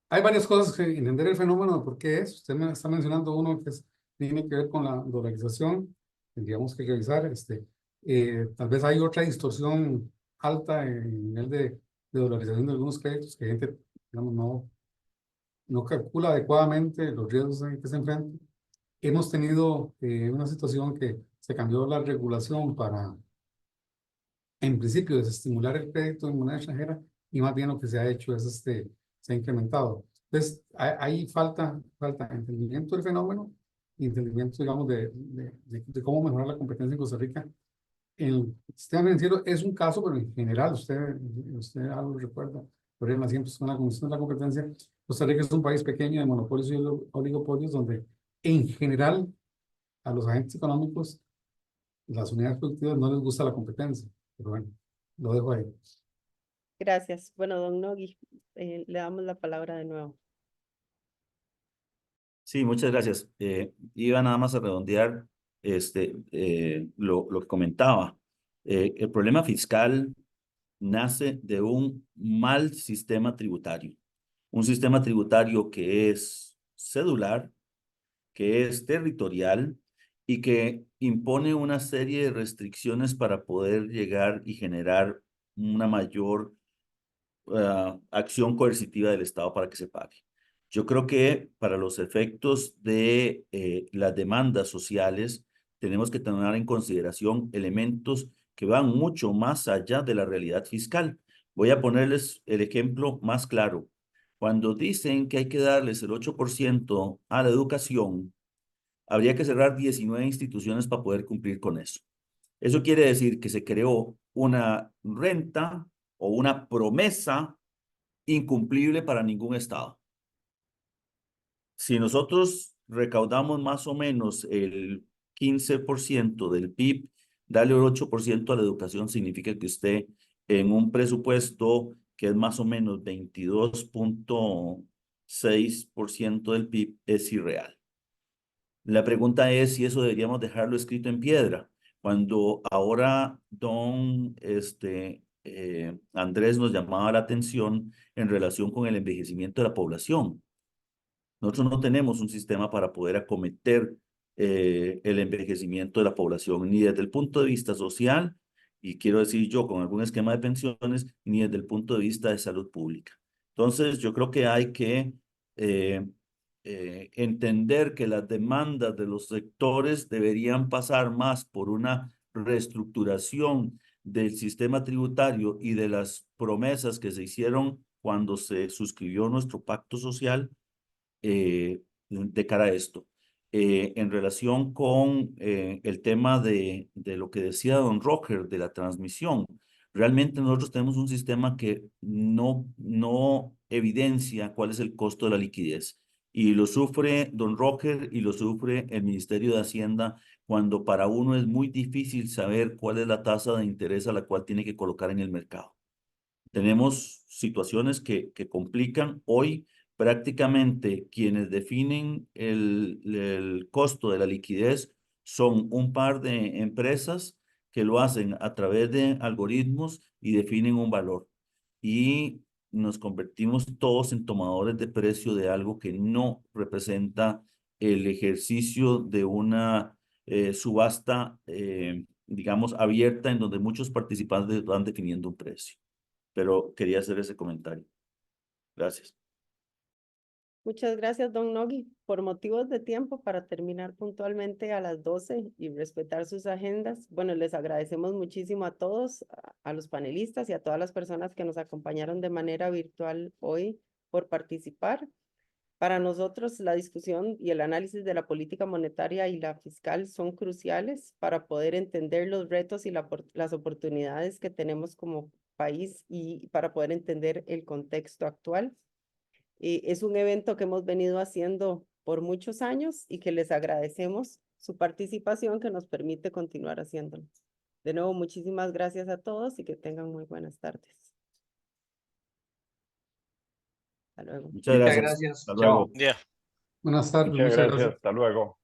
hay varias cosas que entender el fenómeno de por qué es. Usted me está mencionando uno que tiene que ver con la dolarización. Tendríamos que revisar. Tal vez hay otra distorsión alta en el nivel de dolarización de algunos créditos que gente, digamos, no calcula adecuadamente los riesgos en que se enfrenta. Hemos tenido una situación que se cambió la regulación para, en principio, desestimular el crédito en moneda extranjera y más bien lo que se ha hecho es se ha incrementado. Entonces, hay falta entendimiento del fenómeno y entendimiento, digamos, de cómo mejorar la competencia en Costa Rica. El sistema financiero es un caso, pero en general, usted algo lo recuerda, por ejemplo, siempre es una comisión de la competencia. Costa Rica es un país pequeño de monopolios y oligopolios donde, en general, a los agentes económicos, las unidades productivas no les gusta la competencia. Pero bueno, lo dejo ahí. Gracias. Bueno, don Nogui, le damos la palabra de nuevo. Sí, muchas gracias. Iba nada más a redondear lo que comentaba. El problema fiscal nace de un mal sistema tributario. Un sistema tributario que es cedular, que es territorial y que impone una serie de restricciones para poder llegar y generar una mayor acción coercitiva del Estado para que se pague. Yo creo que para los efectos de las demandas sociales tenemos que tener en consideración elementos que van mucho más allá de la realidad fiscal. Voy a ponerles el ejemplo más claro. Cuando dicen que hay que darles el 8% a la educación, habría que cerrar 19 instituciones para poder cumplir con eso. Eso quiere decir que se creó una renta o una promesa incumplible para ningún estado. Si nosotros recaudamos más o menos el 15% del PIB, darle el 8% a la educación significa que usted en un presupuesto que es más o menos 22.6% del PIB es irreal. La pregunta es si eso deberíamos dejarlo escrito en piedra. Cuando ahora Andrés nos llamaba la atención en relación con el envejecimiento de la población. Nosotros no tenemos un sistema para poder acometer el envejecimiento de la población, ni desde el punto de vista social, y quiero decir yo, con algún esquema de pensiones, ni desde el punto de vista de salud pública. Entonces, yo creo que hay que entender que las demandas de los sectores deberían pasar más por una reestructuración del sistema tributario y de las promesas que se hicieron cuando se suscribió nuestro pacto social de cara a esto. En relación con el tema de lo que decía don Roger, de la transmisión, realmente nosotros tenemos un sistema que no evidencia cuál es el costo de la liquidez. Y lo sufre don Roger y lo sufre el Ministerio de Hacienda cuando para uno es muy difícil saber cuál es la tasa de interés a la cual tiene que colocar en el mercado. Tenemos situaciones que complican. Hoy prácticamente quienes definen el costo de la liquidez son un par de empresas que lo hacen a través de algoritmos y definen un valor. Y nos convertimos todos en tomadores de precio de algo que no representa el ejercicio de una subasta, digamos, abierta en donde muchos participantes van definiendo un precio. Pero quería hacer ese comentario. Gracias. Muchas gracias, don Nogui. Por motivos de tiempo, para terminar puntualmente a las 12 y respetar sus agendas, bueno, les agradecemos muchísimo a todos, a los panelistas y a todas las personas que nos acompañaron de manera virtual hoy por participar. Para nosotros, la discusión y el análisis de la política monetaria y la fiscal son cruciales para poder entender los retos y las oportunidades que tenemos como país y para poder entender el contexto actual. Es un evento que hemos venido haciendo por muchos años y que les agradecemos su participación que nos permite continuar haciéndolo. De nuevo, muchísimas gracias a todos y que tengan muy buenas tardes. Hasta luego. Muchas gracias. Hasta luego. Buenas tardes, Muchas muchas gracias. gracias. Hasta luego.